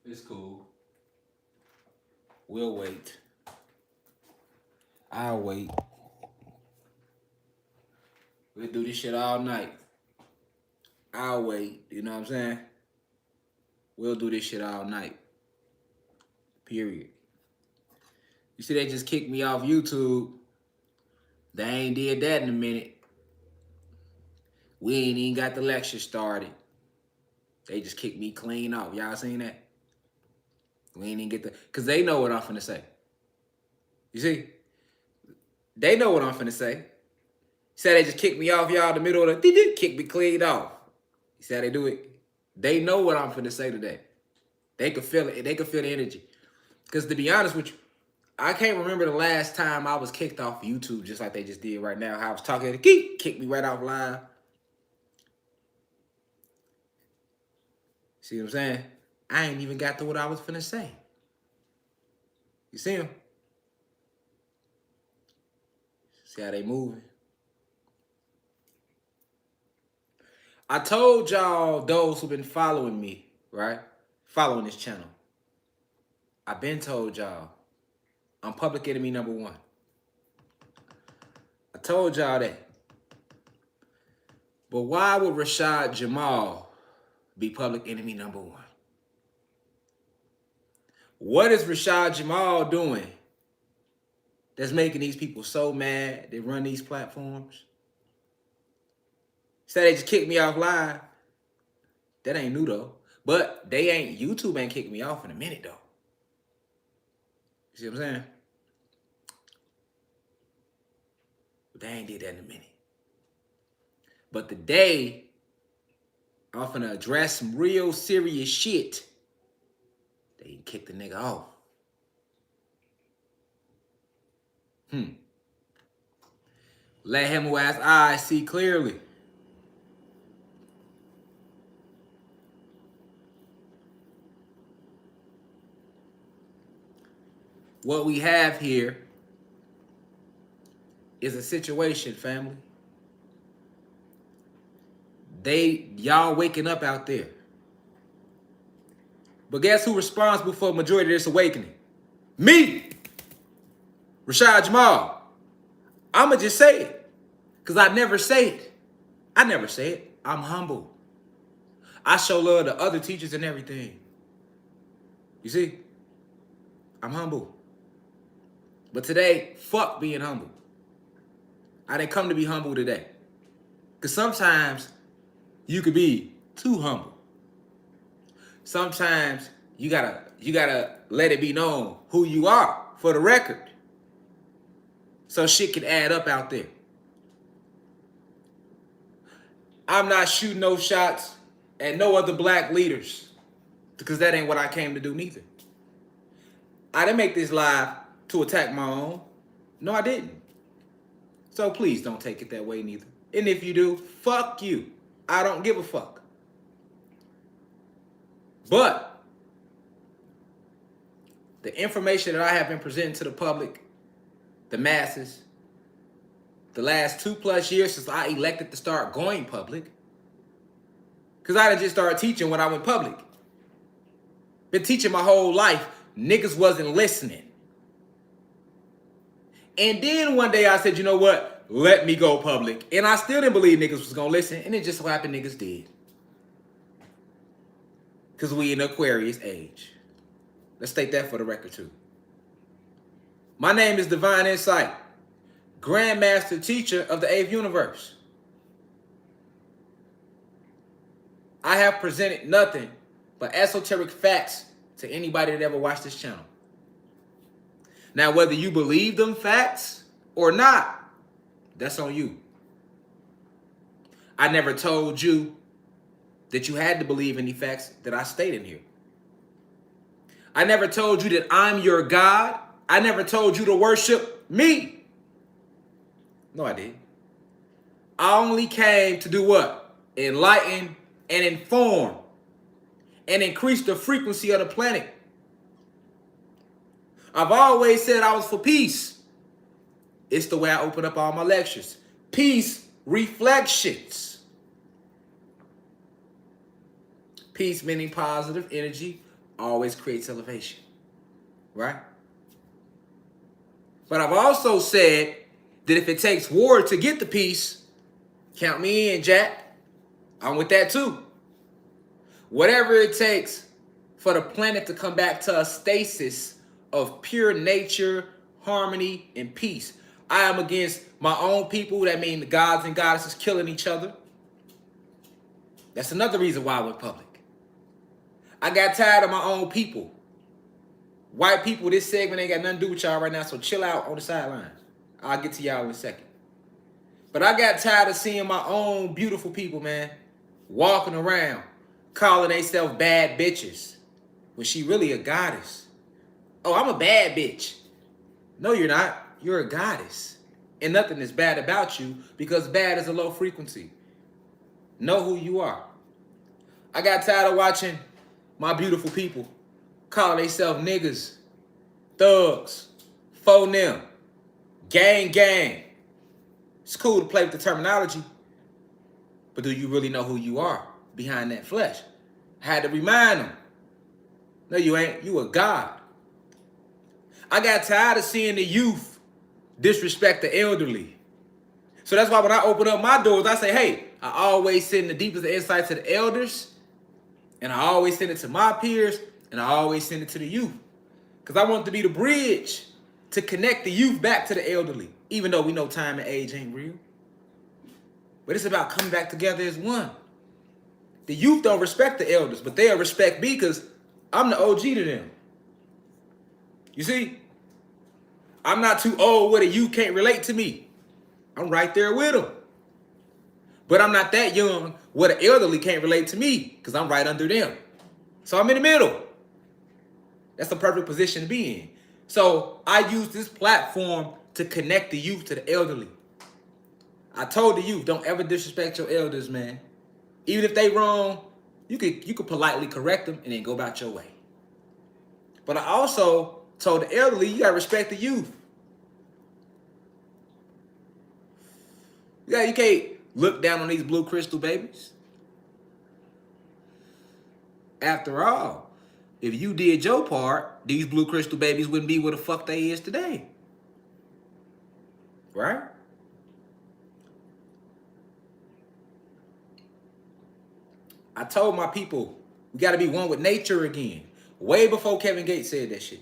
It's cool. We'll wait. I'll wait. We'll do this shit all night. I'll wait. You know what I'm saying? We'll do this shit all night. Period. You see, they just kicked me off YouTube. They ain't did that in a minute. We ain't even got the lecture started. They just kicked me clean off. Y'all seen that? We ain't even get the... Because they know what I'm finna say. You see? They know what I'm finna say. Said they just kicked me off, y'all, in the middle of the... Kick me clean off. You see how they do it? They know what I'm finna say today. They could feel it. They could feel the energy. Because to be honest with you, I can't remember the last time I was kicked off YouTube just like they just did right now. How I was talking to the kick me right off live. See what I'm saying? I ain't even got to what I was finna say. You see them? See how they moving? I told y'all, those who've been following me, right? Following this channel. I've been told y'all, I'm public enemy number one. I told y'all that. But why would RASHAD JAMAL be public enemy number one? What is RASHAD JAMAL doing that's making these people so mad they run these platforms? Say they just kicked me off live. That ain't new though. But YouTube ain't kicked me off in a minute though. You see what I'm saying? But they ain't did that in a minute. But today, I'm finna address some real serious shit. They kicked the nigga off. Let him who has eyes see clearly. What we have here is a situation, family. Y'all waking up out there. But guess who's responsible for the majority of this awakening? Me! RASHAD JAMAL. I'ma just say it. Because I never say it. I never say it. I'm humble. I show love to other teachers and everything. You see? I'm humble. But today, fuck being humble. I didn't come to be humble today. Because sometimes you could be too humble. Sometimes you gotta let it be known who you are for the record. So shit can add up out there. I'm not shooting no shots at no other black leaders. Because that ain't what I came to do neither. I didn't make this live to attack my own. No, I didn't. So please don't take it that way neither. And if you do, fuck you. I don't give a fuck. But the information that I have been presenting to the public, the masses, the last 2+ years since I elected to start going public, because I done just started teaching when I went public. Been teaching my whole life. Niggas wasn't listening. And then one day I said, you know what? Let me go public. And I still didn't believe niggas was going to listen. And it just so happened niggas did. Because we in the Aquarius age. Let's state that for the record too. My name is Divine Insight. Grandmaster Teacher of the 8th Universe. I have presented nothing but esoteric facts to anybody that ever watched this channel. Now, whether you believe them facts or not, that's on you. I never told you that you had to believe any facts that I stated here. I never told you that I'm your God. I never told you to worship me. No, I didn't. I only came to do what? Enlighten and inform and increase the frequency of the planet. I've always said I was for peace. It's the way I open up all my lectures. Peace reflections. Peace meaning positive energy, always creates elevation, right? But I've also said that if it takes war to get the peace, count me in, Jack. I'm with that too. Whatever it takes for the planet to come back to a stasis of pure nature, harmony, and peace. I am against my own people. That means the gods and goddesses killing each other. That's another reason why I went public. I got tired of my own people. White people, this segment ain't got nothing to do with y'all right now, so chill out on the sidelines. I'll get to y'all in a second. But I got tired of seeing my own beautiful people, man, walking around, calling themselves bad bitches when she really a goddess. Oh, I'm a bad bitch. No, you're not. You're a goddess. And nothing is bad about you because bad is a low frequency. Know who you are. I got tired of watching my beautiful people calling themselves niggas, thugs, faux them, gang, gang. It's cool to play with the terminology, but do you really know who you are behind that flesh? I had to remind them. No, you ain't. You a god. I got tired of seeing the youth disrespect the elderly. So that's why when I open up my doors, I say, hey, I always send the deepest insight to the elders, and I always send it to my peers, and I always send it to the youth. Because I want to be the bridge to connect the youth back to the elderly, even though we know time and age ain't real. But it's about coming back together as one. The youth don't respect the elders, but they'll respect me because I'm the OG to them. You see? I'm not too old where the youth can't relate to me. I'm right there with them. But I'm not that young where the elderly can't relate to me because I'm right under them. So I'm in the middle. That's the perfect position to be in. So I use this platform to connect the youth to the elderly. I told the youth, don't ever disrespect your elders, man. Even if they wrong, you could politely correct them and then go about your way. But I also told the elderly, you gotta respect the youth. You can't look down on these blue crystal babies. After all, if you did your part, these blue crystal babies wouldn't be where the fuck they is today. Right? I told my people, we got to be one with nature again. Way before Kevin Gates said that shit.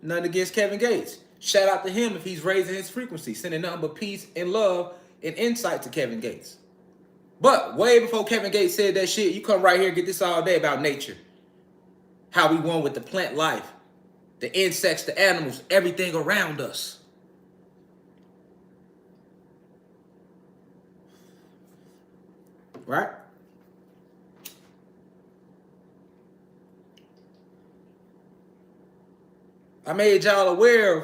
Nothing against Kevin Gates. Shout out to him if he's raising his frequency, sending nothing but peace and love and insight to Kevin Gates. But way before Kevin Gates said that shit, you come right here and get this all day about nature. How we one with the plant life, the insects, the animals, everything around us. Right? I made y'all aware of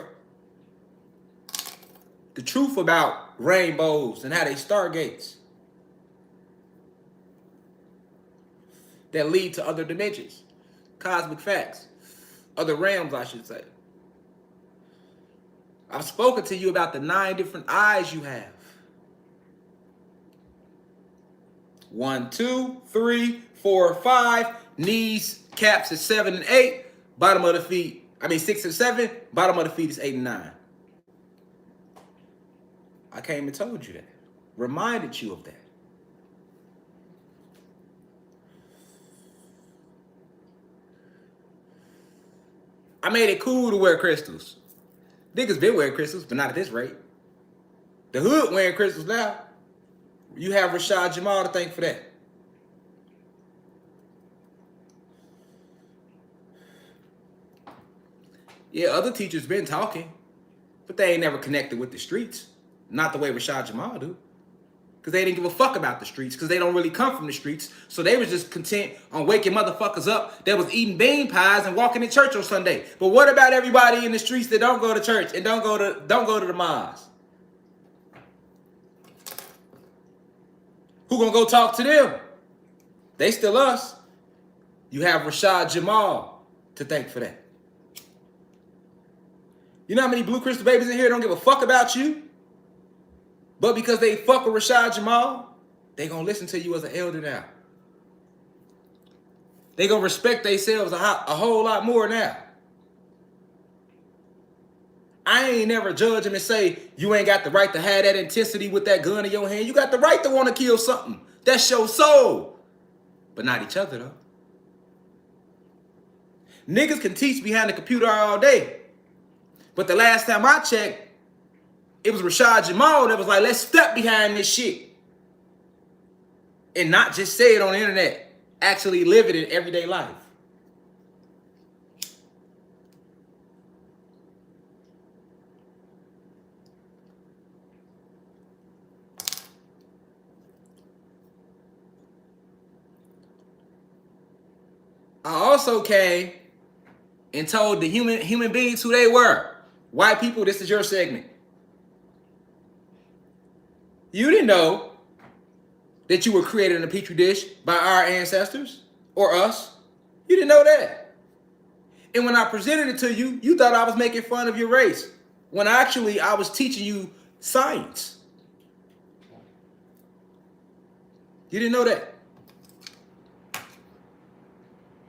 the truth about rainbows and how they stargates that lead to other dimensions, cosmic facts, other realms, I should say. I've spoken to you about the 9 different eyes you have. 1, 2, 3, 4, 5. Knees, caps is 7 and 8. Bottom of the feet, 6 and 7. Bottom of the feet is 8 and 9. I came and told you that. Reminded you of that. I made it cool to wear crystals. Niggas been wearing crystals, but not at this rate. The hood wearing crystals now. You have RASHAD JAMAL to thank for that. Yeah, other teachers been talking, but they ain't never connected with the streets. Not the way RASHAD JAMAL do. Because they didn't give a fuck about the streets, because they don't really come from the streets. So they was just content on waking motherfuckers up that was eating bean pies and walking to church on Sunday. But what about everybody in the streets that don't go to church and don't go to the mosque? Who gonna go talk to them? They still us. You have RASHAD JAMAL to thank for that. You know how many blue crystal babies in here don't give a fuck about you? But because they fuck with RASHAD JAMAL, they gonna listen to you as an elder now. They gonna respect themselves a whole lot more now. I ain't never judge them and say, you ain't got the right to have that intensity with that gun in your hand. You got the right to want to kill something. That's your soul. But not each other, though. Niggas can teach behind the computer all day. But the last time I checked, it was RASHAD JAMAL that was like, let's step behind this shit. And not just say it on the internet. Actually live it in everyday life. I also came and told the human beings who they were. White people, this is your segment. You didn't know that you were created in a petri dish by our ancestors or us. You didn't know that. And when I presented it to you, you thought I was making fun of your race. When actually I was teaching you science. You didn't know that.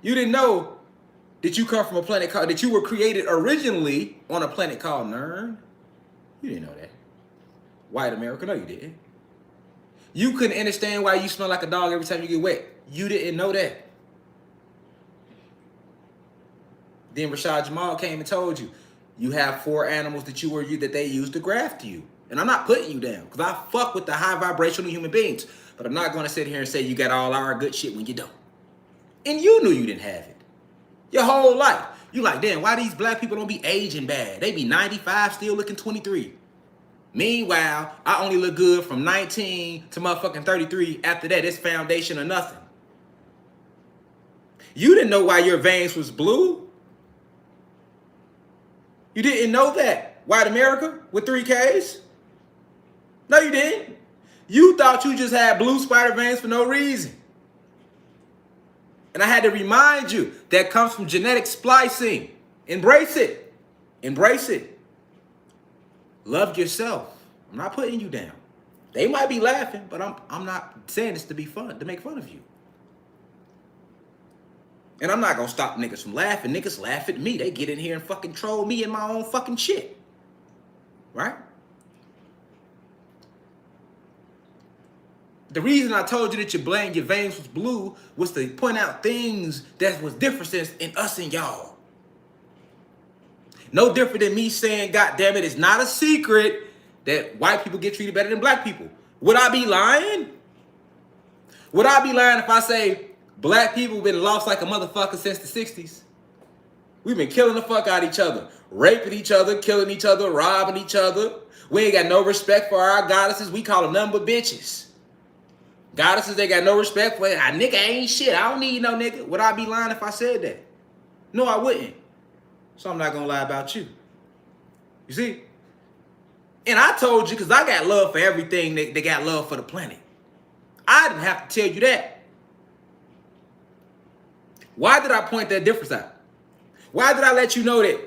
You didn't know that you come from a planet called, that you were created originally on a planet called Nern. You didn't know that. White America, no you didn't. You couldn't understand why you smell like a dog every time you get wet. You didn't know that. Then RASHAD JAMAL came and told you, you have 4 animals that they used to graft you. And I'm not putting you down, because I fuck with the high vibrational human beings. But I'm not going to sit here and say you got all our good shit when you don't. And you knew you didn't have it. Your whole life. You like, damn, why these black people don't be aging bad? They be 95, still looking 23. Meanwhile, I only look good from 19 to motherfucking 33. After that, it's foundation or nothing. You didn't know why your veins was blue. You didn't know that. White America with 3 Ks? No, you didn't. You thought you just had blue spider veins for no reason. And I had to remind you, that comes from genetic splicing. Embrace it. Embrace it. Love yourself. I'm not putting you down. They might be laughing, but I'm not saying this to be fun, to make fun of you. And I'm not gonna stop niggas from laughing. Niggas laugh at me. They get in here and fucking troll me in my own fucking shit. Right? The reason I told you that your veins was blue was to point out things that was differences in us and y'all. No different than me saying, God damn it, it's not a secret that white people get treated better than black people. Would I be lying? Would I be lying if I say black people been lost like a motherfucker since the 60s? We've been killing the fuck out of each other, raping each other, killing each other, robbing each other. We ain't got no respect for our goddesses. We call them nothing but bitches. Goddesses, they got no respect for it. Ah, nigga ain't shit. I don't need no nigga. Would I be lying if I said that? No, I wouldn't. So I'm not gonna lie about you. You see? And I told you because I got love for everything. They got love for the planet. I didn't have to tell you that. Why did I point that difference out? Why did I let you know that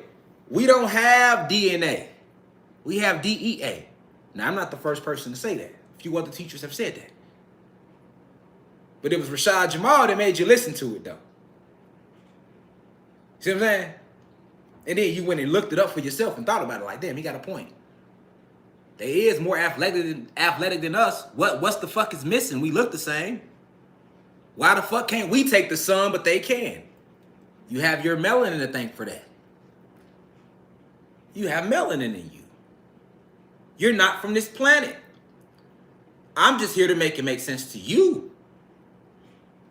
we don't have DNA? We have DEA. Now, I'm not the first person to say that. A few other teachers have said that. But it was RASHAD JAMAL that made you listen to it, though. See what I'm saying? And then you went and looked it up for yourself and thought about it like, damn, he got a point. They is more athletic than us. What's the fuck is missing? We look the same. Why the fuck can't we take the sun, but they can? You have your melanin to thank for that. You have melanin in you. You're not from this planet. I'm just here to make it make sense to you.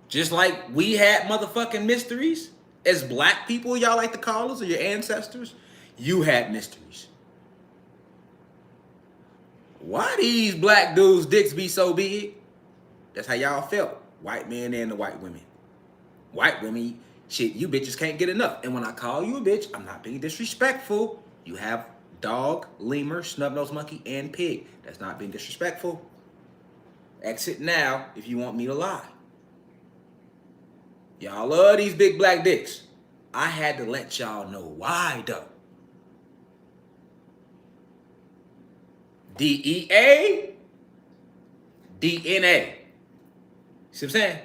Just like we had motherfucking mysteries as black people, y'all like to call us, or your ancestors, you had mysteries. Why these black dudes' dicks be so big? That's how y'all felt. White men and the white women. White women, shit, you bitches can't get enough. And when I call you a bitch, I'm not being disrespectful. You have dog, lemur, snub-nosed monkey, and pig. That's not being disrespectful. Exit now if you want me to lie. Y'all love these big black dicks. I had to let y'all know why, though. DEA, DNA. See what I'm saying?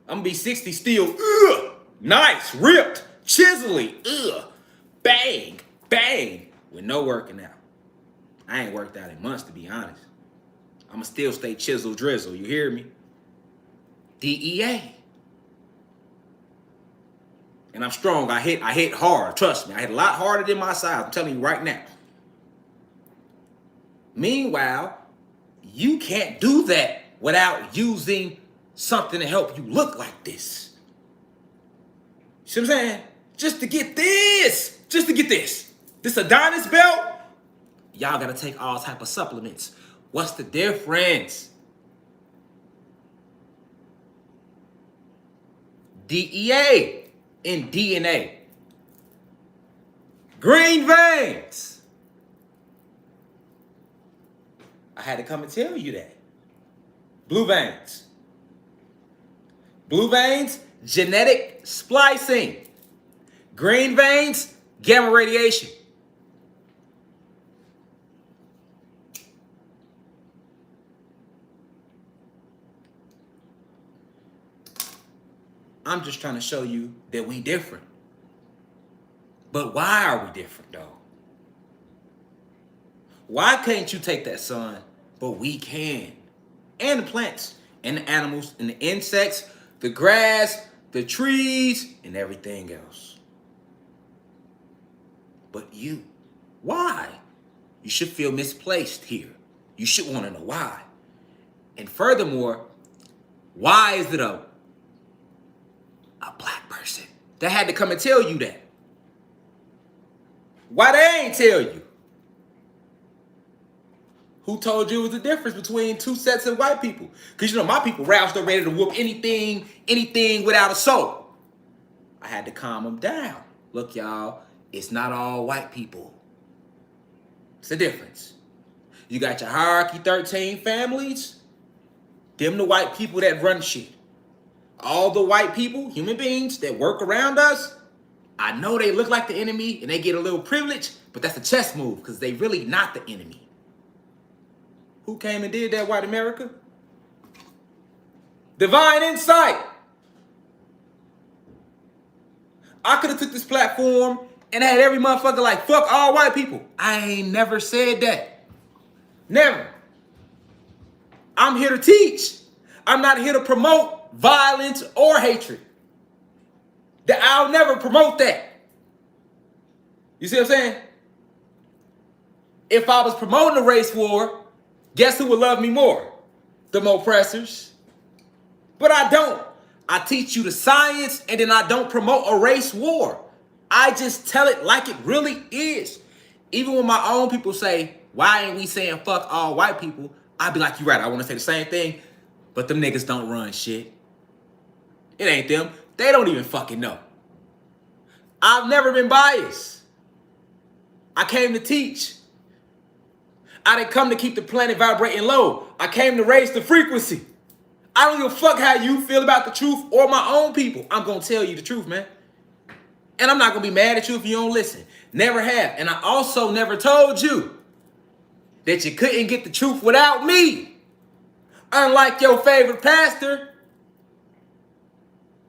I'm gonna be 60 still. Ugh, nice, ripped, chiselly. Ugh, bang, bang, with no working out. I ain't worked out in months, to be honest. I'ma still stay chisel drizzle. You hear me? DEA. And I'm strong. I hit hard. Trust me. I hit a lot harder than my size. I'm telling you right now. Meanwhile, you can't do that without using something to help you look like this. You see what I'm saying? Just to get this. Just to get this. This Adonis belt. Y'all gotta take all type of supplements. What's the difference? DEA and DNA. Green veins. I had to come and tell you that. Blue veins. Blue veins, genetic splicing. Green veins, gamma radiation. I'm just trying to show you that we different. But why are we different, though? Why can't you take that sun, but we can? And the plants, and the animals, and the insects, the grass, the trees, and everything else. But you, why? You should feel misplaced here. You should want to know why. And furthermore, why is it a black person that had to come and tell you that? Why they ain't tell you? Who told you it was the difference between two sets of white people? Because you know my people roused up ready to whoop anything without a soul. I had to calm them down. Look, y'all, it's not all white people. It's a difference. You got your hierarchy 13 families. Them the white people that run shit. All the white people, human beings that work around us, I know they look like the enemy and they get a little privilege, but that's a chess move because they really not the enemy. Who came and did that, white America? Divine insight. I could have took this platform and had every motherfucker like, fuck all white people. I ain't never said that. Never. I'm here to teach. I'm not here to promote violence or hatred. That I'll never promote that. You see what I'm saying? If I was promoting a race war, guess who would love me more? The oppressors. But I don't. I teach you the science and then I don't promote a race war. I just tell it like it really is. Even when my own people say, why ain't we saying fuck all white people? I'd be like, you're right, I want to say the same thing. But them niggas don't run shit. It ain't them. They don't even fucking know. I've never been biased. I came to teach. I didn't come to keep the planet vibrating low. I came to raise the frequency. I don't give a fuck how you feel about the truth or my own people. I'm going to tell you the truth, man. And I'm not going to be mad at you if you don't listen. Never have. And I also never told you that you couldn't get the truth without me. Unlike your favorite pastor.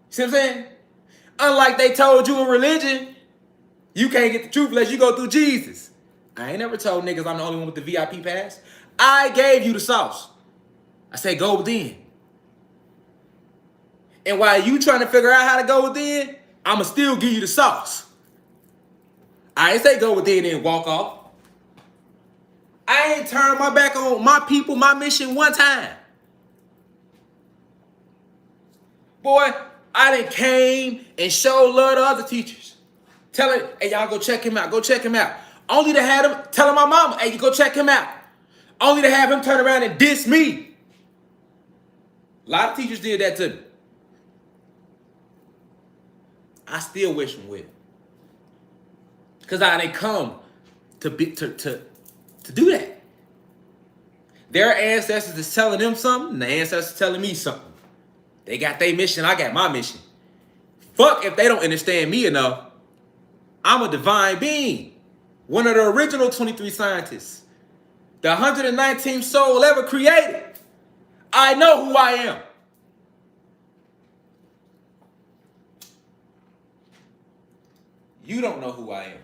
See what I'm saying? Unlike they told you in religion, you can't get the truth unless you go through Jesus. I ain't never told niggas I'm the only one with the VIP pass. I gave you the sauce. I said go within. And while you trying to figure out how to go within, I'ma still give you the sauce. I ain't say go within and walk off. I ain't turned my back on my people, my mission one time. Boy, I done came and showed love to other teachers. Tell it, hey, y'all go check him out. Go check him out. Only to have him telling my mama, hey, you go check him out. Only to have him turn around and diss me. A lot of teachers did that to me. I still wish them well. Because I didn't come to do that. Their ancestors is telling them something, and the ancestors telling me something. They got their mission, I got my mission. Fuck if they don't understand me enough. I'm a divine being. One of the original 23 scientists. The 119th soul ever created. I know who I am. You don't know who I am.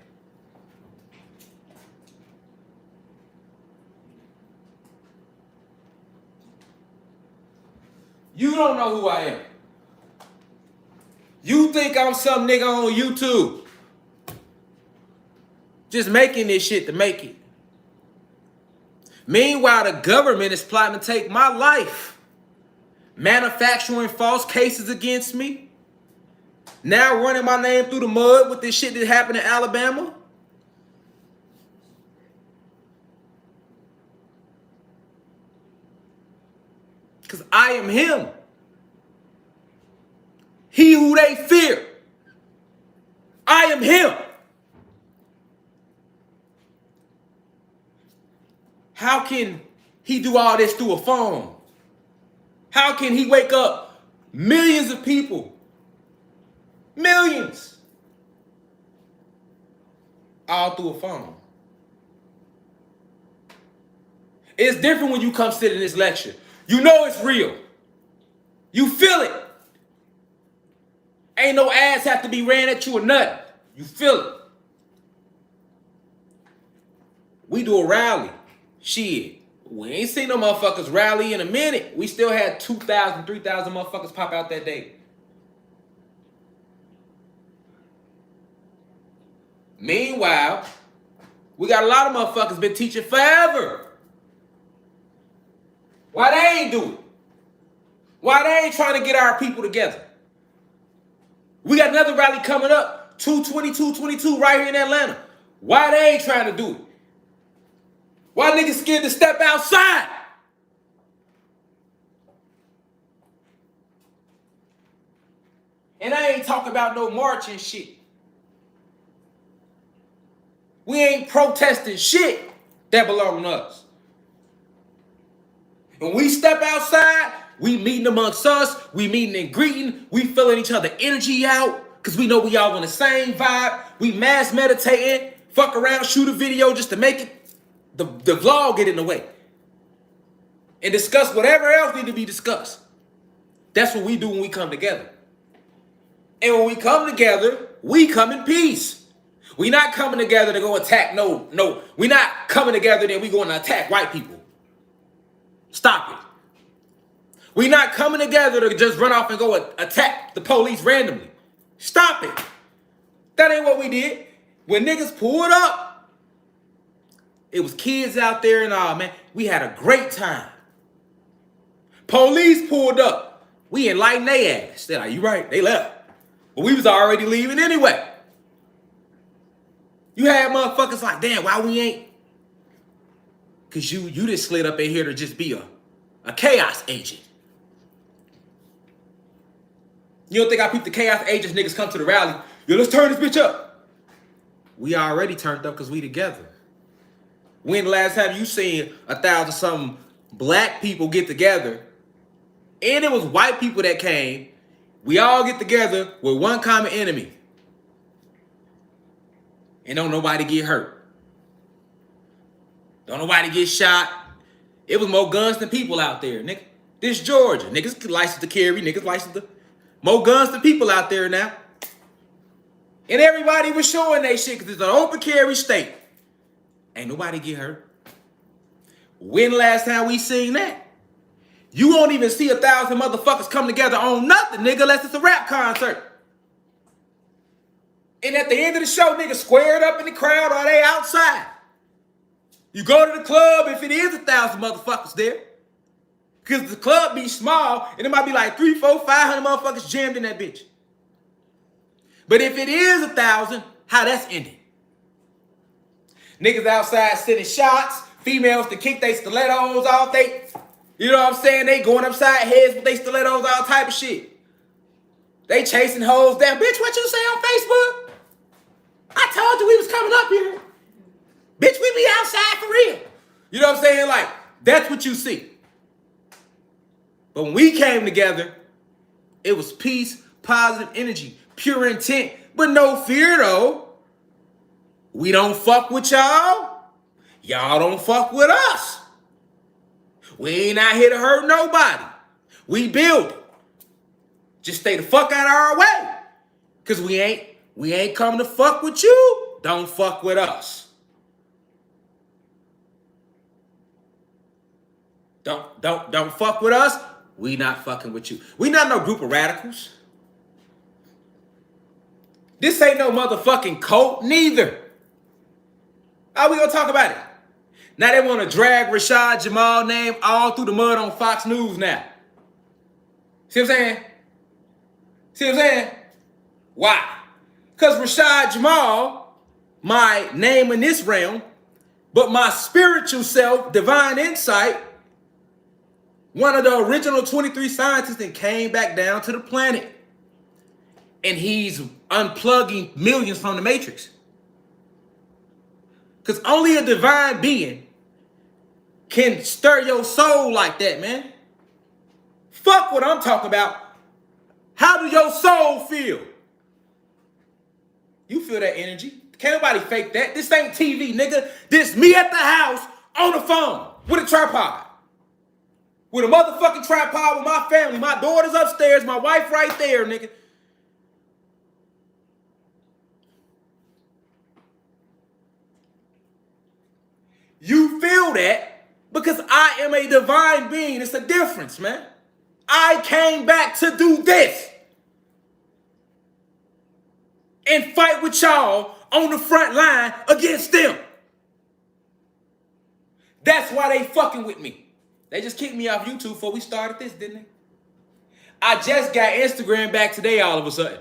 You don't know who I am. You think I'm some nigga on YouTube just making this shit to make it. Meanwhile, the government is plotting to take my life, manufacturing false cases against me, now running my name through the mud with this shit that happened in Alabama. Because I am him. He who they fear. I am him. How can he do all this through a phone? How can he wake up millions of people? Millions. All through a phone. It's different when you come sit in this lecture. You know it's real. You feel it. Ain't no ads have to be ran at you or nothing. You feel it. We do a rally. Shit. We ain't seen no motherfuckers rally in a minute. We still had 2,000, 3,000 motherfuckers pop out that day. Meanwhile, we got a lot of motherfuckers been teaching forever. Why they ain't do it? Why they ain't trying to get our people together? We got another rally coming up, 2/22/22 right here in Atlanta. Why they ain't trying to do it? Why niggas scared to step outside? And I ain't talking about no marching shit. We ain't protesting shit that belong to us. When we step outside, we meeting amongst us, we meeting and greeting, we feeling each other energy out, because we know we all on the same vibe. We mass meditating, fuck around, shoot a video just to make it, the vlog get in the way. And discuss whatever else need to be discussed. That's what we do when we come together. And when we come together, we come in peace. We not coming together to go attack, no. We not coming together that we going to attack white people. Stop it. We not coming together to just run off and go attack the police randomly. Stop it. That ain't what we did. When niggas pulled up, it was kids out there and all, man. We had a great time. Police pulled up. We enlightened their ass. They're like, you right, they left. But we was already leaving anyway. You had motherfuckers like, damn, why we ain't? Because you just slid up in here to just be a chaos agent. You don't think I peeped the chaos agents niggas come to the rally? Yo, let's turn this bitch up. We already turned up because we together. When the last time you seen 1,000-something black people get together, and it was white people that came, we all get together with one common enemy. And don't nobody get hurt. Don't nobody get shot. It was more guns than people out there, nigga. This Georgia. Niggas licensed to carry. Niggas licensed to... More guns than people out there now. And everybody was showing they shit because it's an open carry state. Ain't nobody get hurt. When last time we seen that? You won't even see 1,000 motherfuckers come together on nothing, nigga, unless it's a rap concert. And at the end of the show, niggas squared up in the crowd or they outside. You go to the club if it is 1,000 motherfuckers there. Because the club be small and it might be like 300, 400, 500 motherfuckers jammed in that bitch. But if it is 1,000, how that's ending? Niggas outside sending shots, females to kick their stilettos off. You know what I'm saying? They going upside heads with their stilettos, all type of shit. They chasing hoes down. Bitch, what you say on Facebook? I told you we was coming up here. Bitch, we be outside for real. You know what I'm saying? Like, that's what you see. But when we came together, it was peace, positive energy, pure intent, but no fear though. We don't fuck with y'all. Y'all don't fuck with us. We ain't out here to hurt nobody. We build it. Just stay the fuck out of our way. Because we ain't We ain't come to fuck with you. Don't fuck with us. Don't fuck with us. We not fucking with you. We not no group of radicals. This ain't no motherfucking cult neither. How we gonna talk about it? Now they want to drag RASHAD Jamal name all through the mud on Fox News now. See what I'm saying? See what I'm saying? Why? Because RASHAD Jamal, my name in this realm, but my spiritual self, divine insight, one of the original 23 scientists that came back down to the planet. And he's unplugging millions from the matrix. Because only a divine being can stir your soul like that, man. Fuck what I'm talking about. How do your soul feel? You feel that energy. Can't nobody fake that. This ain't TV, nigga. This me at the house on the phone with a tripod. With a motherfucking tripod with my family. My daughter's upstairs. My wife right there, nigga. You feel that because I am a divine being. It's a difference, man. I came back to do this. And fight with y'all on the front line against them. That's why they fucking with me. They just kicked me off YouTube before we started this, didn't they? I just got Instagram back today all of a sudden.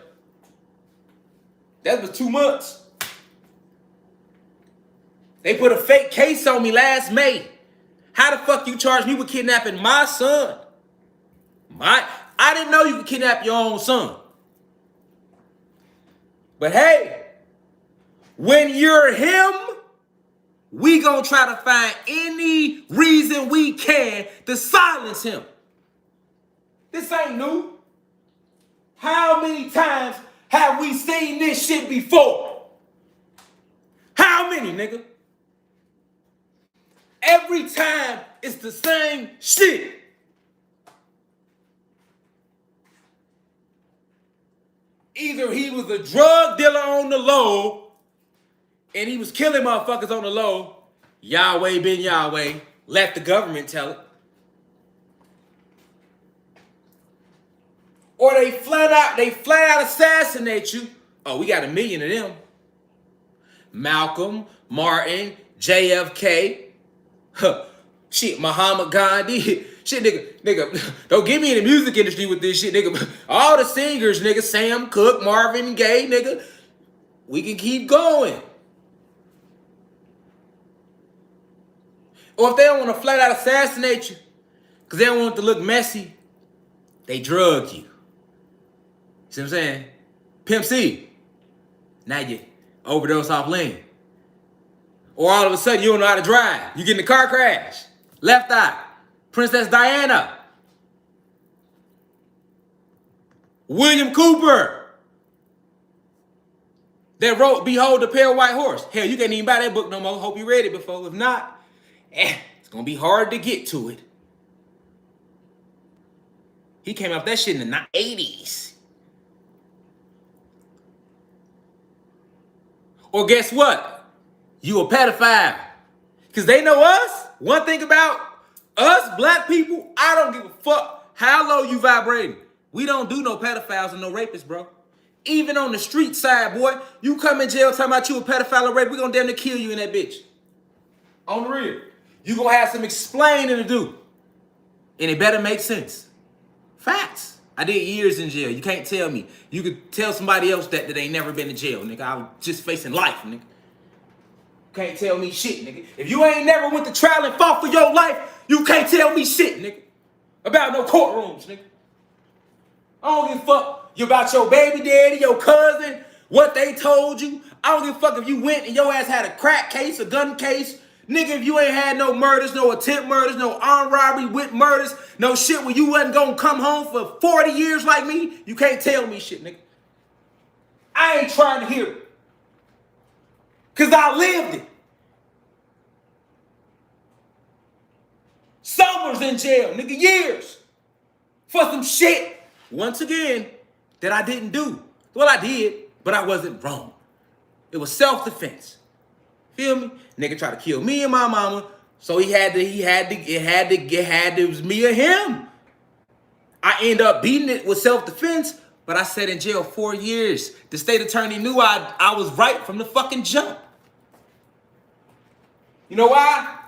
That was 2 months. They put a fake case on me last May. How the fuck you charge me with kidnapping my son? I didn't know you could kidnap your own son. But hey, when you're him, we gonna try to find any reason we can to silence him. This ain't new. How many times have we seen this shit before? How many, nigga? Every time it's the same shit. Either he was a drug dealer on the low and he was killing motherfuckers on the low. Yahweh been Yahweh. Let the government tell it. Or they flat out assassinate you. Oh, we got 1 million of them. Malcolm, Martin, JFK. Huh. Shit, Muhammad Gandhi. Shit, nigga, don't get me in the music industry with this shit, nigga. All the singers, nigga, Sam Cooke, Marvin Gaye, nigga. We can keep going. Or if they don't want to flat out assassinate you, because they don't want it to look messy, they drug you. See what I'm saying? Pimp C. Now you overdose off lean. Or all of a sudden you don't know how to drive. You get in a car crash. Left eye. Princess Diana. William Cooper. That wrote Behold the Pale White Horse. Hell, you can't even buy that book no more. Hope you read it before. If not, it's going to be hard to get to it. He came out with that shit in the 80s. Or guess what? You a pedophile. Because they know us. One thing about us, black people, I don't give a fuck how low you vibrating. We don't do no pedophiles and no rapists, bro. Even on the street side, boy, you come in jail talking about you a pedophile or rape, we're going to damn near kill you in that bitch. On the real. You going to have some explaining to do. And it better make sense. Facts. I did years in jail. You can't tell me. You could tell somebody else that ain't never been in jail, nigga. I was just facing life, nigga. Can't tell me shit, nigga. If you ain't never went to trial and fought for your life, you can't tell me shit, nigga. About no courtrooms, nigga. I don't give a fuck about your baby daddy, your cousin, what they told you. I don't give a fuck if you went and your ass had a crack case, a gun case. Nigga, if you ain't had no murders, no attempt murders, no armed robbery with murders, no shit where you wasn't gonna come home for 40 years like me, you can't tell me shit, nigga. I ain't trying to hear it. Because I lived it. Summers in jail, nigga, years. For some shit, once again, that I didn't do. Well, I did. but I wasn't wrong. It was self-defense. Feel me? Nigga tried to kill me and my mama, so it was me or him. I ended up beating it with self-defense, but I sat in jail 4 years. The state attorney knew I was right from the fucking jump. You know why?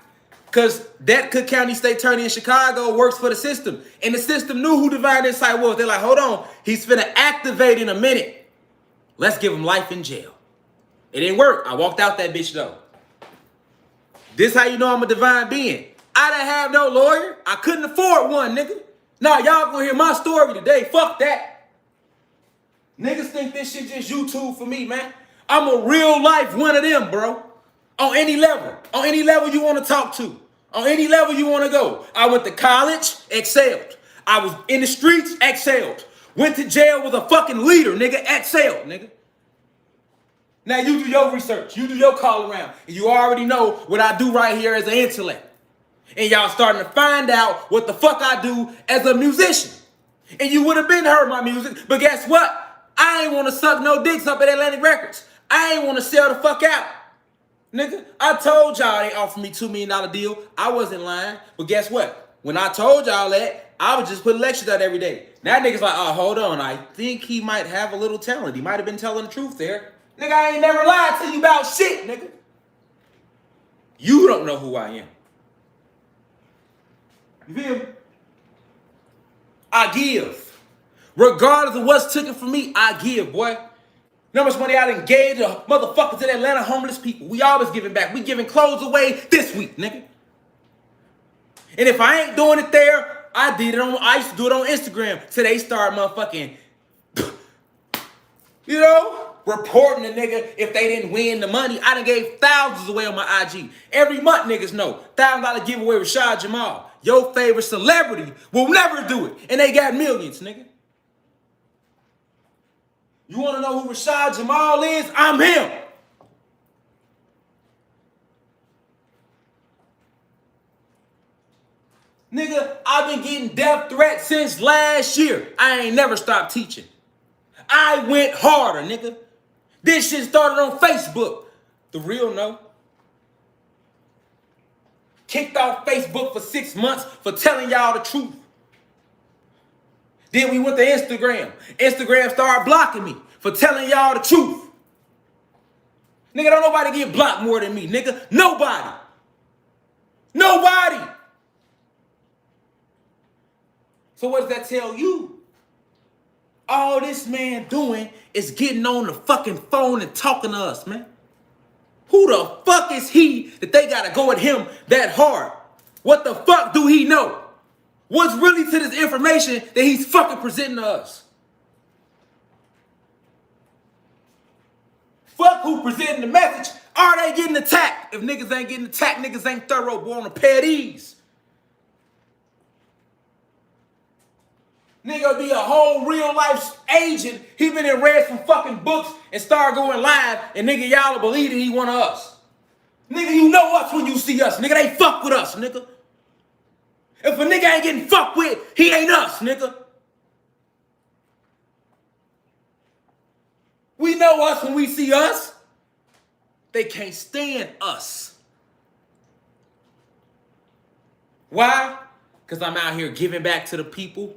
Because that Cook County State Attorney in Chicago works for the system. And the system knew who Divine Insight was. They're like, hold on, he's finna activate in a minute. Let's give him life in jail. It didn't work. I walked out that bitch though. This how you know I'm a divine being. I didn't have no lawyer. I couldn't afford one, nigga. Nah, y'all gonna hear my story today. Fuck that. Niggas think this shit just YouTube for me, man. I'm a real life one of them, bro. On any level. On any level you want to talk to. On any level you want to go. I went to college, excelled. I was in the streets, excelled. Went to jail with a fucking leader, nigga, excelled, nigga. Now you do your research. You do your call around. And you already know what I do right here as an intellect. And y'all starting to find out what the fuck I do as a musician. And you would have been heard my music, but guess what? I ain't want to suck no dicks up at Atlantic Records. I ain't want to sell the fuck out. Nigga, I told y'all they offered me $2 million deal. I wasn't lying. But guess what? When I told y'all that, I was just putting lectures out every day. Now niggas like, oh, hold on. I think he might have a little talent. He might have been telling the truth there. Nigga, I ain't never lied to you about shit, nigga. You don't know who I am. You feel me? I give. Regardless of what's taken from me, I give, boy. You know how much money I done gave to motherfuckers in Atlanta homeless people? We always giving back. We giving clothes away this week, nigga. And if I ain't doing it there, I used to do it on Instagram till they start motherfucking, you know, reporting the nigga if they didn't win the money. I done gave thousands away on my IG. Every month niggas know. $1,000 giveaway with RASHAD JAMAL. Your favorite celebrity will never do it. And they got millions, nigga. You want to know who RASHAD JAMAL is? I'm him. Nigga, I've been getting death threats since last year. I ain't never stopped teaching. I went harder, nigga. This shit started on Facebook. The real no. Kicked off Facebook for 6 months for telling y'all the truth. Then we went to Instagram. Instagram started blocking me for telling y'all the truth. Nigga, don't nobody get blocked more than me, nigga. Nobody. Nobody. So what does that tell you? All this man doing is getting on the fucking phone and talking to us, man. Who the fuck is he that they gotta go at him that hard? What the fuck do he know? What's really to this information that he's fucking presenting to us? Fuck who presenting the message. Are they getting attacked? If niggas ain't getting attacked, niggas ain't thorough, boy, on a pair of these. Nigga be a whole real life agent. He been and read some fucking books and started going live, and nigga, y'all believe that he one of us. Nigga, you know us when you see us. Nigga, they fuck with us, nigga. If a nigga ain't getting fucked with, he ain't us, nigga. We know us when we see us. They can't stand us. Why? Because I'm out here giving back to the people.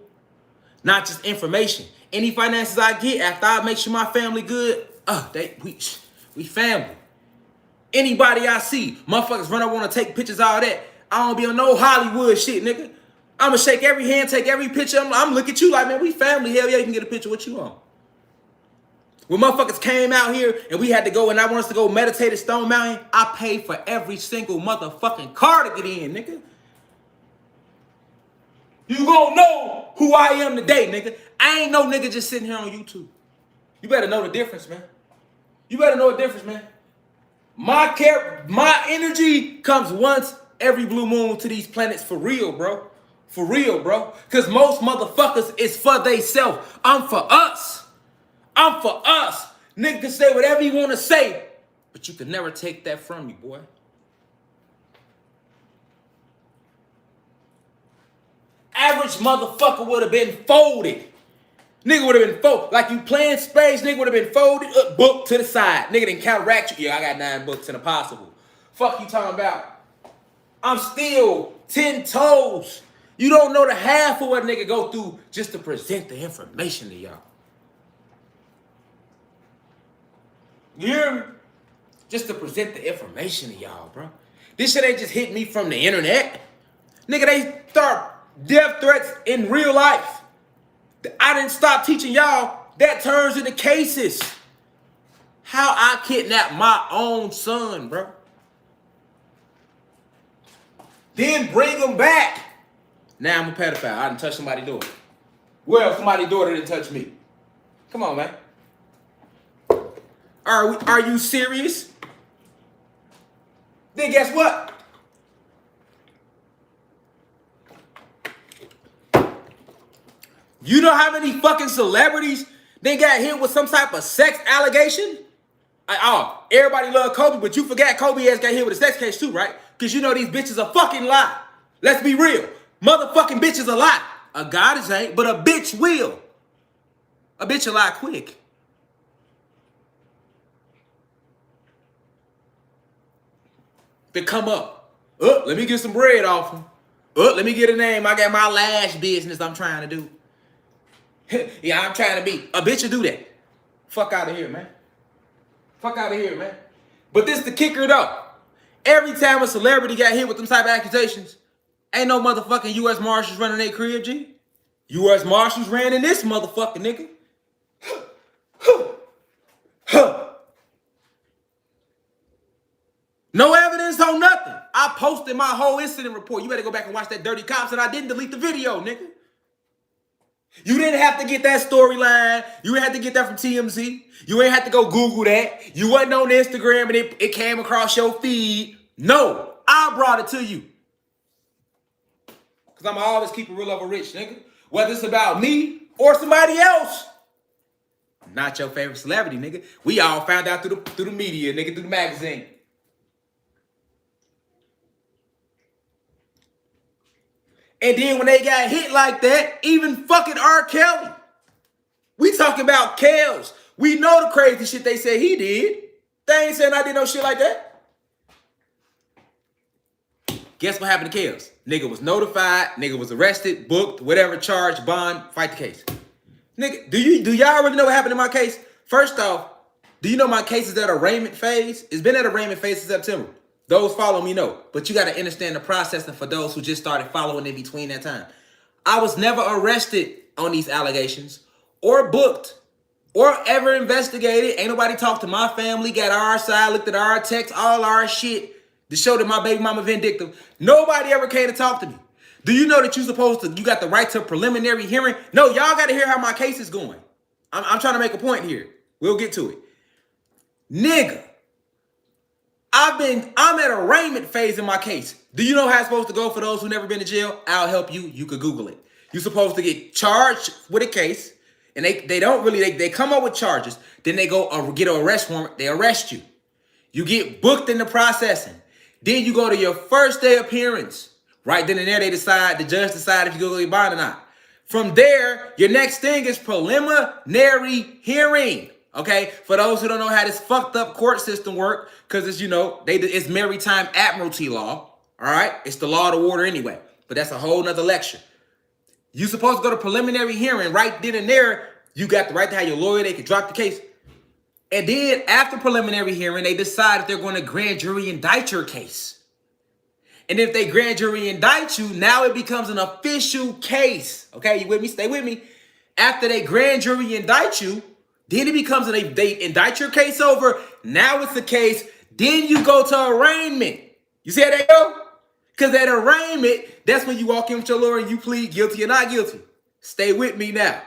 Not just information. Any finances I get after I make sure my family good, we family. Anybody I see, motherfuckers run up want to take pictures, all that. I don't be on no Hollywood shit, nigga. I'ma shake every hand, take every picture. I'm look at you like, man, we family. Hell yeah, you can get a picture with you on. When motherfuckers came out here and we had to go and I want us to go meditate at Stone Mountain, I paid for every single motherfucking car to get in, nigga. You gonna know who I am today, nigga. I ain't no nigga just sitting here on YouTube. You better know the difference, man. You better know the difference, man. My energy comes once every blue moon to these planets for real, bro. For real, bro. Because most motherfuckers is for they self. I'm for us. I'm for us. Nigga can say whatever you want to say, but you can never take that from me, boy. Average motherfucker would have been folded. Nigga would have been folded. Like you playing space, nigga would have been folded up, book to the side. Nigga didn't counteract you. Yeah, I got 9 books and impossible. Fuck you talking about? I'm still 10 toes. You don't know the half of what a nigga go through just to present the information to y'all. You hear me? Just to present the information to y'all, bro. This shit ain't just hit me from the internet. Nigga, they start death threats in real life. I didn't stop teaching y'all. That turns into cases. How I kidnapped my own son, bro. Then bring him back. Now I'm a pedophile. I didn't touch somebody's daughter. Well, somebody's daughter didn't touch me. Come on, man. Are you serious? Then guess what? You know how many fucking celebrities they got hit with some type of sex allegation? Everybody love Kobe, but you forgot Kobe has got hit with a sex case too, right? Because you know these bitches are fucking lie. Let's be real. Motherfucking bitches a lie. A goddess ain't, but a bitch will. A bitch a lie quick. They come up. Let me get some bread off them. Let me get a name. I got my lash business I'm trying to do. Yeah, I'm trying to be. A bitch will do that. Fuck out of here, man. Fuck out of here, man. But this the kicker, though. Every time a celebrity got hit with them type of accusations, ain't no motherfucking U.S. Marshals running their crib, G. U.S. Marshals ran in this motherfucking nigga. No evidence on nothing. I posted my whole incident report. You better go back and watch that Dirty Cops, and I didn't delete the video, nigga. You didn't have to get that storyline. You didn't have to get that from TMZ. You ain't have to go Google that. You wasn't on Instagram and it came across your feed. No, I brought it to you. Because I'm always keep it real over rich, nigga. Whether it's about me or somebody else. Not your favorite celebrity, nigga. We all found out through the media, nigga, through the magazine. And then when they got hit like that, even fucking R. Kelly. We talking about Kels. We know the crazy shit they said he did. They ain't saying I did no shit like that. Guess what happened to Kels? Nigga was notified, nigga was arrested, booked, whatever, charged, bond, fight the case. Nigga, do y'all really know what happened in my case? First off, do you know my case is at arraignment phase? It's been at arraignment phase since September. Those follow me know. But you got to understand the process, and for those who just started following in between that time. I was never arrested on these allegations or booked or ever investigated. Ain't nobody talked to my family, got our side, looked at our texts, all our shit to show that my baby mama vindictive. Nobody ever came to talk to me. Do you know that you got the right to a preliminary hearing? No, y'all got to hear how my case is going. I'm trying to make a point here. We'll get to it. Nigga. I'm at arraignment phase in my case. Do you know how it's supposed to go for those who never been to jail? I'll help you. You could Google it. You're supposed to get charged with a case, and they come up with charges. Then they go get an arrest warrant. They arrest you. You get booked into processing. Then you go to your first day appearance. Right then and there, the judge decide if you go get bond or not. From there, your next thing is preliminary hearing. Okay, for those who don't know how this fucked up court system work, because it's maritime admiralty law. All right, it's the law of the water anyway. But that's a whole nother lecture. You supposed to go to preliminary hearing right then and there. You got the right to have your lawyer. They can drop the case. And then after preliminary hearing, they decide if they're going to grand jury indict your case. And if they grand jury indict you, now it becomes an official case. Okay, you with me? Stay with me. After they grand jury indict you, then it becomes they indict your case over. Now it's a case. Then you go to arraignment. You see how they go? Because at arraignment, that's when you walk in with your lawyer and you plead guilty or not guilty. Stay with me now.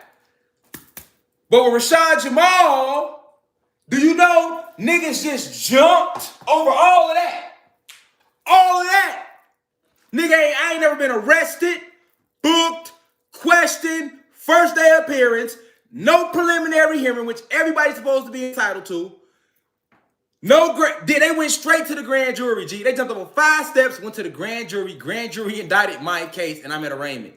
But with RASHAD Jamal, do you know niggas just jumped over all of that? All of that. Nigga, I ain't never been arrested, booked, questioned, first day appearance, no preliminary hearing, which everybody's supposed to be entitled to. They went straight to the grand jury, G. They jumped over 5 steps, went to the grand jury. Grand jury indicted my case, and I'm at arraignment.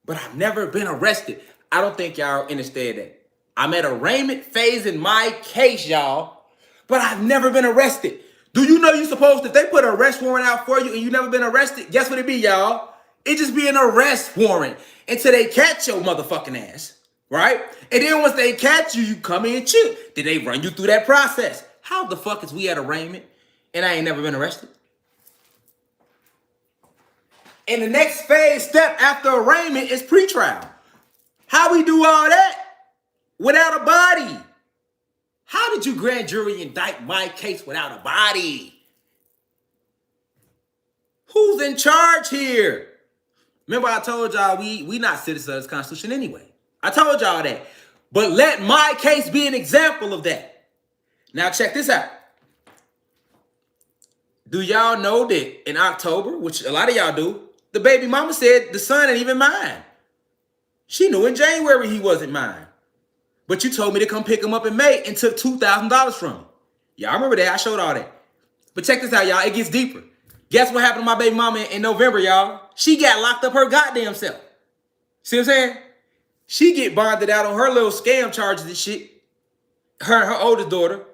But I've never been arrested. I don't think y'all understand that. I'm at arraignment phase in my case, y'all, but I've never been arrested. Do you know you supposed to, if they put an arrest warrant out for you and you never been arrested, guess what it be, y'all? It just be an arrest warrant until they catch your motherfucking ass, right? And then once they catch you, you come in and chill. Then they run you through that process. How the fuck is we at arraignment and I ain't never been arrested? And the next phase step after arraignment is pretrial. How we do all that without a body? How did you grand jury indict my case without a body? Who's in charge here? Remember I told y'all we not citizens of this Constitution anyway. I told y'all that. But let my case be an example of that. Now check this out. Do y'all know that in October, which a lot of y'all do, the baby mama said the son ain't even mine. She knew in January he wasn't mine. But you told me to come pick him up in May and took $2,000 from him. Y'all remember that? I showed all that. But check this out, y'all. It gets deeper. Guess what happened to my baby mama in November, y'all? She got locked up her goddamn self. See what I'm saying? She get bonded out on her little scam charges and shit. Her and her oldest daughter.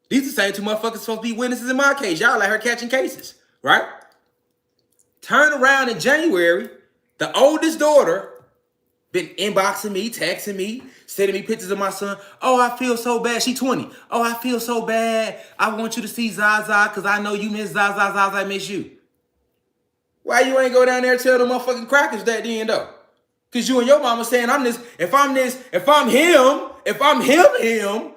These the same two motherfuckers supposed to be witnesses in my case. Y'all like her catching cases, right? Turn around in January, the oldest daughter been inboxing me, texting me, sending me pictures of my son. Oh, I feel so bad. She 20. Oh, I feel so bad. I want you to see Zaza because I know you miss Zaza. Zaza, I miss you. Why you ain't go down there and tell the motherfucking crackers that then, though? Because you and your mama saying I'm this, if I'm this, if I'm him, if I'm him,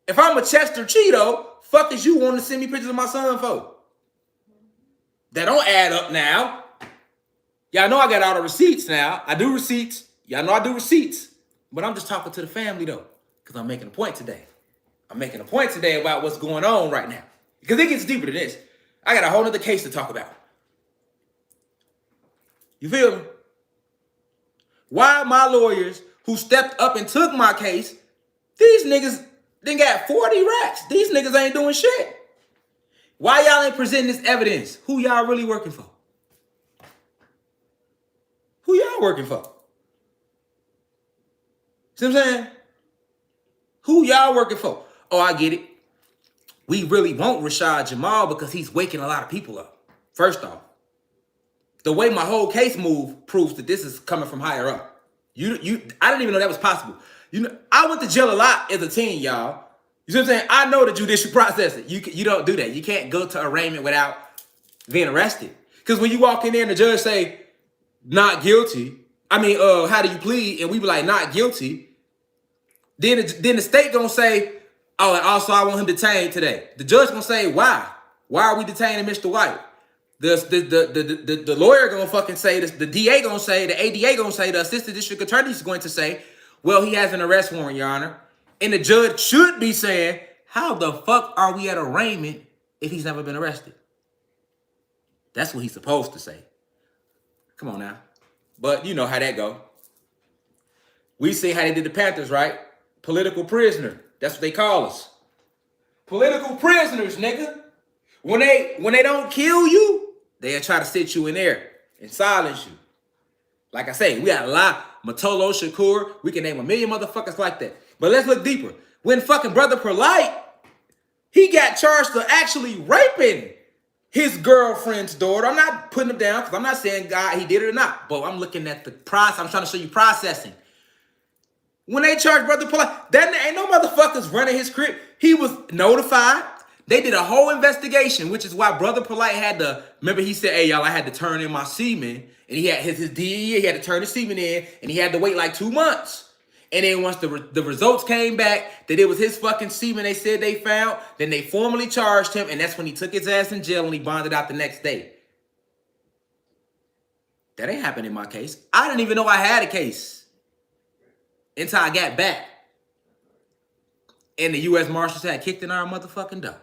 if I'm a Chester Cheeto, fuck is you want to send me pictures of my son for? That don't add up now. Y'all know I got all the receipts now. I do receipts. Y'all know I do receipts. But I'm just talking to the family, though, because I'm making a point today. I'm making a point today about what's going on right now. Because it gets deeper than this. I got a whole other case to talk about. You feel me? Why my lawyers who stepped up and took my case, these niggas then got 40 racks. These niggas ain't doing shit. Why y'all ain't presenting this evidence? Who y'all really working for? Who y'all working for? See what I'm saying? Who y'all working for? Oh, I get it. We really want RASHAD Jamal because he's waking a lot of people up. First off, the way my whole case move proves that this is coming from higher up. I didn't even know that was possible. You know, I went to jail a lot as a teen, y'all. You see what I'm saying? I know the judicial process. You don't do that. You can't go to arraignment without being arrested. Because when you walk in there and the judge say, not guilty, how do you plead? And we be like, not guilty. Then the state gonna say, oh, and also I want him detained today. The judge gonna say, why? Why are we detaining Mr. White? The lawyer gonna fucking say this. The DA gonna say, the ADA gonna say, the assistant district attorney is going to say, well, he has an arrest warrant, Your Honor. And the judge should be saying, how the fuck are we at arraignment if he's never been arrested? That's what he's supposed to say. Come on now. But you know how that go. We see how they did the Panthers, right? Political prisoner. That's what they call us. Political prisoners, nigga. When they don't kill you, they'll try to sit you in there and silence you. Like I say, we got a lot. Matolo Shakur, we can name a million motherfuckers like that. But let's look deeper. When fucking Brother Polite, he got charged for actually raping his girlfriend's daughter. I'm not putting him down because I'm not saying God he did it or not. But I'm looking at the process. I'm trying to show you processing. When they charged Brother Polite, that ain't no motherfuckers running his crib. He was notified. They did a whole investigation, which is why Brother Polite had to, remember he said, hey, y'all, I had to turn in my semen. And he had his DEA, he had to turn the semen in, and he had to wait like 2 months. And then once the results came back that it was his fucking semen they said they found, then they formally charged him, and that's when he took his ass in jail and he bonded out the next day. That ain't happened in my case. I didn't even know I had a case until I got back. And the U.S. Marshals had kicked in our motherfucking door.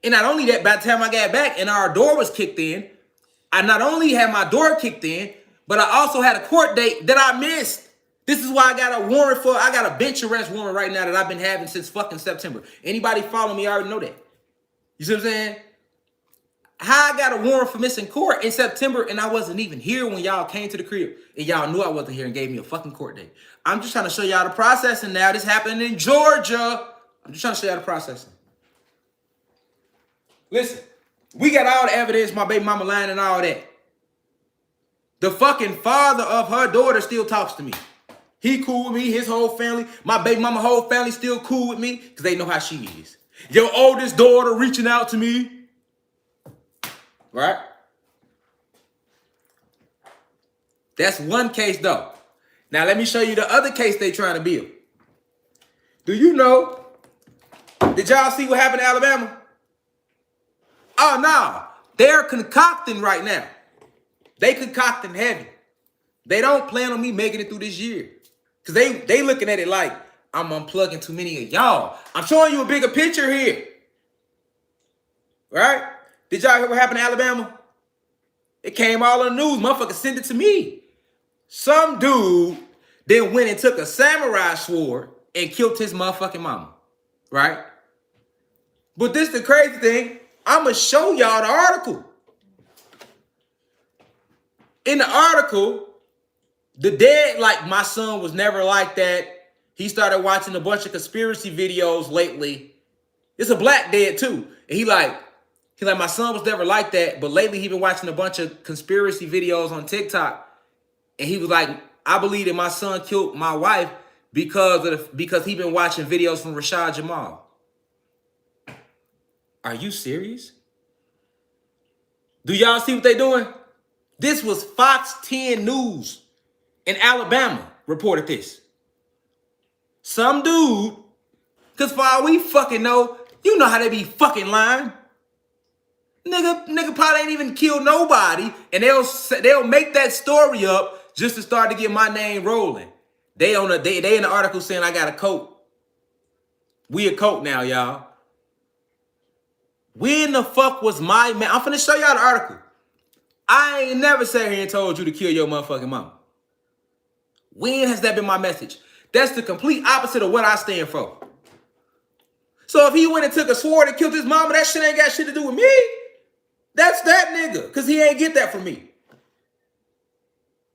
And not only that, by the time I got back and our door was kicked in, I not only had my door kicked in, but I also had a court date that I missed. This is why I got a warrant for, I got a bench arrest warrant right now that I've been having since fucking September. Anybody follow me, I already know that. You see what I'm saying? How I got a warrant for missing court in September and I wasn't even here when y'all came to the crib and y'all knew I wasn't here and gave me a fucking court date. I'm just trying to show y'all the processing now. This happened in Georgia. I'm just trying to show y'all the processing. Listen, we got all the evidence, my baby mama lying and all that. The fucking father of her daughter still talks to me. He cool with me, his whole family. My baby mama whole family still cool with me because they know how she is. Your oldest daughter reaching out to me. Right? That's one case though. Now let me show you the other case they trying to build. Do you know? Did y'all see what happened in Alabama? Oh no, they're concocting right now. They concocting heavy. They don't plan on me making it through this year. Because they looking at it like I'm unplugging too many of y'all. I'm showing you a bigger picture here. Right? Did y'all hear what happened in Alabama? It came all on the news. Motherfucker sent it to me. Some dude then went and took a samurai sword and killed his motherfucking mama. Right? But this the crazy thing. I'm going to show y'all the article. In the article, the dad, like, my son was never like that. He started watching a bunch of conspiracy videos lately. It's a black dad, too. And he like, my son was never like that, but lately he been watching a bunch of conspiracy videos on TikTok. And he was like, I believe that my son killed my wife because he been watching videos from RASHAD JAMAL. Are you serious? Do y'all see what they doing? This was Fox 10 News in Alabama reported this. Some dude, because for all we fucking know, you know how they be fucking lying. Nigga probably ain't even killed nobody, and they'll make that story up just to start to get my name rolling. They in the article saying I got a coat. We a coat now, y'all. When the fuck was my man? I'm finna show y'all the article. I ain't never sat here and told you to kill your motherfucking mama. When has that been my message? That's the complete opposite of what I stand for. So if he went and took a sword and killed his mama, that shit ain't got shit to do with me. That's that nigga, because he ain't get that from me.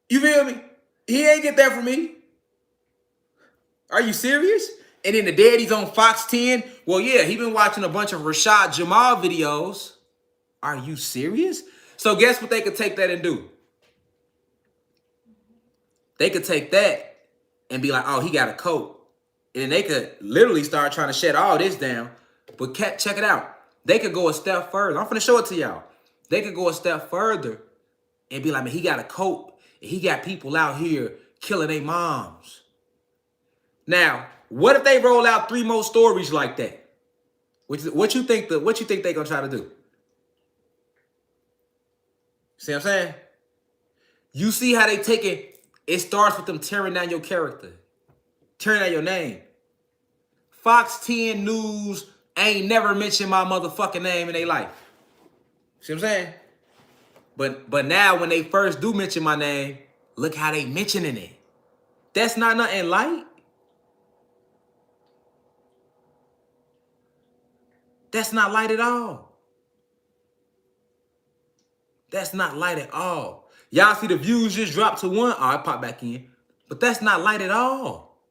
You feel me? He ain't get that from me. Are you serious? And then the daddy's on Fox 10. Well, yeah, he been watching a bunch of RASHAD Jamal videos. Are you serious? So guess what they could take that and do? They could take that and be like, oh, he got a coat. And then they could literally start trying to shut all this down. But check it out. They could go a step further. I'm finna show it to y'all. They could go a step further and be like, man, he got a coat. And he got people out here killing their moms. Now, what if they roll out 3 more stories like that? What you think they gonna try to do? See what I'm saying? You see how they take it? It starts with them tearing down your character, tearing down your name. Fox 10 News ain't never mentioned my motherfucking name in their life. See what I'm saying? But now when they first do mention my name, look how they mentioning it. That's not nothing light. That's not light at all. That's not light at all. Y'all see the views just dropped to 1. Oh, it popped back in. But that's not light at all.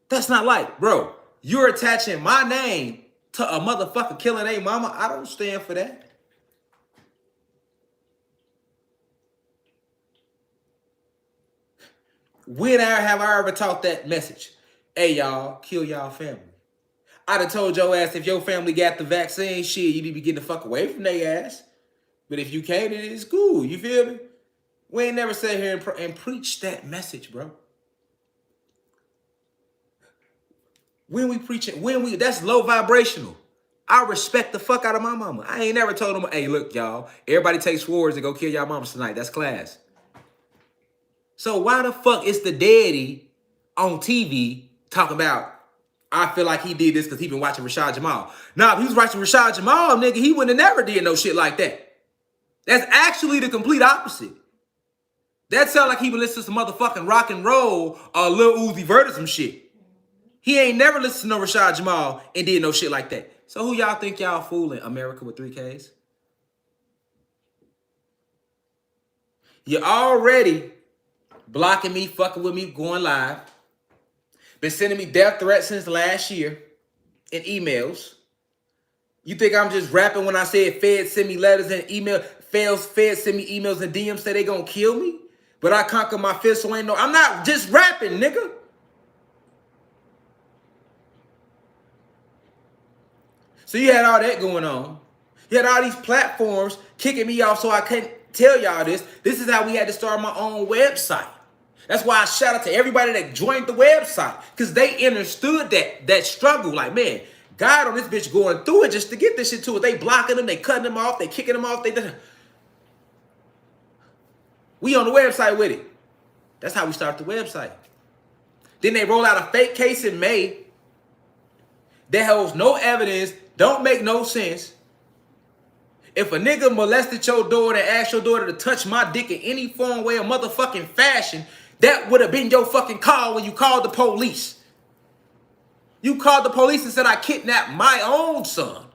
That's not light. Bro, you're attaching my name to a motherfucker killing a mama. I don't stand for that. When have I ever taught that message? Hey, y'all, kill y'all family. I done told your ass if your family got the vaccine, shit, you need to be getting the fuck away from their ass. But if you can't, it's cool. You feel me? We ain't never sat here and preach that message, bro. When we preach it, that's low vibrational. I respect the fuck out of my mama. I ain't never told them, hey, look, y'all, everybody take swords and go kill y'all mamas tonight. That's class. So why the fuck is the daddy on TV talking about, I feel like he did this because he been watching RASHAD Jamal? Nah, if he was watching RASHAD Jamal, nigga, he wouldn't have never did no shit like that. That's actually the complete opposite. That sound like he been listening to some motherfucking rock and roll or Lil Uzi Vert or some shit. He ain't never listened to no RASHAD Jamal and did no shit like that. So who y'all think y'all fooling, America with 3Ks? You're already blocking me, fucking with me, going live. Been sending me death threats since last year in emails. You think I'm just rapping when I said feds send me letters and email, feds send me emails and DMs say they gonna kill me? But I conquer my fist, so ain't no, I'm not just rapping, nigga. So you had all that going on. You had all these platforms kicking me off so I couldn't tell y'all this. This is how we had to start my own website. That's why I shout out to everybody that joined the website, because they understood that struggle. Like, man, God on this bitch going through it just to get this shit to it. They blocking them, they cutting them off, they kicking them off. We on the website with it. That's how we started the website. Then they roll out a fake case in May that holds no evidence, don't make no sense. If a nigga molested your daughter and asked your daughter to touch my dick in any form, way, or motherfucking fashion, that would have been your fucking call when you called the police. You called the police and said, I kidnapped my own son.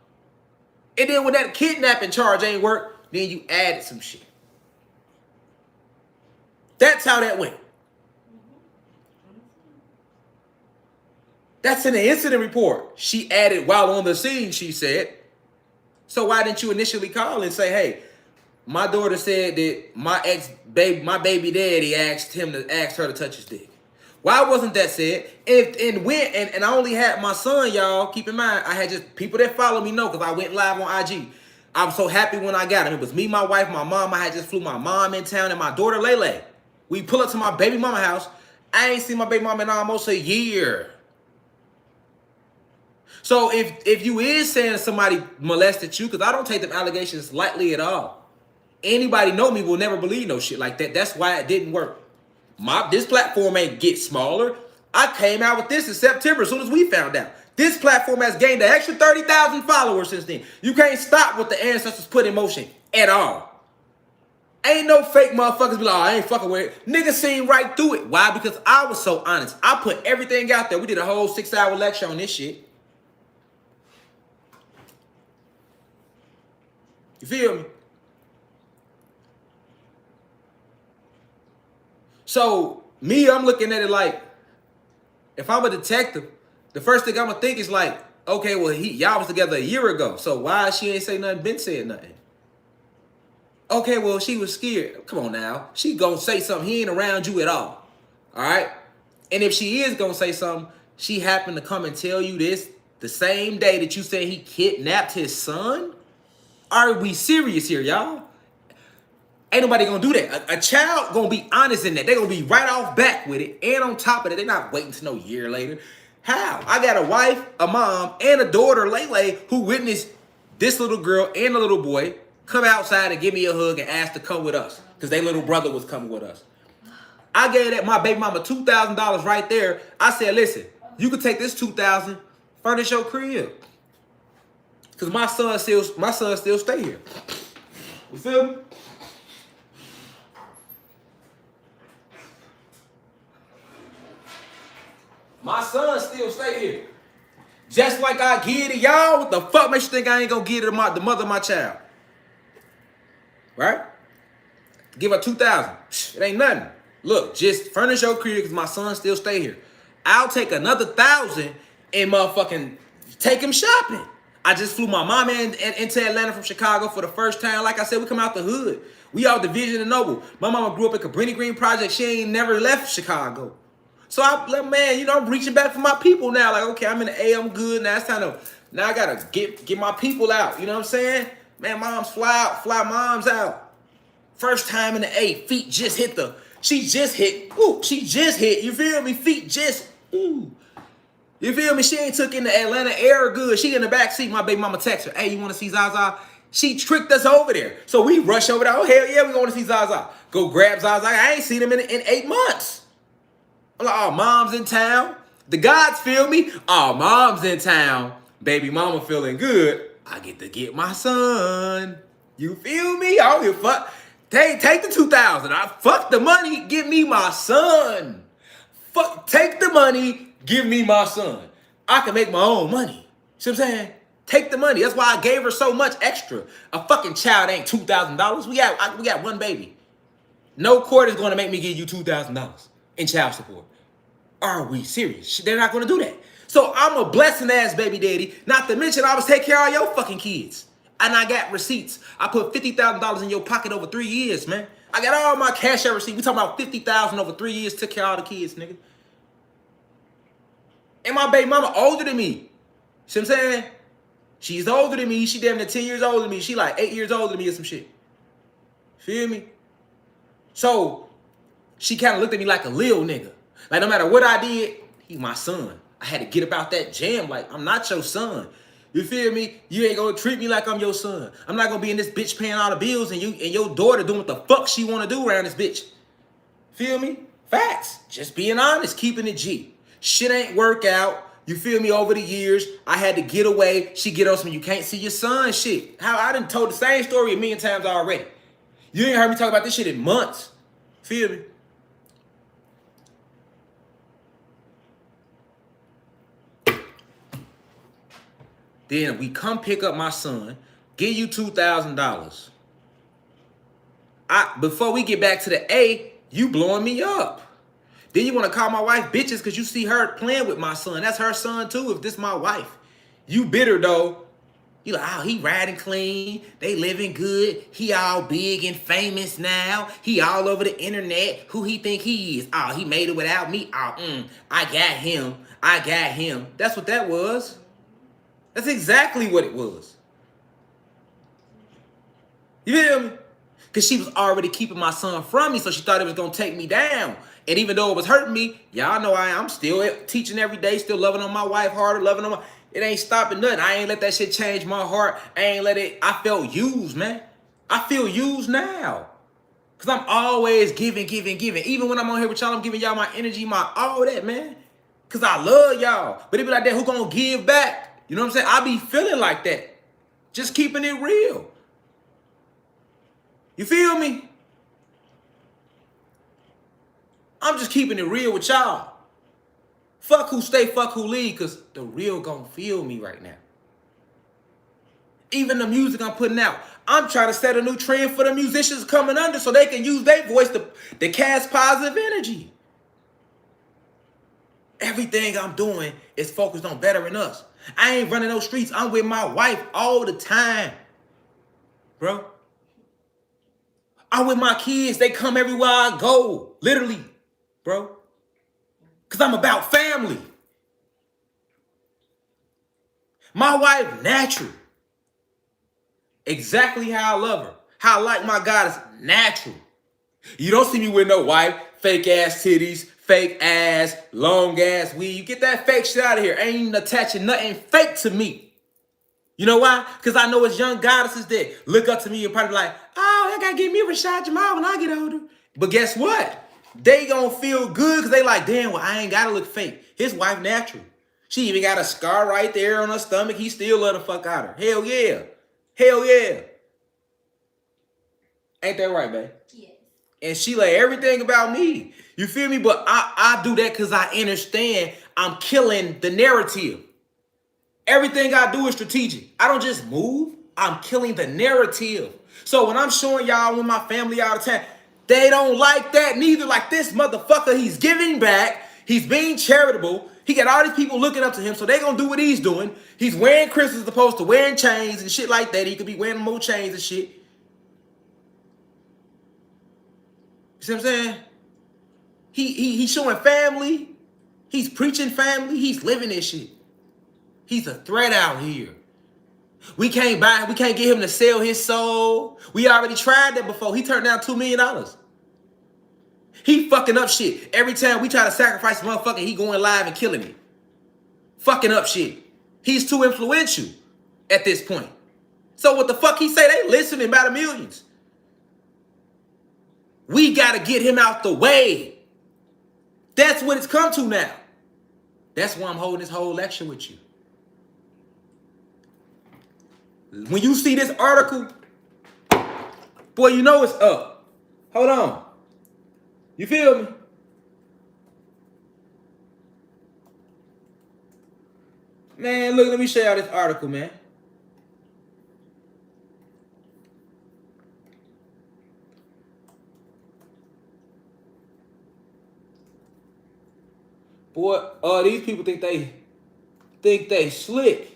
And then when that kidnapping charge ain't work, then you added some shit. That's how that went. That's in the incident report. She added while on the scene, she said. So why didn't you initially call and say, hey, my daughter said that my baby daddy asked her to touch his dick. Why wasn't that said? And I only had my son, y'all. Keep in mind, I had just people that follow me know because I went live on IG. I was so happy when I got him. It was me, my wife, my mom. I had just flew my mom in town and my daughter Lele. We pull up to my baby mama house. I ain't seen my baby mama in almost a year. So if you is saying somebody molested you, because I don't take them allegations lightly at all. Anybody know me will never believe no shit like that. That's why it didn't work. This platform ain't get smaller. I came out with this in September as soon as we found out. This platform has gained an extra 30,000 followers since then. You can't stop what the ancestors put in motion at all. Ain't no fake motherfuckers be like, oh, I ain't fucking with it. Niggas seen right through it. Why? Because I was so honest. I put everything out there. We did a whole 6-hour lecture on this shit. You feel me? So, I'm looking at it like, if I'm a detective, the first thing I'm going to think is like, okay, well, y'all was together a year ago, so why she ain't say nothing, been said nothing? Okay, well, she was scared. Come on now. She going to say something. He ain't around you at all. All right? And if she is going to say something, she happened to come and tell you this the same day that you said he kidnapped his son? Are we serious here, y'all? Ain't nobody gonna do that. A child gonna be honest in that. They gonna be right off back with it. And on top of it, they're not waiting to no year later. How? I got a wife, a mom, and a daughter, Lele, who witnessed this little girl and a little boy come outside and give me a hug and ask to come with us. Because their little brother was coming with us. I gave that my baby mama $2,000 right there. I said, listen, you can take this $2,000, furnish your crib. Because my son still stay here. You feel me? My son still stay here. Just like I give to y'all, what the fuck makes you think I ain't gonna give to the mother of my child? Right? Give her $2,000. It ain't nothing. Look, just furnish your crib because my son still stay here. I'll take another $1,000 and motherfucking take him shopping. I just flew my mama into Atlanta from Chicago for the first time. Like I said, we come out the hood. We out Division and Noble. My mama grew up in Cabrini Green Project. She ain't never left Chicago. So I'm reaching back for my people now. Like, okay, I'm in the A, I'm good. Now it's time to, now I gotta get my people out. You know what I'm saying? Man, moms fly moms out. First time in the A, feet just hit she just hit, you feel me? Feet just, ooh. You feel me? She ain't took in the Atlanta air good. She in the back seat. My baby mama text her, hey, you want to see Zaza? She tricked us over there. So we rush over there. Oh, hell yeah, we want to see Zaza. Go grab Zaza. I ain't seen him in 8 months. I'm like, oh, mom's in town. The gods feel me. Oh, mom's in town. Baby mama feeling good. I get to get my son. You feel me? I don't give a fuck. Take the $2,000. I fuck the money. Give me my son. Take the money. Give me my son. I can make my own money. See what I'm saying? Take the money. That's why I gave her so much extra. A fucking child ain't $2,000. We got one baby. No court is going to make me give you $2,000 in child support. Are we serious? They're not going to do that. So I'm a blessing ass baby daddy. Not to mention I was taking care of your fucking kids. And I got receipts. I put $50,000 in your pocket over 3 years, man. I got all my cash out receipts. We talking about $50,000 over 3 years. Took care of all the kids, nigga. And my baby mama older than me. See what I'm saying? She's older than me. She damn near 10 years older than me. She like 8 years older than me or some shit. Feel me? So she kind of looked at me like a lil nigga. Like no matter what I did, he my son. I had to get about that jam. Like I'm not your son. You feel me? You ain't gonna treat me like I'm your son. I'm not gonna be in this bitch paying all the bills and you and your daughter doing what the fuck she wanna do around this bitch. Feel me? Facts. Just being honest, keeping it G. Shit ain't work out. You feel me? Over the years, I had to get away. She get on some you can't see your son shit. How I done told the same story a million times already. You ain't heard me talk about this shit in months. Feel me? Then we come pick up my son, give you $2,000. Before we get back to the A, you blowing me up. Then you want to call my wife bitches because you see her playing with my son. That's her son too, if this my wife. You bitter though. You like, oh, he riding clean. They living good. He all big and famous now. He all over the internet. Who he think he is? Oh, he made it without me. Oh, I got him. I got him. That's what that was. That's exactly what it was. You feel me? Because she was already keeping my son from me, so she thought it was going to take me down. And even though it was hurting me, y'all know I'm still teaching every day, still loving on my wife harder, loving on my... It ain't stopping nothing. I ain't let that shit change my heart. I ain't let it... I felt used, man. I feel used now. Because I'm always giving. Even when I'm on here with y'all, I'm giving y'all my energy, my all that, man. Because I love y'all. But it be like that, who going to give back? You know what I'm saying? I be feeling like that. Just keeping it real. You feel me? I'm just keeping it real with y'all. Fuck who stay, fuck who leave, because the real gonna feel me right now. Even the music I'm putting out, I'm trying to set a new trend for the musicians coming under so they can use their voice to cast positive energy. Everything I'm doing is focused on bettering us. I ain't running those streets. I'm with my wife all the time, bro. I'm with my kids. They come everywhere I go, literally, bro. Because I'm about family. My wife, natural. Exactly how I love her. How I like my goddess, natural. You don't see me with no wife, fake ass titties, fake ass, long ass weave. You get that fake shit out of here. Ain't even attaching nothing fake to me. You know why? Because I know it's young goddesses that look up to me and probably like, oh, I gotta get me RASHAD JAMAL when I get older. But guess what? They gonna feel good because they like, damn, well, I ain't gotta look fake. His wife natural. She even got a scar right there on her stomach. He still love the fuck out of her. Hell yeah. Hell yeah. Ain't that right, babe? Yes. And she like everything about me. You feel me? But I do that because I understand I'm killing the narrative. Everything I do is strategic. I don't just move. I'm killing the narrative. So when I'm showing y'all with my family all the time, they don't like that neither. Like this motherfucker, he's giving back. He's being charitable. He got all these people looking up to him, so they gonna do what he's doing. He's wearing crystals as opposed to wearing chains and shit like that. He could be wearing more chains and shit. You see what I'm saying? He's showing family. He's preaching family. He's living this shit. He's a threat out here. We can't get him to sell his soul. We already tried that before. He turned down $2 million. He fucking up shit. Every time we try to sacrifice a motherfucker, he going live and killing me. Fucking up shit. He's too influential at this point. So what the fuck he say? They listening by the millions. We gotta get him out the way. That's what it's come to now. That's why I'm holding this whole lecture with you. When you see this article, boy, you know it's up. Hold on. You feel me? Man, look, let me show y'all this article, man. Boy, these people think they slick.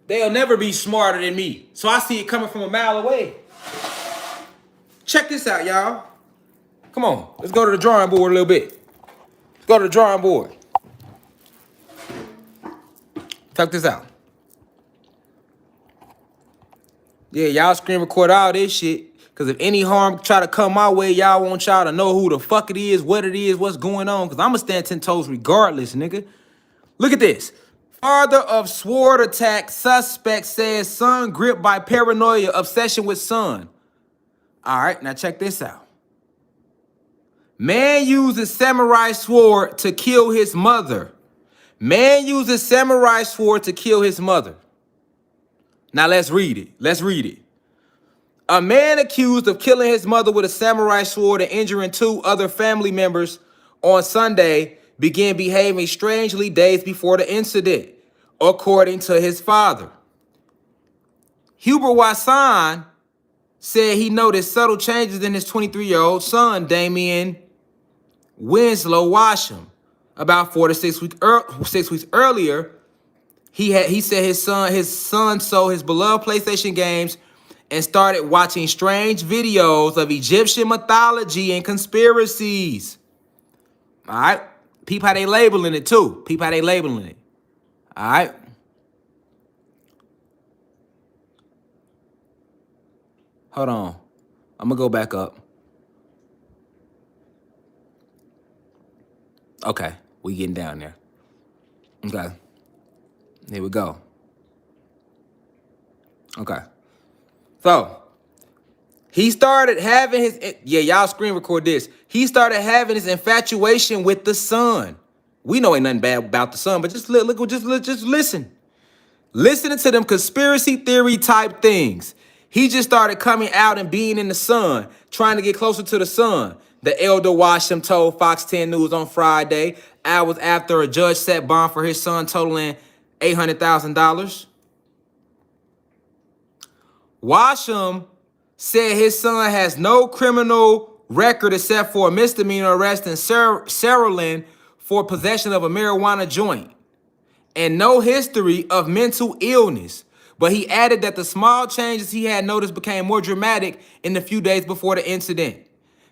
They'll never be smarter than me. So I see it coming from a mile away. Check this out, y'all. Come on, let's go to the drawing board a little bit. Let's go to the drawing board. Check this out. Yeah, y'all screen record all this shit. Cause if any harm try to come my way, y'all want y'all to know who the fuck it is, what it is, what's going on. Cause I'ma stand 10 toes regardless, nigga. Look at this. Father of sword attack suspect says son gripped by paranoia, obsession with son. All right, now check this out. Man uses samurai sword to kill his mother. Man uses samurai sword to kill his mother. Now let's read it. Let's read it. A man accused of killing his mother with a samurai sword and injuring 2 other family members on Sunday began behaving strangely days before the incident, according to his father. Huber Wasson said he noticed subtle changes in his 23-year-old son, Damian Winslow Washam. About 4 to 6 weeks earlier, he said his son sold his beloved PlayStation games and started watching strange videos of Egyptian mythology and conspiracies. All right? Peep how they labeling it, too. Peep how they labeling it. All right? Hold on. I'm going to go back up. Okay. We getting down there. Okay. Here we go. Okay. So, he started having his, yeah, y'all screen record this. He started having his infatuation with the son. We know ain't nothing bad about the son, but just listen. Listening to them conspiracy theory type things. He just started coming out and being in the sun, trying to get closer to the sun. The elder Washam told Fox 10 News on Friday, hours after a judge set bond for his son totaling $800,000. Washam said his son has no criminal record except for a misdemeanor arrest in Saraland for possession of a marijuana joint and no history of mental illness. But he added that the small changes he had noticed became more dramatic in the few days before the incident.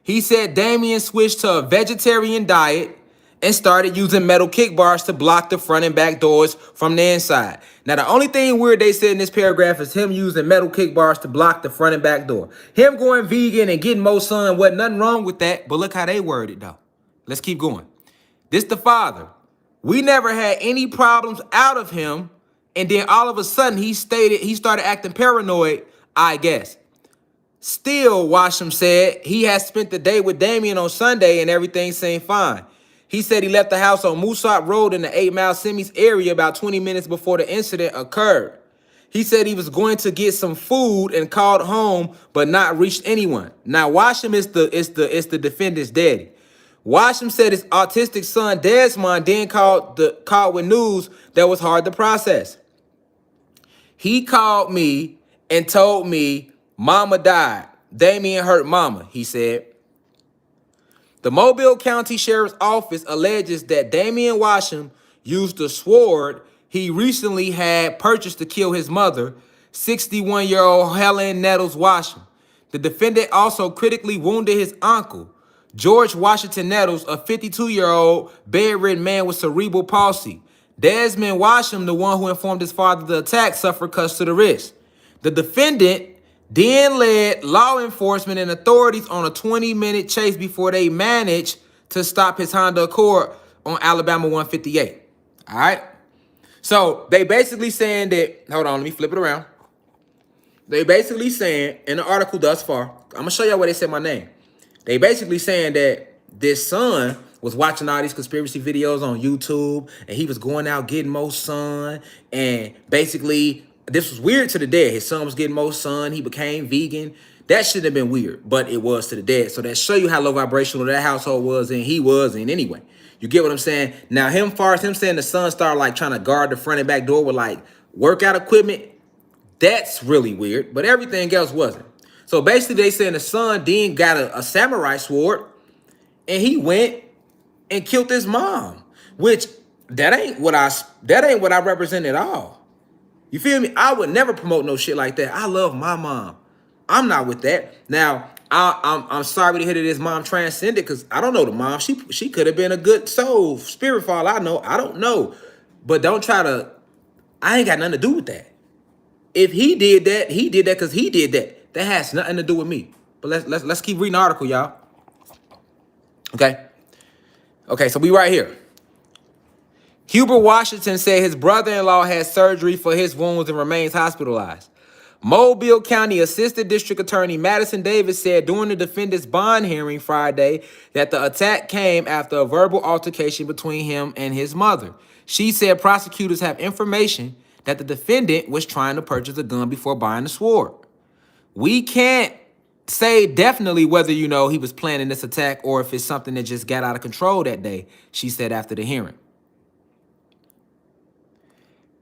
He said Damian switched to a vegetarian diet and started using metal kick bars to block the front and back doors from the inside. Now, the only thing weird they said in this paragraph is him using metal kick bars to block the front and back door. Him going vegan and getting more sun, wasn't nothing wrong with that, but look how they worded it, though. Let's keep going. This the father. We never had any problems out of him, and then all of a sudden he started acting paranoid, I guess. Still, Washam said he had spent the day with Damian on Sunday and everything seemed fine. He said he left the house on Moosop Road in the 8 Mile Semis area about 20 minutes before the incident occurred. He said he was going to get some food and called home, but not reached anyone. Now, Washam is the defendant's daddy. Washam said his autistic son Desmond then called with news that was hard to process. He called me and told me mama died. Damian hurt mama, he said. The Mobile County Sheriff's Office alleges that Damian Washam used the sword he recently had purchased to kill his mother, 61-year-old Helen Nettles Washam. The defendant also critically wounded his uncle, George Washington Nettles, a 52-year-old bedridden man with cerebral palsy. Desmond Washam, the one who informed his father of the attack, suffered cuts to the wrist. The defendant then led law enforcement and authorities on a 20-minute chase before they managed to stop his Honda Accord on Alabama 158. All right? So they basically saying that, hold on, let me flip it around. They basically saying, in the article thus far, I'm going to show y'all where they said my name. They basically saying that this son was watching all these conspiracy videos on YouTube, and he was going out getting more sun, and basically this was weird to the dad. His son was getting more sun. He became vegan. That shouldn't have been weird, but it was to the dad. So that show you how low vibrational that household was, and he was in anyway. You get what I'm saying? Now, far as him saying the son started like trying to guard the front and back door with like workout equipment, that's really weird, but everything else wasn't. So basically they saying the son then got a samurai sword, and he went and killed his mom, which that ain't what I represent at all. You feel me? I would never promote no shit like that. I love my mom. I'm not with that. Now, I'm sorry to hear that his mom transcended, because I don't know the mom. She could have been a good soul, spirit for all I know. I don't know. But don't try to, I ain't got nothing to do with that. If he did that because he did that. That has nothing to do with me. But let's keep reading the article, y'all. Okay. Okay, so we right here. Hubert Washington said his brother-in-law had surgery for his wounds and remains hospitalized. Mobile County Assistant District Attorney Madison Davis said during the defendant's bond hearing Friday that the attack came after a verbal altercation between him and his mother. She said prosecutors have information that the defendant was trying to purchase a gun before buying the sword. We can't say definitely whether, he was planning this attack or if it's something that just got out of control that day, she said after the hearing.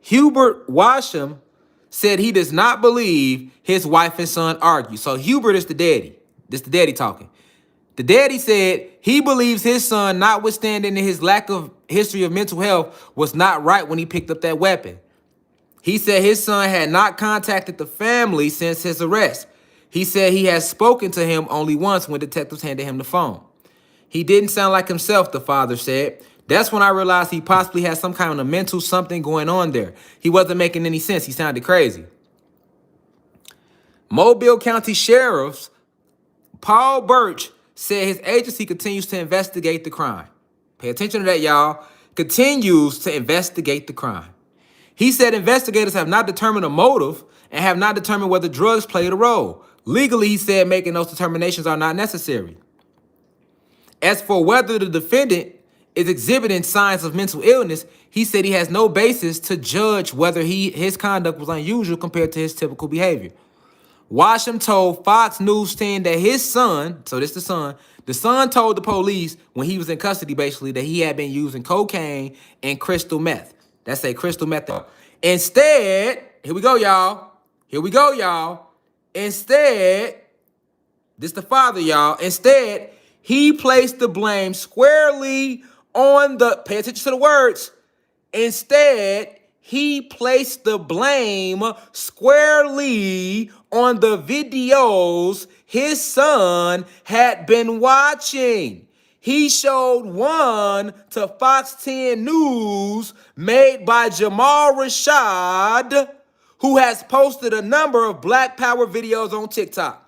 Hubert Washam said he does not believe his wife and son argue. So Hubert is the daddy. This the daddy talking. The daddy said he believes his son, notwithstanding his lack of history of mental health, was not right when he picked up that weapon. He said his son had not contacted the family since his arrest. He said he has spoken to him only once when detectives handed him the phone. He didn't sound like himself, the father said. That's when I realized he possibly had some kind of mental something going on there. He wasn't making any sense. He sounded crazy. Mobile County Sheriff's Paul Birch said his agency continues to investigate the crime. Pay attention to that, y'all. Continues to investigate the crime. He said investigators have not determined a motive and have not determined whether drugs played a role. Legally, he said making those determinations are not necessary. As for whether the defendant is exhibiting signs of mental illness, he said he has no basis to judge whether his conduct was unusual compared to his typical behavior. Washam told Fox News 10 that his son, so this the son told the police when he was in custody basically that he had been using cocaine and crystal meth. That's a crystal meth. Instead, here we go, y'all. Instead, this the father, y'all. Instead, he placed the blame squarely on the, pay attention to the words. Instead, he placed the blame squarely on the videos his son had been watching. He showed one to Fox 10 News made by Jamal Rashad, who has posted a number of Black Power videos on TikTok.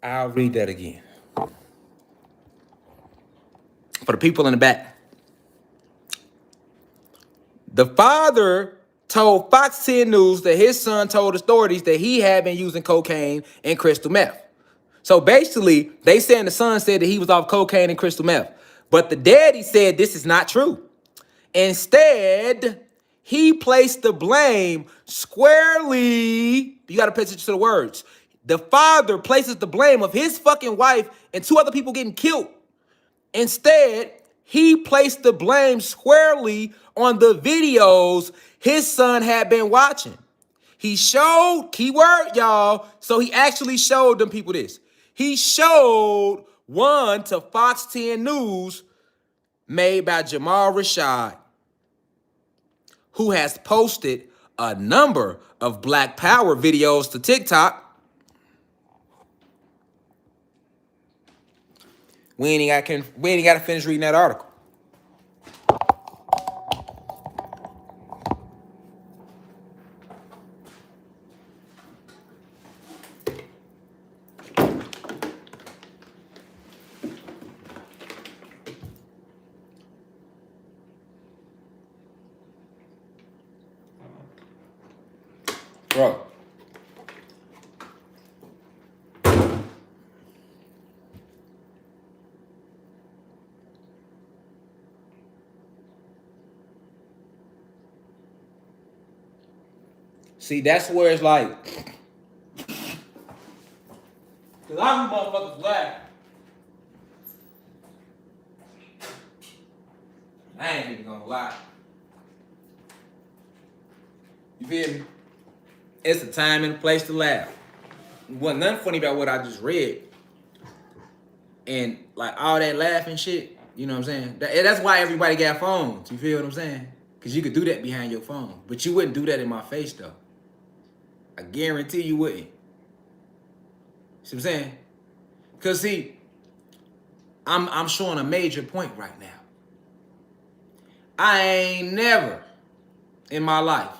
I'll read that again. For the people in the back. The father told Fox 10 News that his son told authorities that he had been using cocaine and crystal meth. So basically, they saying the son said that he was off cocaine and crystal meth. But the daddy said this is not true. Instead, he placed the blame squarely. You got to pay attention to the words. The father places the blame of his fucking wife and two other people getting killed. Instead, he placed the blame squarely on the videos his son had been watching. He showed, keyword, y'all, so he actually showed them people this. He showed one to Fox 10 News made by Jamal Rashad, who has posted a number of Black Power videos to TikTok. We ain't got to finish reading that article. Bro. See, that's where it's like, cause I'm motherfuckers laugh. I ain't even gonna lie. You feel me? It's a time and a place to laugh. Wasn't nothing funny about what I just read. And like all that laughing shit, you know what I'm saying? That's why everybody got phones. You feel what I'm saying? Because you could do that behind your phone. But you wouldn't do that in my face though. I guarantee you wouldn't. See what I'm saying? Because see, I'm showing a major point right now. I ain't never in my life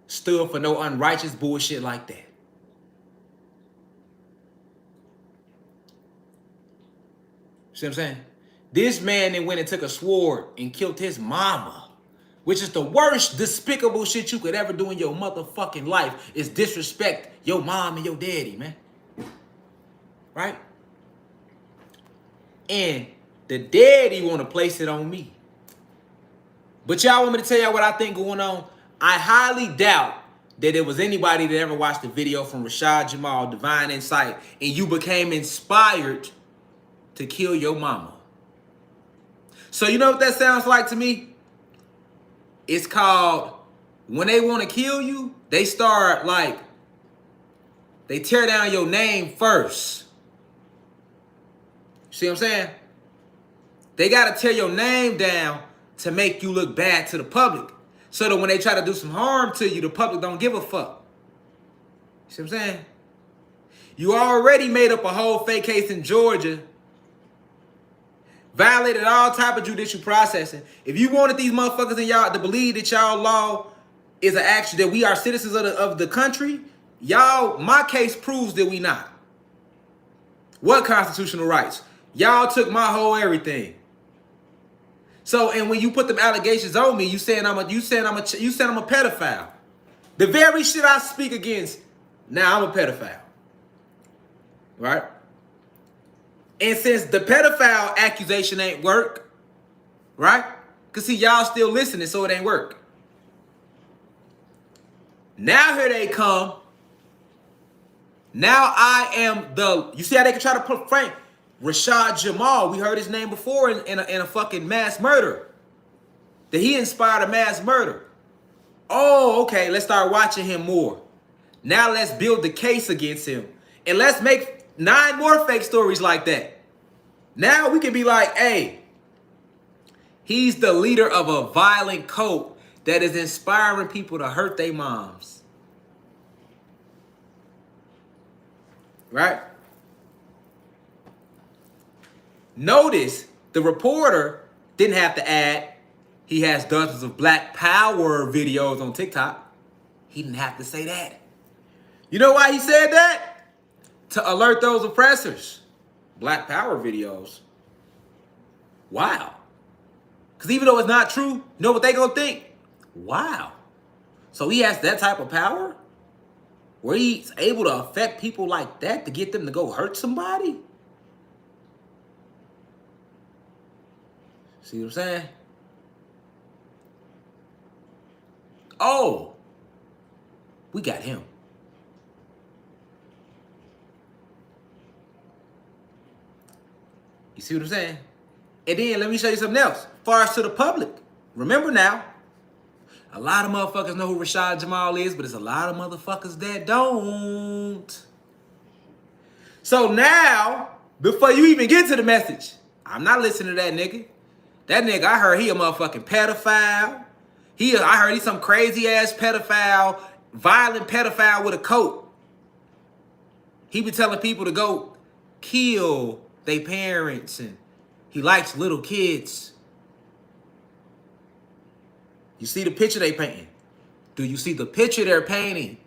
stood for no unrighteous bullshit like that. See what I'm saying? This man then went and took a sword and killed his mama, which is the worst despicable shit you could ever do in your motherfucking life, is disrespect your mom and your daddy, man. Right? And the daddy want to place it on me. But y'all want me to tell y'all what I think going on? I highly doubt that there was anybody that ever watched the video from RASHAD JAMAL, Divine Insight, and you became inspired to kill your mama. So you know what that sounds like to me? It's called, when they want to kill you, they start like, they tear down your name first. See what I'm saying? They got to tear your name down to make you look bad to the public. So that when they try to do some harm to you, the public don't give a fuck. See what I'm saying? You already made up a whole fake case in Georgia, violated all type of judicial processing. If you wanted these motherfuckers in y'all to believe that y'all law is an action, that we are citizens of the country, y'all, my case proves that we not. What constitutional rights? Y'all took my whole everything. So, and when you put them allegations on me, you saying I'm a pedophile. The very shit I speak against, now I'm a pedophile. Right? And since the pedophile accusation ain't work, right? Because see, y'all still listening, so it ain't work. Now here they come. Now I am you see how they can try to put Frank, RASHAD JAMAL, we heard his name before in a fucking mass murder. That he inspired a mass murder. Oh, okay, let's start watching him more. Now let's build the case against him. And let's make 9 more fake stories like that. Now we can be like, hey, he's the leader of a violent cult that is inspiring people to hurt their moms. Right? Notice the reporter didn't have to add, he has dozens of Black Power videos on TikTok. He didn't have to say that. You know why he said that? To alert those oppressors. Black Power videos. Wow. Because even though it's not true, you know what they gonna think? Wow. So he has that type of power? Where he's able to affect people like that to get them to go hurt somebody? See what I'm saying? Oh, we got him. You see what I'm saying? And then let me show you something else. Far as to the public. Remember now, a lot of motherfuckers know who RASHAD JAMAL is, but there's a lot of motherfuckers that don't. So now, before you even get to the message, I'm not listening to that nigga. That nigga, I heard he a motherfucking pedophile. I heard he's some crazy ass pedophile, violent pedophile with a coat. He be telling people to go kill their parents, and he likes little kids. You see the picture they painting? Do you see the picture they're painting?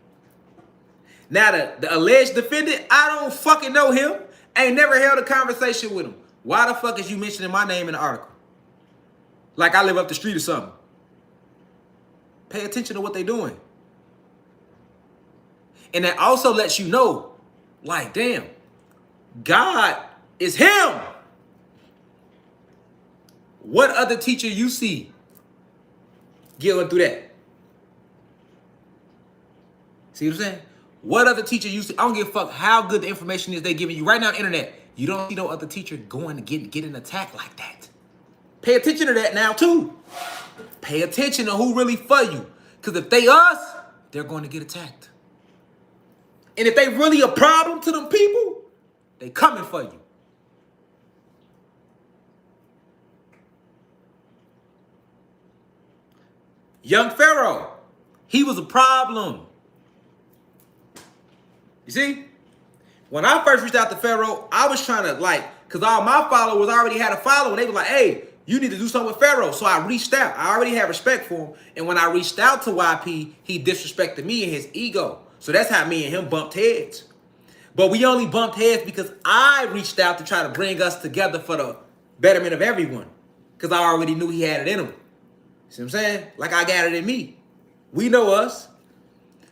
Now the alleged defendant, I don't fucking know him. Ain't never held a conversation with him. Why the fuck is you mentioning my name in the article? Like I live up the street or something. Pay attention to what they're doing. And that also lets you know, like, damn, God is him. What other teacher you see going through that? See what I'm saying? What other teacher used to, I don't give a fuck how good the information is they giving you right now on the internet. You don't see no other teacher going to get an attack like that. Pay attention to that now too. Pay attention to who really for you. Because if they us, they're going to get attacked. And if they really a problem to them people, they coming for you. Young Pharaoh, he was a problem. You see? When I first reached out to Pharaoh, I was trying to because all my followers already had a follower. They were like, hey, you need to do something with Pharaoh. So I reached out. I already had respect for him. And when I reached out to YP, he disrespected me and his ego. So that's how me and him bumped heads. But we only bumped heads because I reached out to try to bring us together for the betterment of everyone. Because I already knew he had it in him. See what I'm saying? Like I got it in me. We know us.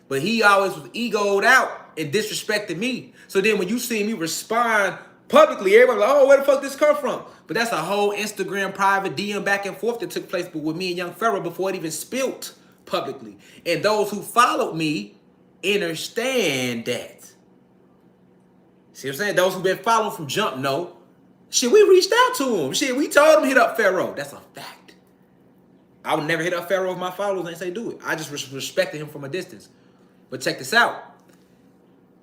But he always was egoed out and disrespected me. So then when you see me respond publicly, everybody like, oh, where the fuck this come from? But that's a whole Instagram private DM back and forth that took place with me and Young Pharaoh before it even spilt publicly. And those who followed me understand that. See what I'm saying? Those who've been following from jump know. Shit, we reached out to him. Shit, we told him hit up Pharaoh. That's a fact. I would never hit up Pharaoh if my followers ain't say do it. I just respected him from a distance. But check this out.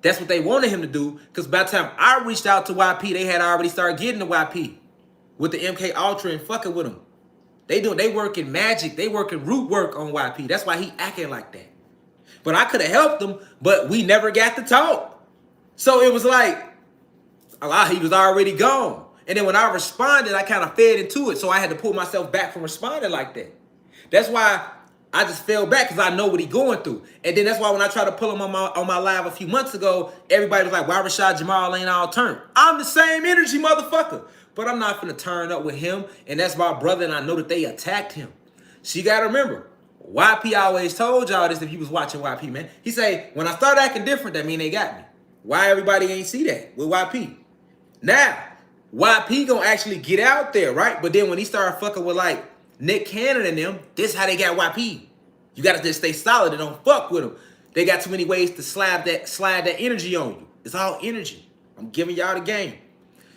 That's what they wanted him to do, because by the time I reached out to YP, they had already started getting the YP with the MK Ultra and fucking with him. They working magic. They working root work on YP. That's why he acting like that. But I could have helped him, but we never got to talk. So it was like, he was already gone. And then when I responded, I kind of fed into it. So I had to pull myself back from responding like that. That's why I just fell back, because I know what he's going through. And then that's why when I tried to pull him on my live a few months ago, everybody was like, why RASHAD JAMAL ain't all turned? I'm the same energy, motherfucker. But I'm not finna turn up with him. And that's my brother, and I know that they attacked him. So you gotta remember, YP always told y'all this if you was watching YP, man. He say, when I start acting different, that mean they got me. Why everybody ain't see that with YP? Now, YP gonna actually get out there, right? But then when he started fucking with like Nick Cannon and them, this how they got YP. You gotta just stay solid and don't fuck with them. They got too many ways to slide that energy on you. It's all energy. I'm giving y'all the game.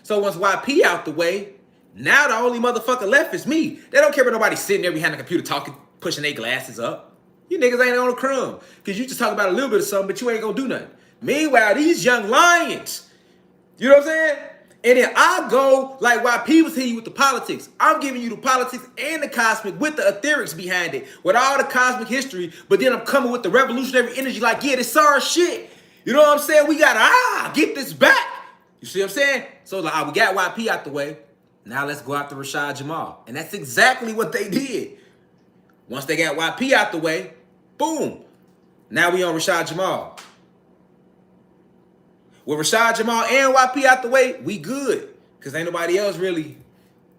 So once YP out the way, now the only motherfucker left is me. They don't care about nobody sitting there behind the computer talking, pushing their glasses up. You niggas ain't on a crumb. Because you just talk about a little bit of something, but you ain't gonna do nothing. Meanwhile, these young lions, you know what I'm saying? And then I go like YP was hitting you with the politics. I'm giving you the politics and the cosmic with the etherics behind it, with all the cosmic history. But then I'm coming with the revolutionary energy like, yeah, this our shit. You know what I'm saying? We gotta get this back. You see what I'm saying? So like, we got YP out the way. Now let's go after RASHAD JAMAL. And that's exactly what they did. Once they got YP out the way, boom. Now we on RASHAD JAMAL. With RASHAD JAMAL and YP out the way, we good. Because ain't nobody else really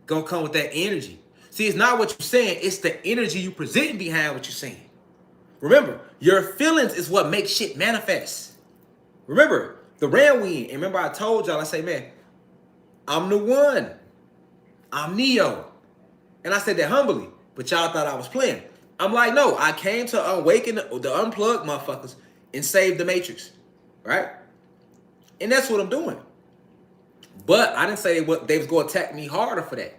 gonna come with that energy. See, it's not what you're saying, it's the energy you presenting behind what you're saying. Remember, your feelings is what makes shit manifest. Remember, the round we in. And remember I told y'all, I say, man, I'm the one. I'm Neo. And I said that humbly, but y'all thought I was playing. I'm like, no, I came to awaken the unplugged motherfuckers and save the matrix, right? And that's what I'm doing. But I didn't say they was going to attack me harder for that.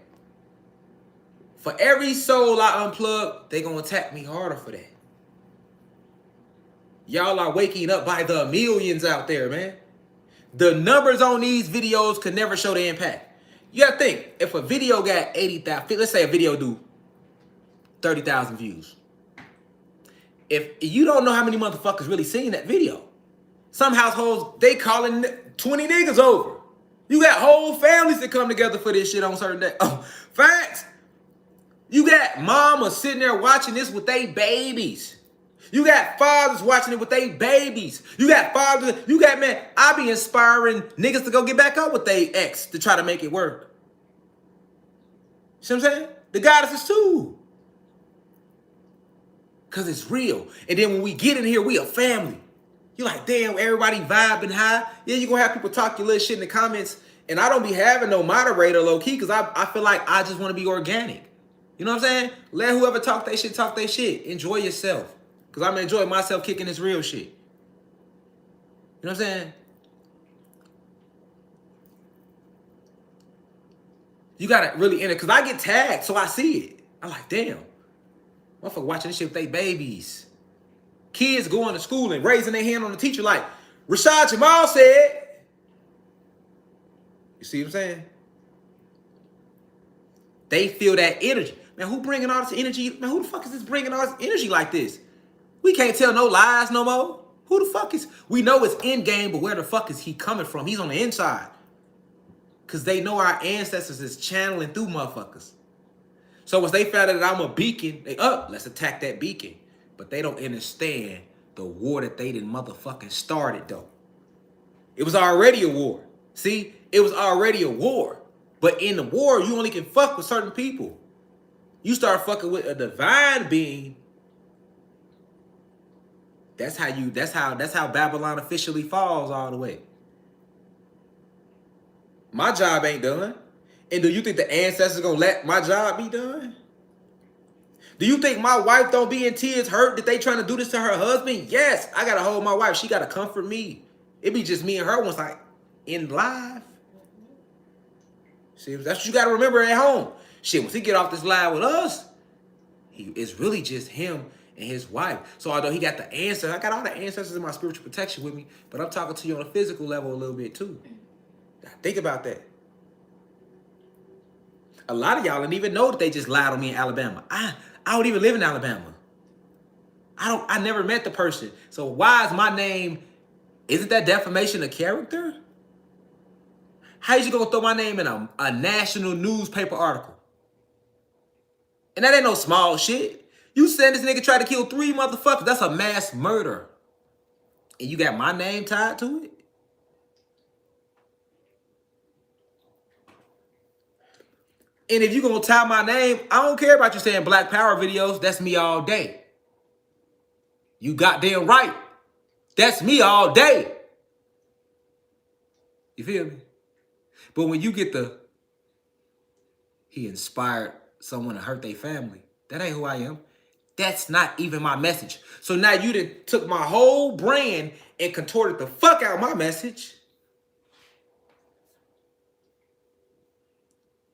For every soul I unplug, they going to attack me harder for that. Y'all are waking up by the millions out there, man. The numbers on these videos could never show the impact. You got to think, if a video got 80,000, let's say a video do 30,000 views. If you don't know how many motherfuckers really seen that video, some households, they calling 20 niggas over. You got whole families that come together for this shit on certain days. Oh, facts. You got mamas sitting there watching this with their babies. You got fathers watching it with their babies. You got man, I be inspiring niggas to go get back up with their ex to try to make it work. See what I'm saying? The goddesses too. Because it's real. And then when we get in here, we a family. You're like, damn, everybody vibing high. Yeah, you're going to have people talk your little shit in the comments. And I don't be having no moderator low-key because I feel like I just want to be organic. You know what I'm saying? Let whoever talk their shit, talk their shit. Enjoy yourself. Because I'm enjoying myself kicking this real shit. You know what I'm saying? You gotta really enter, because I get tagged, so I see it. I'm like, damn, motherfucker watching this shit with they babies. Kids going to school and raising their hand on the teacher like, RASHAD JAMAL said. You see what I'm saying? They feel that energy. Man, who bringing all this energy? Man, who the fuck is this bringing all this energy like this? We can't tell no lies no more. Who the fuck is... We know it's in game, but where the fuck is he coming from? He's on the inside. Because they know our ancestors is channeling through motherfuckers. So once they found out that I'm a beacon, they let's attack that beacon. But they don't understand the war that they didn't motherfucking started, though. It was already a war. See? It was already a war. But in the war, you only can fuck with certain people. You start fucking with a divine being. That's how Babylon officially falls all the way. My job ain't done. And do you think the ancestors gonna let my job be done? Do you think my wife don't be in tears hurt that they trying to do this to her husband? Yes, I gotta hold my wife. She gotta comfort me. It be just me and her once I in live. See, that's what you gotta remember at home. Shit, once he get off this live with us, it's really just him and his wife. So although he got the answer, I got all the ancestors in my spiritual protection with me, but I'm talking to you on a physical level a little bit too. Think about that. A lot of y'all didn't even know that they just lied on me in Alabama. I don't even live in Alabama. I never met the person. So why is my name, isn't that defamation of character? How you gonna throw my name in a national newspaper article? And that ain't no small shit. You said this nigga tried to kill 3 motherfuckers. That's a mass murder. And you got my name tied to it? And if you gonna tie my name, I don't care about you saying Black Power videos. That's me all day. You goddamn right. That's me all day. You feel me? But when you get he inspired someone to hurt their family, that ain't who I am. That's not even my message. So now you done took my whole brand and contorted the fuck out of my message.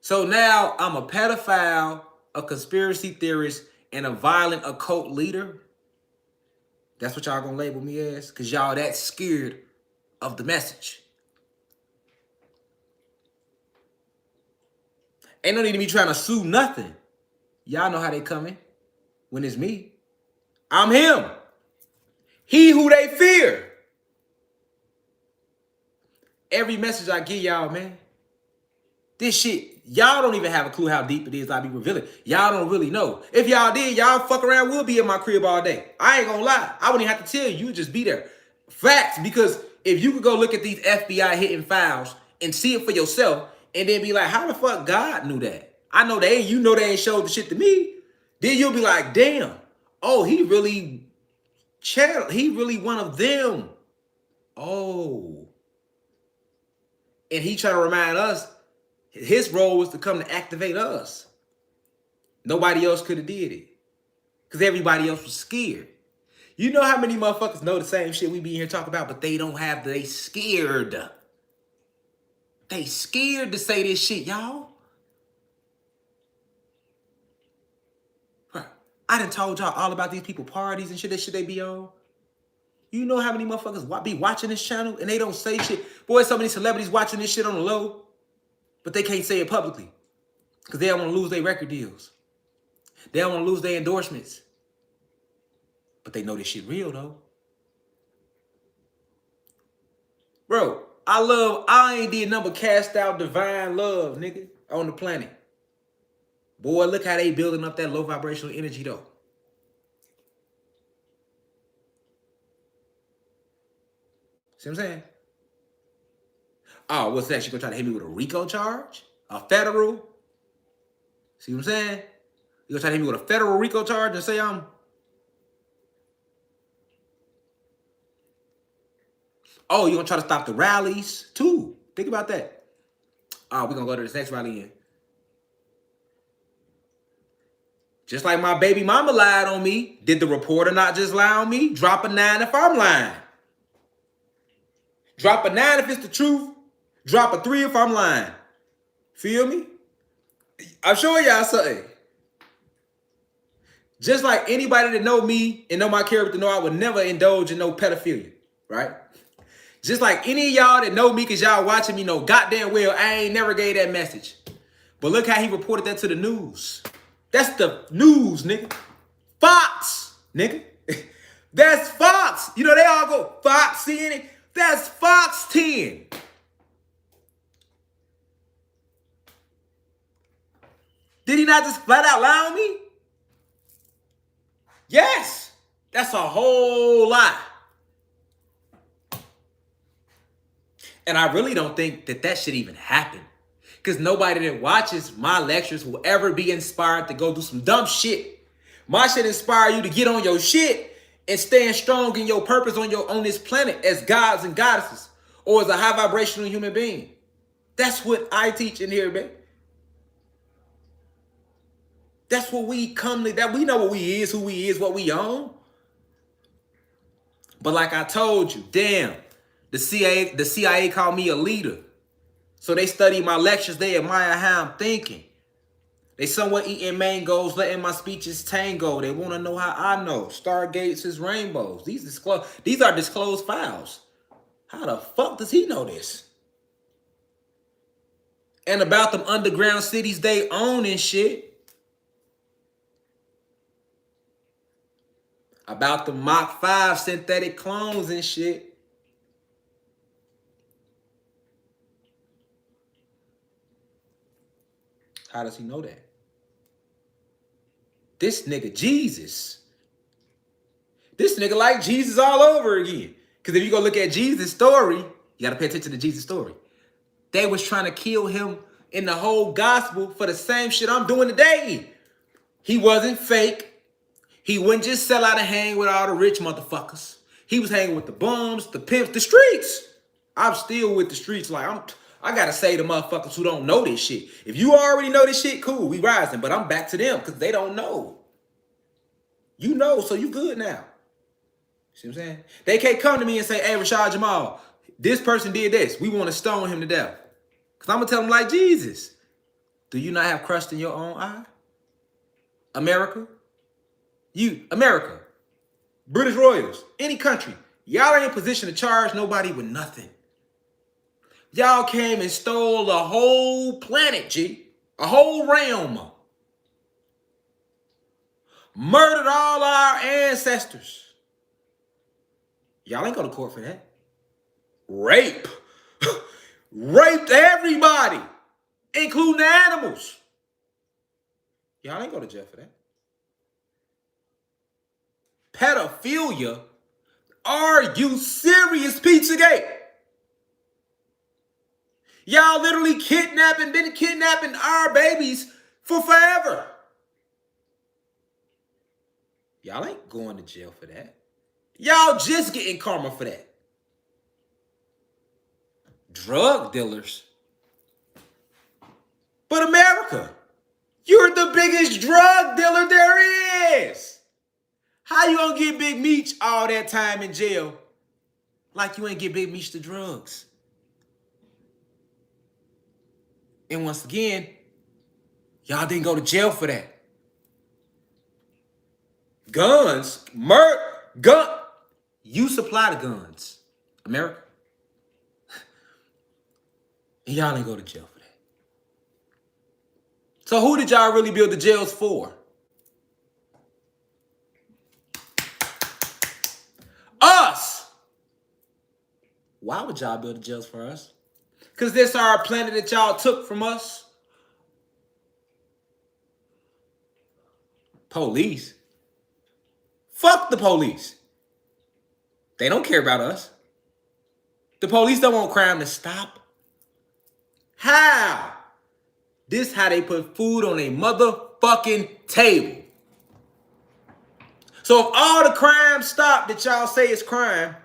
So now I'm a pedophile, a conspiracy theorist, and a violent occult leader. That's what y'all gonna label me as? Because y'all that scared of the message. Ain't no need to be trying to sue nothing. Y'all know how they coming when it's me. I'm him. He who they fear. Every message I give y'all, man. This shit, y'all don't even have a clue how deep it is I be revealing. Y'all don't really know. If y'all did, y'all fuck around will be in my crib all day. I ain't gonna lie. I wouldn't even have to tell you. You would just be there. Facts, because if you could go look at these FBI hidden files and see it for yourself and then be like, how the fuck God knew that? I know they ain't, you know they ain't showed the shit to me. Then you'll be like, damn. Oh, he really one of them. Oh. And he trying to remind us, his role was to come to activate us. Nobody else could have did it. Because everybody else was scared. You know how many motherfuckers know the same shit we be here talking about, but they don't have, they scared. They scared to say this shit, y'all. I done told y'all all about these people parties and shit, that shit they be on. You know how many motherfuckers be watching this channel and they don't say shit? Boy, so many celebrities watching this shit on the low, but they can't say it publicly because they don't want to lose their record deals. They don't want to lose their endorsements. But they know this shit real, though. Bro, I ain't did number cast out divine love, nigga, on the planet. Boy, look how they building up that low vibrational energy, though. See what I'm saying? Oh, what's that? She gonna try to hit me with a RICO charge? A federal? See what I'm saying? You gonna try to hit me with a federal RICO charge and say I'm... Oh, you gonna try to stop the rallies too? Think about that. Oh, we're gonna go to this next rally in. Just like my baby mama lied on me, did the reporter not just lie on me? Drop a 9 if I'm lying. Drop a 9 if it's the truth. Drop a 3 if I'm lying. Feel me? I'm showing y'all something. Just like anybody that know me and know my character know I would never indulge in no pedophilia, right? Just like any of y'all that know me because y'all watching me know goddamn well I ain't never gave that message. But look how he reported that to the news. That's the news, nigga. Fox, nigga. That's Fox. You know, they all go, Fox, CNN. That's Fox 10. Did he not just flat out lie on me? Yes. That's a whole lot. And I really don't think that that should even happen. Because nobody that watches my lectures will ever be inspired to go do some dumb shit. My shit inspire you to get on your shit and stand strong in your purpose on this planet as gods and goddesses or as a high vibrational human being. That's what I teach in here, man. That's what we come to, that we know what we is, who we is, what we own. But like I told you, damn, the CIA called me a leader. So they study my lectures, they admire how I'm thinking. They somewhat eating mangoes, letting my speeches tango. They want to know how I know. Stargates is rainbows. These are disclosed files. How the fuck does he know this? And about them underground cities they own and shit. About the Mach 5 synthetic clones and shit. How does he know that? This nigga Jesus. This nigga like Jesus all over again. Because if you go look at Jesus' story, you got to pay attention to Jesus' story. They was trying to kill him in the whole gospel for the same shit I'm doing today. He wasn't fake. He wouldn't just sell out and hang with all the rich motherfuckers. He was hanging with the bums, the pimps, the streets. I'm still with the streets. Like, I got to say to motherfuckers who don't know this shit. If you already know this shit, cool, we rising. But I'm back to them because they don't know. You know, so you good now. See what I'm saying? They can't come to me and say, hey, RASHAD JAMAL, this person did this. We want to stone him to death. Because I'm going to tell them like Jesus. Do you not have crust in your own eye? America? You, America, British Royals, any country, y'all ain't in position to charge nobody with nothing. Y'all came and stole the whole planet, G. A whole realm. Murdered all our ancestors. Y'all ain't go to court for that. Rape. Raped everybody, including the animals. Y'all ain't go to jail for that. Pedophilia? Are you serious, Pizzagate? Y'all literally been kidnapping our babies for forever. Y'all ain't going to jail for that. Y'all just getting karma for that. Drug dealers. But America, you're the biggest drug dealer there is. How you gonna get Big Meech all that time in jail like you ain't get Big Meech the drugs? And once again, y'all didn't go to jail for that. Guns, you supply the guns, America. And y'all ain't go to jail for that. So who did y'all really build the jails for? Us. Why would y'all build the jails for us? Because this our planet that y'all took from us. Police. Fuck the police. They don't care about us. The police don't want crime to stop. How? This how they put food on a motherfucking table. So if all the crime stopped that y'all say is crime,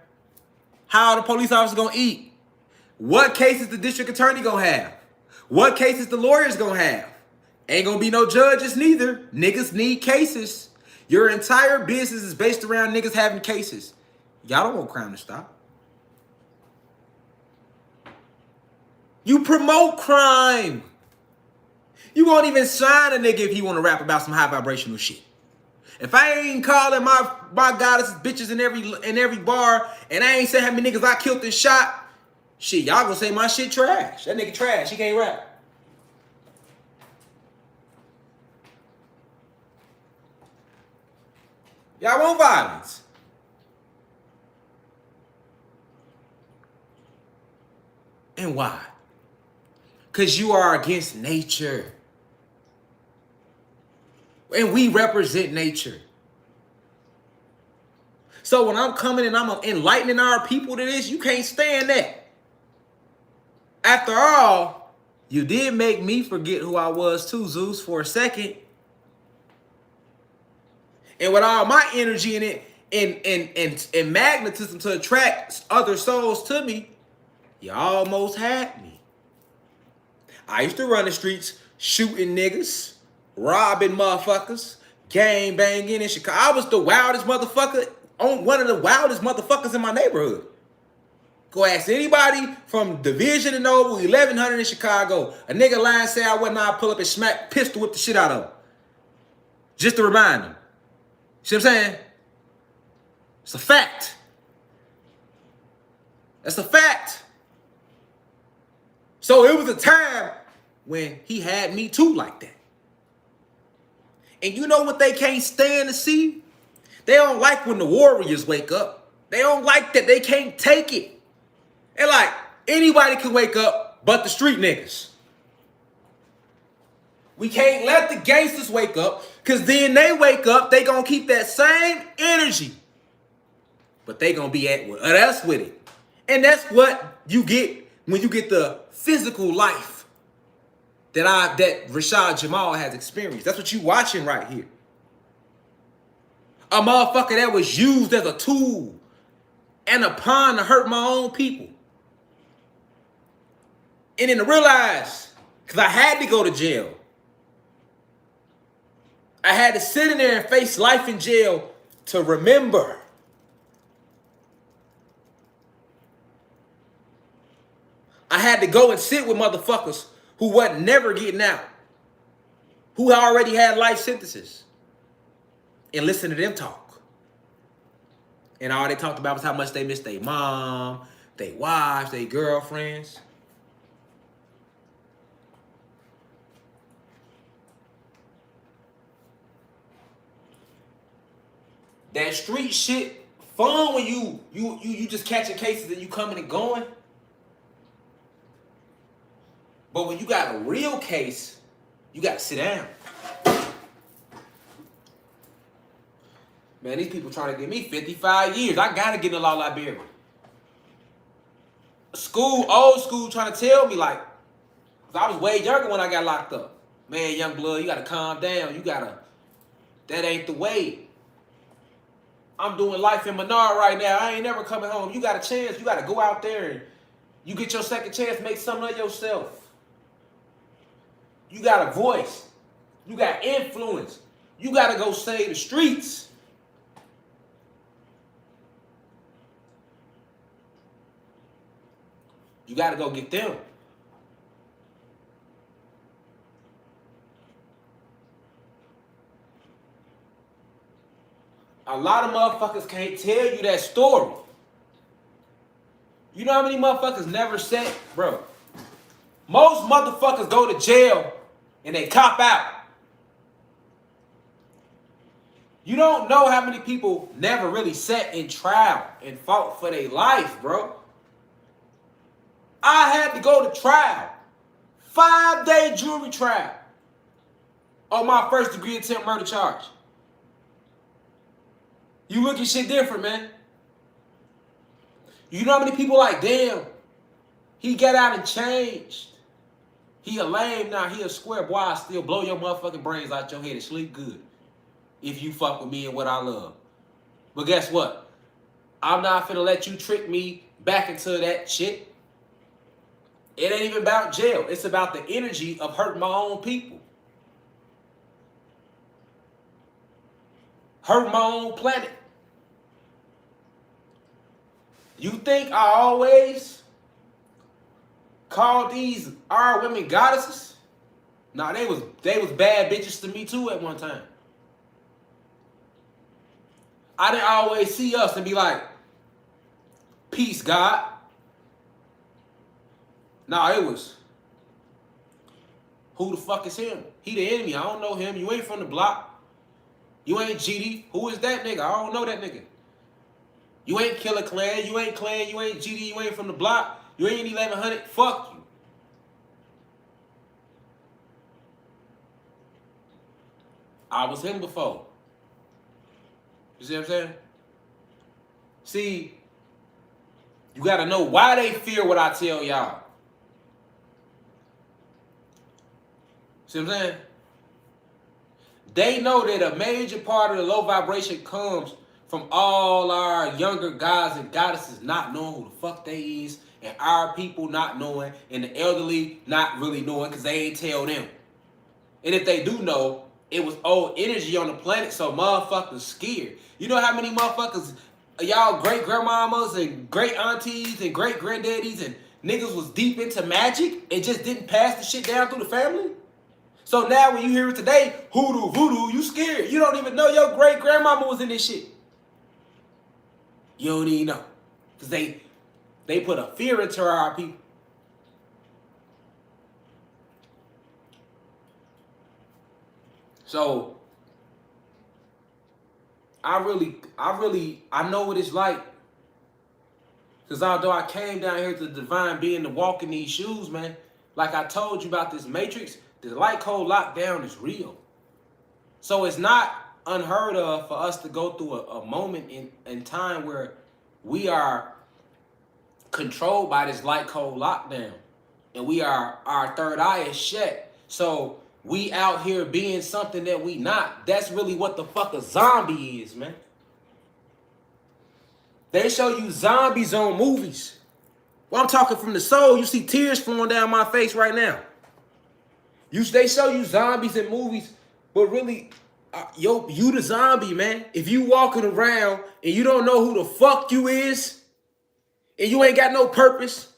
how are the police officers gonna eat? What cases the district attorney gonna have? What cases the lawyers gonna have? Ain't gonna be no judges neither. Niggas need cases. Your entire business is based around niggas having cases. Y'all don't want crime to stop. You promote crime. You won't even sign a nigga if he want to rap about some high vibrational shit. If I ain't calling my goddesses bitches in every bar, and I ain't say how many niggas I killed and shot, shit, y'all gonna say my shit trash. That nigga trash. He can't rap. Y'all want violence. And why? Because you are against nature. And we represent nature. So when I'm coming and I'm enlightening our people to this, you can't stand that. After all, you did make me forget who I was too, Zeus, for a second. And with all my energy in it and magnetism to attract other souls to me, you almost had me. I used to run the streets shooting niggas, robbing motherfuckers, gang banging in Chicago. I was the wildest motherfucker, one of the wildest motherfuckers in my neighborhood. Go ask anybody from Division and Noble, 1100 in Chicago. A nigga lying say I wasn't, I pull up and smack, pistol whip the shit out of him. Just to remind them. See what I'm saying? It's a fact. That's a fact. So it was a time when he had me too like that. And you know what they can't stand to see? They don't like when the warriors wake up. They don't like that. They can't take it. And like, anybody can wake up but the street niggas. We can't let the gangsters wake up, because then they wake up, they gonna keep that same energy. But they gonna be at us with it. And that's what you get when you get the physical life that RASHAD Jamal has experienced. That's what you watching right here. A motherfucker that was used as a tool and a pawn to hurt my own people. And then to realize, because I had to go to jail. I had to sit in there and face life in jail to remember. I had to go and sit with motherfuckers who wasn't never getting out, who already had life sentences, and listen to them talk. And all they talked about was how much they missed their mom, their wives, their girlfriends. That street shit fun when you just catching cases and you coming and going. But when you got a real case, you got to sit down. Man, these people trying to give me 55 years. I got to get in the law library. Old school trying to tell me like, cause I was way younger when I got locked up. Man, young blood, you got to calm down. That ain't the way. I'm doing life in Menard right now. I ain't never coming home. You got a chance. You got to go out there and you get your second chance, make something of yourself. You got a voice. You got influence. You got to go save the streets. You got to go get them. A lot of motherfuckers can't tell you that story. You know how many motherfuckers never said, bro? Most motherfuckers go to jail and they cop out. You don't know how many people never really sat in trial and fought for their life, bro. I had to go to trial. 5-day jury trial on my first degree attempt murder charge. You look at shit different, man. You know how many people like, damn, he got out and changed. He a lame now, he a square. Boy, I still blow your motherfucking brains out your head and sleep good if you fuck with me and what I love. But guess what? I'm not finna let you trick me back into that shit. It ain't even about jail. It's about the energy of hurting my own people. Hurt my own planet. You think I always called these our women goddesses. Nah, they was bad bitches to me too at one time. I didn't always see us and be like, peace, God. Nah, it was, who the fuck is him? He the enemy. I don't know him. You ain't from the block. You ain't GD. Who is that nigga? I don't know that nigga. You ain't Killer Clan. You ain't Clan. You ain't GD. You ain't from the block. You ain't 1100. Fuck you. I was him before. You see what I'm saying? See, you gotta know why they fear what I tell y'all. See what I'm saying? They know that a major part of the low vibration comes from all our younger gods and goddesses not knowing who the fuck they is, and our people not knowing, and the elderly not really knowing because they ain't tell them. And if they do know, it was old energy on the planet, so motherfuckers scared. You know how many motherfuckers, y'all great grandmamas and great aunties and great granddaddies and niggas was deep into magic and just didn't pass the shit down through the family? So now when you hear it today, hoodoo, voodoo, you scared. You don't even know your great grandmama was in this shit. You don't even know. Because they put a fear into our people. So I know what it's like. Because although I came down here to the divine being to walk in these shoes, man, like I told you about this matrix, the light code lockdown is real. So it's not unheard of for us to go through a moment in time where we are controlled by this light code lockdown. And our third eye is shut. So we out here being something that we not. That's really what the fuck a zombie is, man. They show you zombies on movies. Well, I'm talking from the soul. You see tears flowing down my face right now. They show you zombies in movies, but really, you the zombie, man. If you walking around and you don't know who the fuck you is, and you ain't got no purpose,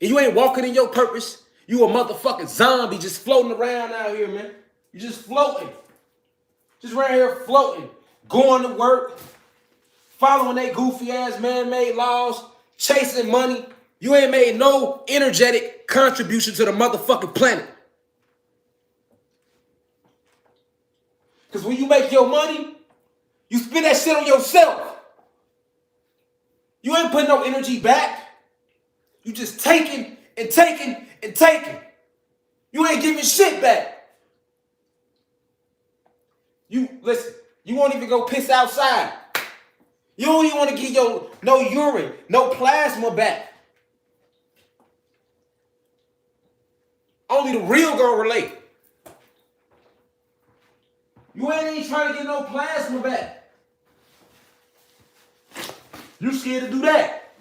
and you ain't walking in your purpose, you a motherfucking zombie just floating around out here, man. You just floating. Just right here floating. Going to work, following they goofy ass man-made laws, chasing money. You ain't made no energetic contribution to the motherfucking planet. Because when you make your money, you spend that shit on yourself. You ain't putting no energy back. You just taking and taking and taking. You ain't giving shit back. Listen, you won't even go piss outside. You don't even want to give no urine, no plasma back. Only the real gonna relate. You ain't even trying to get no plasma back. You scared to do that.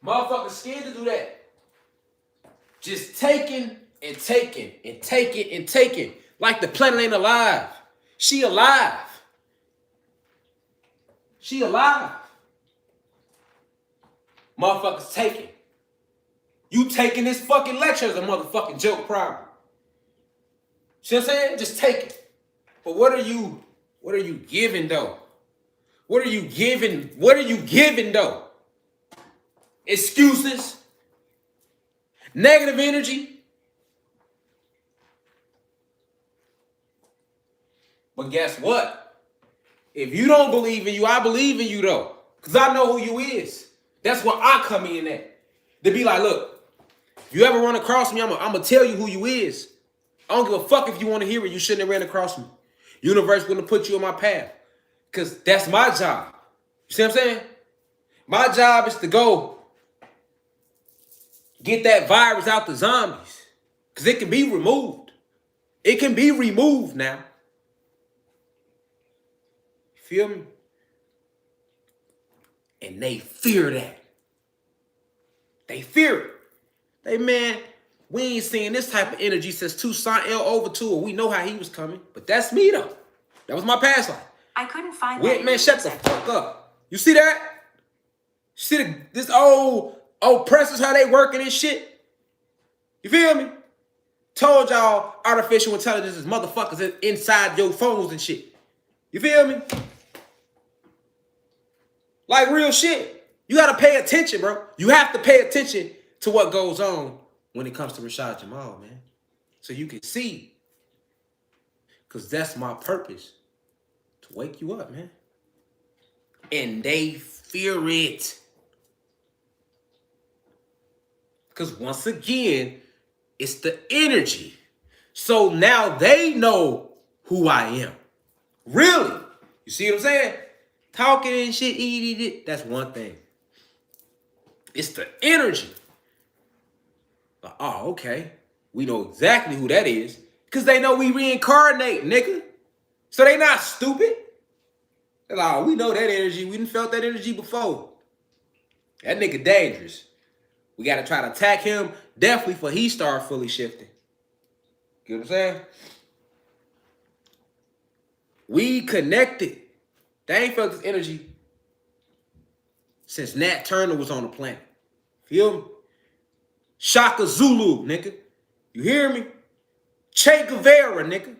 Motherfuckers scared to do that. Just taking and taking and taking and taking. Like the planet ain't alive. She alive. She alive. Motherfuckers taking. You taking this fucking lecture as a motherfucking joke problem. See what I'm saying? Just take it. But what are you giving though? What are you giving? What are you giving though? Excuses? Negative energy? But guess what? If you don't believe in you, I believe in you though. Because I know who you is. That's where I come in at. To be like, look, if you ever run across me, I'm going to tell you who you is. I don't give a fuck if you want to hear it. You shouldn't have ran across me. Universe going to put you on my path. Because that's my job. You see what I'm saying? My job is to go get that virus out the zombies. Because it can be removed. It can be removed now. You feel me? And they fear that. They fear it. They, man, We ain't seen this type of energy since Toussaint L. Overture. We know how he was coming, but that's me though. That was my past life. I couldn't find Wait, man, shut the fuck up. You see that? You see this old presses, how they working and shit? You feel me? Told y'all artificial intelligence is motherfuckers inside your phones and shit. You feel me? Like real shit. You gotta pay attention, bro. You have to pay attention to what goes on when it comes to RASHAD JAMAL, man. So you can see. Because that's my purpose. To wake you up, man. And they fear it. Because once again, it's the energy. So now they know who I am. Really? You see what I'm saying? Talking and shit, eating, that's one thing. It's the energy. Like, oh, okay. We know exactly who that is. Because they know we reincarnate, nigga. So they not stupid. They're like, oh, we know that energy. We done felt that energy before. That nigga dangerous. We got to try to attack him definitely before he start fully shifting. You know what I'm saying? We connected. They ain't felt this energy since Nat Turner was on the planet. Feel me? Shaka Zulu, nigga. You hear me? Che Guevara, nigga. You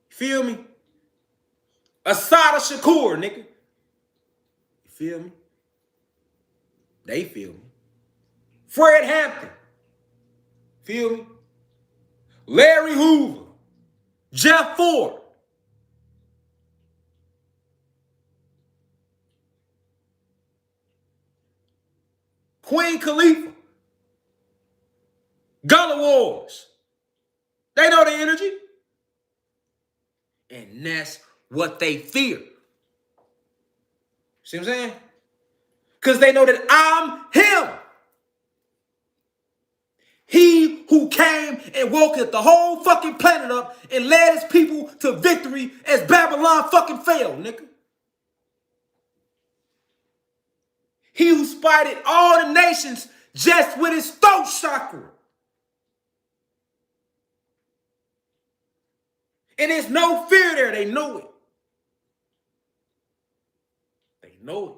feel me? Asada Shakur, nigga. You feel me? They feel me. Fred Hampton. Feel me? Larry Hoover. Jeff Ford. Queen Khalifa. Gullah Wars. They know the energy. And that's what they fear. See what I'm saying? Because they know that I'm him. He who came and woke the whole fucking planet up and led his people to victory as Babylon fucking fell, nigga. He who spited all the nations just with his throat chakra. And there's no fear there. They know it. They know it.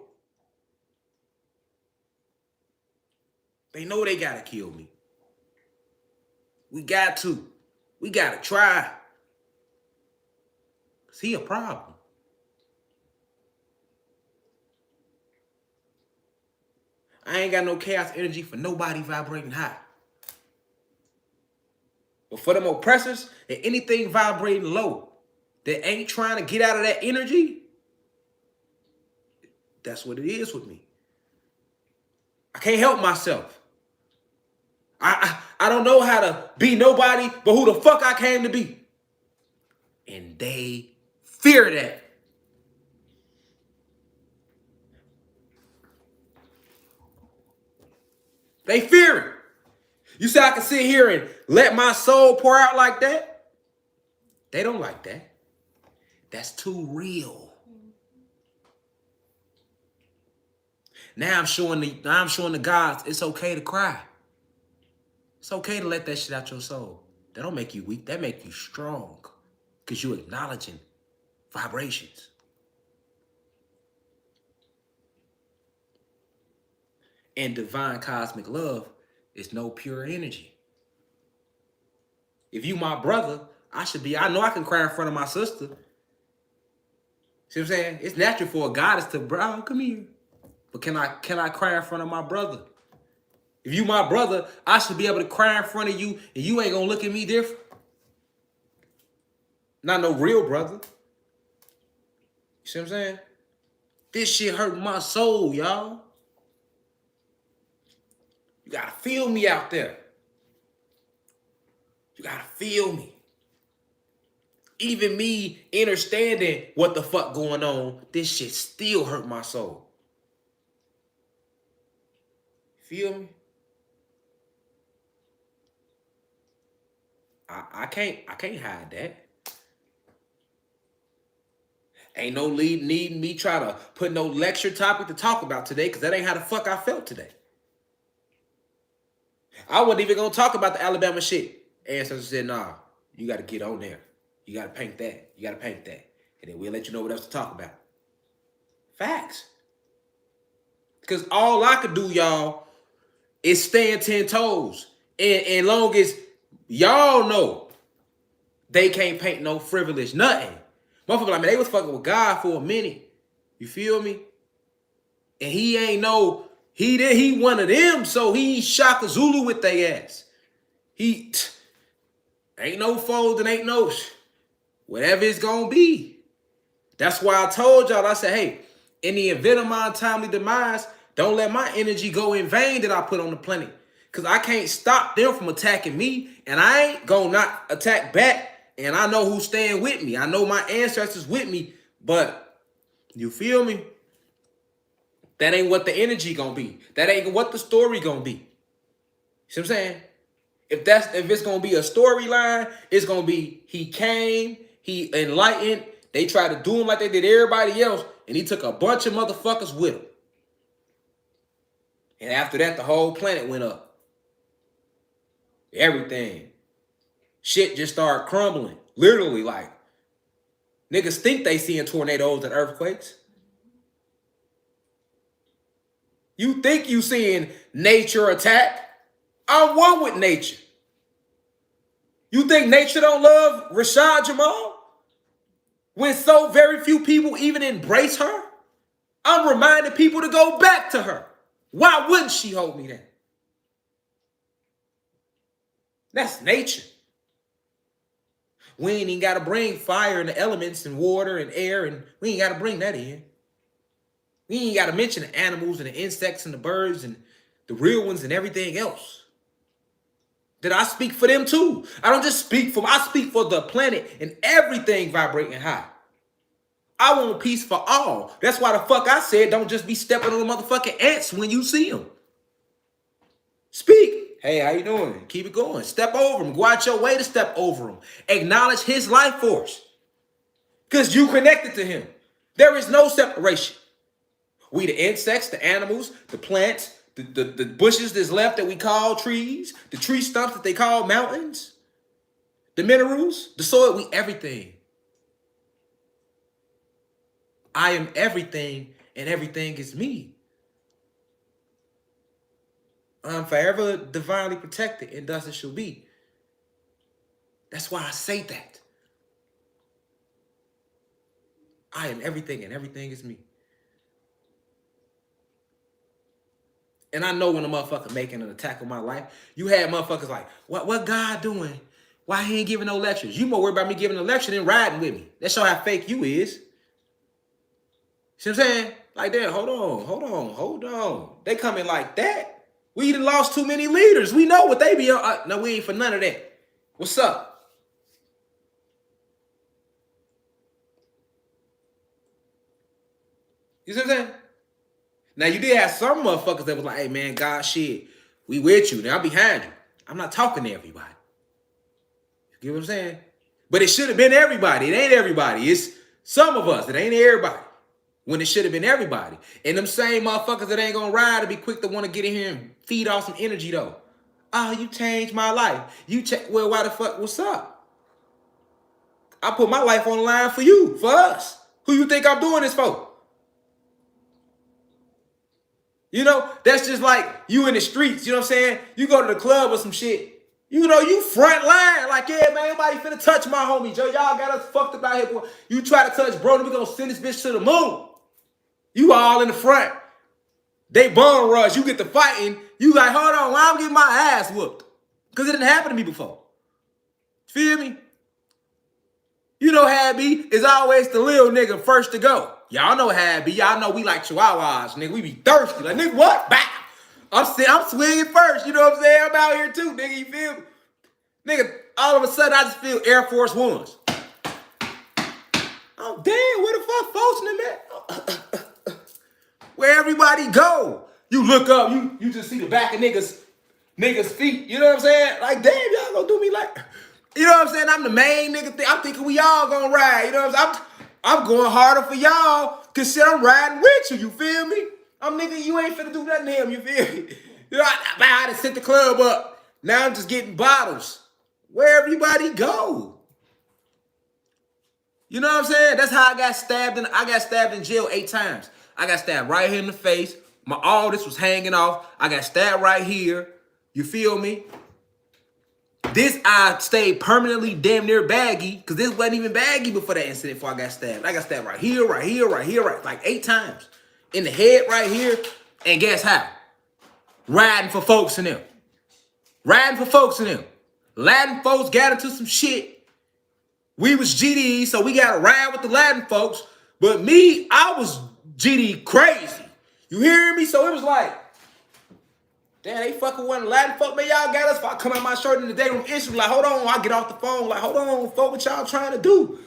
They know they gotta kill me. We got to. We gotta try. Cause he a problem. I ain't got no chaos energy for nobody vibrating high. But for them oppressors and anything vibrating low that ain't trying to get out of that energy, that's what it is with me. I can't help myself. I don't know how to be nobody but who the fuck I came to be. And they fear that. They fear it. You say I can sit here and let my soul pour out like that? They don't like that. That's too real. Now I'm showing the gods it's okay to cry. It's okay to let that shit out your soul. That don't make you weak. That make you strong. Because you're acknowledging vibrations. And divine cosmic love is no pure energy. If you my brother, I know I can cry in front of my sister. See what I'm saying? It's natural for a goddess to, bro, come here. But can I cry in front of my brother? If you my brother, I should be able to cry in front of you and you ain't gonna look at me different. Not no real brother. You see what I'm saying? This shit hurt my soul, y'all. You gotta feel me out there. You gotta feel me. Even me understanding what the fuck going on, this shit still hurt my soul. Feel me? I can't hide that. Ain't no need me try to put no lecture topic to talk about today, because that ain't how the fuck I felt today. I wasn't even gonna talk about the Alabama shit. Ancestors said, nah, you gotta get on there. You gotta paint that. You gotta paint that. And then we'll let you know what else to talk about. Facts. Because all I could do, y'all, is stand 10 toes. And long as y'all know they can't paint no frivolous nothing. Motherfucker, like, man, they was fucking with God for a minute. You feel me? And he ain't no, he one of them, so he Shaka Zulu with they ass. He ain't no fold and ain't no whatever it's gonna be. That's why I told y'all, I said, hey, in the event of my untimely demise, don't let my energy go in vain that I put on the planet. Because I can't stop them from attacking me, and I ain't gonna not attack back, and I know who's staying with me. I know my ancestors with me, but you feel me? That ain't what the energy gonna be. That ain't what the story gonna be. See what I'm saying? If it's gonna be a storyline, it's gonna be he came, he enlightened, they tried to do him like they did everybody else, and he took a bunch of motherfuckers with him. And after that, the whole planet went up. Everything. Shit just started crumbling. Literally, like, niggas think they seeing tornadoes and earthquakes. You think you seeing nature attack? I'm one with nature. You think nature don't love RASHAD JAMAL? When so very few people even embrace her? I'm reminding people to go back to her. Why wouldn't she hold me there? That's nature. We ain't even got to bring fire and the elements and water and air, and we ain't got to bring that in. We ain't got to mention the animals and the insects and the birds and the real ones and everything else. That I speak for them too. I don't just speak for them. I speak for the planet and everything vibrating high. I want peace for all. That's why the fuck I said don't just be stepping on the motherfucking ants when you see them. Speak. Hey, how you doing? Keep it going. Step over them. Go out your way to step over them. Acknowledge his life force. Because you connected to him. There is no separation. We the insects, the animals, the plants, the bushes that's left that we call trees, the tree stumps that they call mountains, the minerals, the soil, we everything. I am everything, and everything is me. I'm forever divinely protected, and thus it shall be. That's why I say that. I am everything, and everything is me. And I know when a motherfucker making an attack on my life, you had motherfuckers like, what God doing? Why he ain't giving no lectures? You more worried about me giving a lecture than riding with me. That show how fake you is. See what I'm saying? Like that, hold on. They coming like that. We done lost too many leaders. We know what they be on. No, we ain't for none of that. What's up? You see what I'm saying? Now, you did have some motherfuckers that was like, hey, man, God, shit, we with you. Now, I'm behind you. I'm not talking to everybody. You get what I'm saying? But it should have been everybody. It ain't everybody. It's some of us. It ain't everybody. When it should have been everybody. And them same motherfuckers that ain't gonna ride to be quick to want to get in here and feed off some energy, though. Oh, you changed my life. Well, why the fuck? What's up? I put my life on the line for you, for us. Who you think I'm doing this for? You know, that's just like you in the streets, you know what I'm saying? You go to the club or some shit. You know, you front line. Like, yeah, man, nobody finna touch my homie, Joe. Y'all got us fucked up out here, boy. You try to touch bro, we gonna send this bitch to the moon. You all in the front. They bum rush. You get to fighting. You like, hold on, why I'm getting my ass whooped? Because it didn't happen to me before. Feel me? You know how it be. It's always the little nigga first to go. Y'all know how it be. Y'all know we like chihuahuas, nigga. We be thirsty. Like, nigga, what? Bow. I'm swinging first. You know what I'm saying? I'm out here too, nigga. You feel me? Nigga, all of a sudden, I just feel Air Force Ones. Oh, damn. Where the fuck folks in them at? Where everybody go? You look up. You just see the back of niggas' feet. You know what I'm saying? Like, damn, y'all gonna do me like... You know what I'm saying? I'm the main nigga thing. I'm thinking we all gonna ride. You know what I'm saying? I'm going harder for y'all. Cause shit, I'm riding with you. You feel me? I'm nigga, you ain't finna do nothing to him. You feel me? You know, I had to set the club up. Now I'm just getting bottles. Where everybody go? You know what I'm saying? That's how I got stabbed. I got stabbed in jail 8 times. I got stabbed right here in the face. All this was hanging off. I got stabbed right here. You feel me? This I stayed permanently damn near baggy because this wasn't even baggy before that incident before I got stabbed. I got stabbed right here, right here, right here, like 8 times. In the head right here. And guess how? Riding for folks in them. Riding for folks in them. Latin folks got into some shit. We was GD, so we got to ride with the Latin folks. But me, I was GD crazy. You hear me? So it was like, damn, they fucking one Latin folk. Man, y'all got us. If I come out my shirt in the day room instantly, like, hold on, I get off the phone. Like, hold on, folk, what y'all trying to do?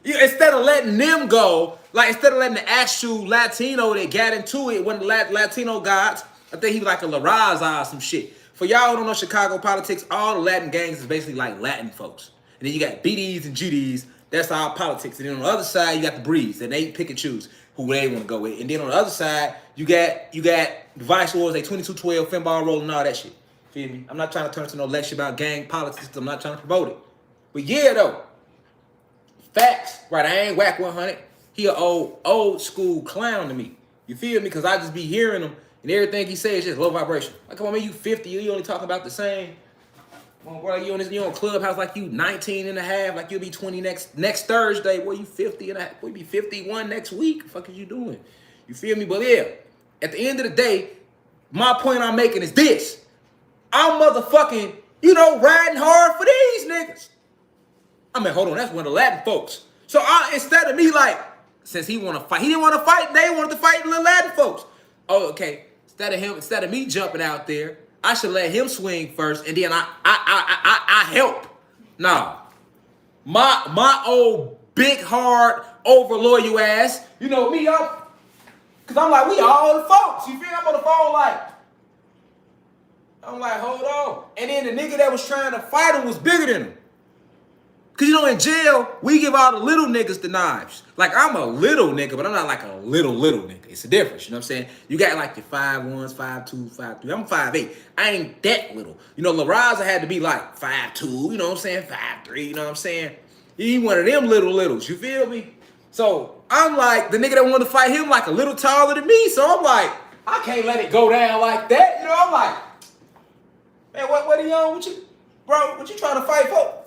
Instead of letting them go, like, instead of letting the actual Latino that got into it, one of the Latino gods, I think he was like a La Raza or some shit. For y'all who don't know Chicago politics, all the Latin gangs is basically like Latin folks. And then you got BDs and GDs. That's our politics. And then on the other side, you got the Breeds. And they pick and choose who they want to go with. And then on the other side, you got the Vice Wars, they 2212, Finball rolling, all that shit. Feel me? I'm not trying to turn to no lecture about gang politics. I'm not trying to promote it. But yeah, though. Facts. Right, I ain't whack 100. He an old school clown to me. You feel me? Because I just be hearing him. And everything he says is just low vibration. Like, come on, man, you 50. You only talking about the same. Well, bro, you on Clubhouse like you 19 and a half. Like you'll be 20 next Thursday. Boy, you 50 and a half. Boy, you be 51 next week. What the fuck are you doing? You feel me? But yeah, at the end of the day, my point I'm making is this. I'm motherfucking, riding hard for these niggas. I mean, hold on, that's one of the Latin folks. So instead of me like, since he want to fight, he didn't want to fight, they wanted to fight the Latin folks. Oh, okay. Instead of me jumping out there, I should let him swing first, and then I help. Nah, my old big hard over loyal ass. You know me, cause I'm like we all the folks. You feel me? I'm on the phone like, I'm like hold on, and then the nigga that was trying to fight him was bigger than him. Cause in jail, we give all the little niggas the knives. Like I'm a little nigga, but I'm not like a little nigga. It's a difference, you know what I'm saying? You got like your 5'1", 5'2", 5'3". I'm 5'8". I ain't that little. La Raza had to be like 5'2", you know what I'm saying? 5'3", you know what I'm saying? He one of them littles, you feel me? So I'm like, the nigga that wanted to fight him like a little taller than me. So I'm like, I can't let it go down like that. I'm like, man, what are you on with you? Bro, what you trying to fight for?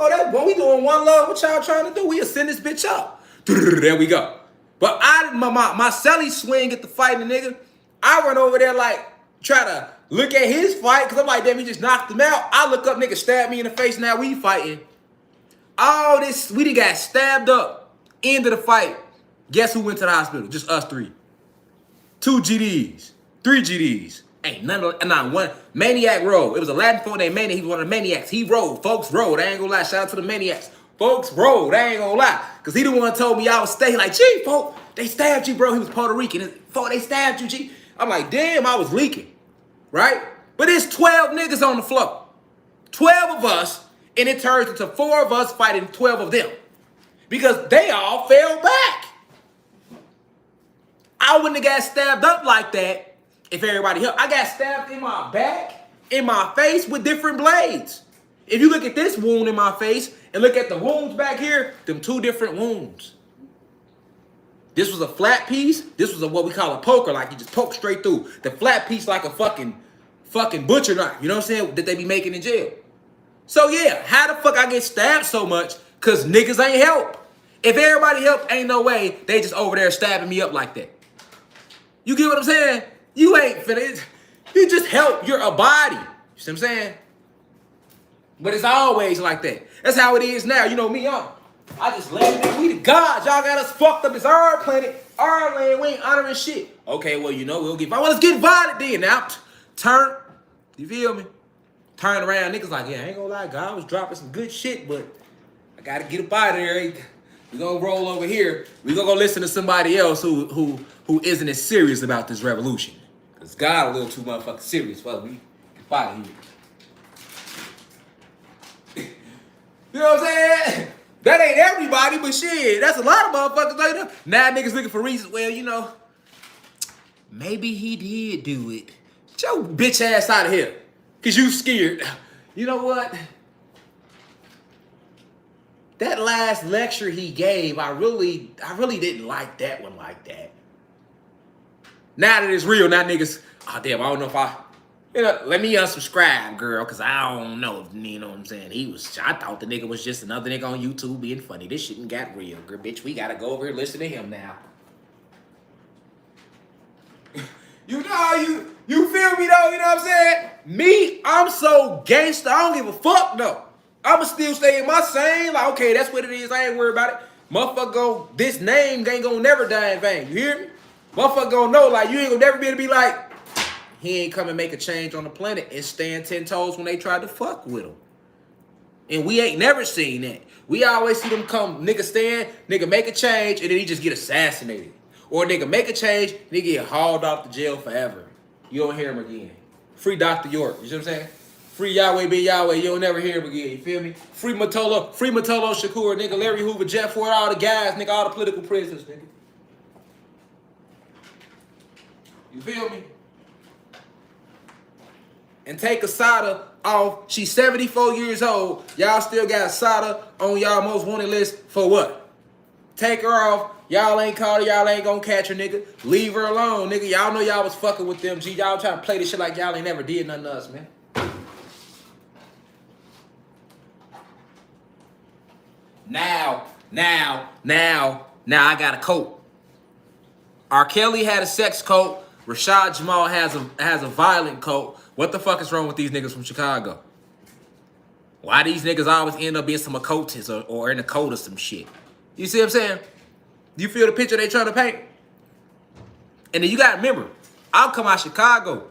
Oh, that boy, we doing one love. What y'all trying to do? We'll send this bitch up. There we go. But my celly swing at the fighting nigga. I run over there like try to look at his fight because I'm like, damn, he just knocked him out. I look up, nigga stabbed me in the face. Now we fighting. All this, we done got stabbed up. End of the fight. Guess who went to the hospital? Just us 3. 2 GDs, 3 GDs. Ain't not one. Maniac rode. It was a Latin folk named Maniac. He was one of the maniacs. He rode. Folks rode. I ain't gonna lie. Shout out to the maniacs. Folks rode. I ain't gonna lie. Because he the one told me I was stay. Like, gee, folk, they stabbed you, bro. He was Puerto Rican. Folk, they stabbed you, G. I'm like, damn, I was leaking. Right? But it's 12 niggas on the floor. 12 of us. And it turns into 4 of us fighting 12 of them. Because they all fell back. I wouldn't have got stabbed up like that if everybody helped. I got stabbed in my back, in my face with different blades. If you look at this wound in my face and look at the wounds back here, them 2 different wounds. This was a flat piece. This was what we call a poker, like you just poke straight through. The flat piece like a fucking butcher knife, you know what I'm saying, that they be making in jail. So yeah, how the fuck I get stabbed so much? Cause niggas ain't help. If everybody helped, ain't no way they just over there stabbing me up like that. You get what I'm saying? You ain't finna. You just help. You're a body. You see what I'm saying? But it's always like that. That's how it is now. You know me, I just landed there. We the gods. Y'all got us fucked up. It's our planet, our land. We ain't honoring shit. Okay, well, we'll get violent. Well, let's get violent then. Now, turn. You feel me? Turn around. Niggas like, yeah, I ain't gonna lie. God was dropping some good shit, but I gotta get up out of there. We gonna roll over here. We gonna go listen to somebody else who isn't as serious about this revolution. Cause God a little too motherfucking serious. Well, we get out of here. You know what I'm saying? That ain't everybody, but shit, that's a lot of motherfuckers later. Now niggas looking for reasons. Well, maybe he did do it Get your bitch ass out of here. Cause you scared. You know what? That last lecture he gave, I really didn't like that one like that. Now that it's real, now niggas, oh damn, I don't know if let me unsubscribe, girl, cause I don't know, you know what I'm saying? I thought the nigga was just another nigga on YouTube being funny. This shit ain't got real, girl, bitch. We gotta go over here and listen to him now. You feel me though, you know what I'm saying? Me, I'm so gangster, I don't give a fuck though. I'ma still stay in my same, like, okay, that's what it is, I ain't worried about it. Motherfucker this name ain't gonna never die in vain, you hear me? Motherfucker gonna know, like, you ain't gonna never be able to be like, he ain't come and make a change on the planet and stand 10 toes when they tried to fuck with him. And we ain't never seen that. We always see them come, nigga stand, nigga make a change, and then he just get assassinated. Or nigga make a change, nigga get hauled off to jail forever. You don't hear him again. Free Dr. York, you see what I'm saying? Free Yahweh be Yahweh, you don't never hear him again, you feel me? Free Matolo Shakur, nigga, Larry Hoover, Jeff Ford, all the guys, nigga, all the political prisoners, nigga. You feel me? And take Asada off. She's 74 years old. Y'all still got Asada on y'all most wanted list for what? Take her off. Y'all ain't called her. Y'all ain't gonna catch her, nigga. Leave her alone, nigga. Y'all know y'all was fucking with them. G, y'all trying to play this shit like y'all ain't never did nothing to us, man. Now, I got a coat. R. Kelly had a sex coat. RASHAD JAMAL has a violent coat. What the fuck is wrong with these niggas from Chicago? Why these niggas always end up being some occultists or in a code or some shit? You see what I'm saying? You feel the picture they trying to paint? And then you gotta remember, I'm come out Chicago,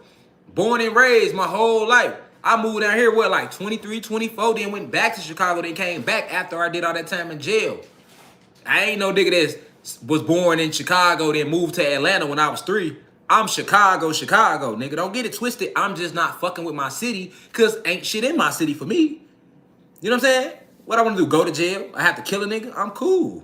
born and raised my whole life. I moved down here, what, like 23, 24, then went back to Chicago, then came back after I did all that time in jail. I ain't no nigga that was born in Chicago, then moved to Atlanta when I was 3. I'm Chicago, nigga. Don't get it twisted. I'm just not fucking with my city because ain't shit in my city for me. You know what I'm saying? What I want to do, go to jail? I have to kill a nigga? I'm cool.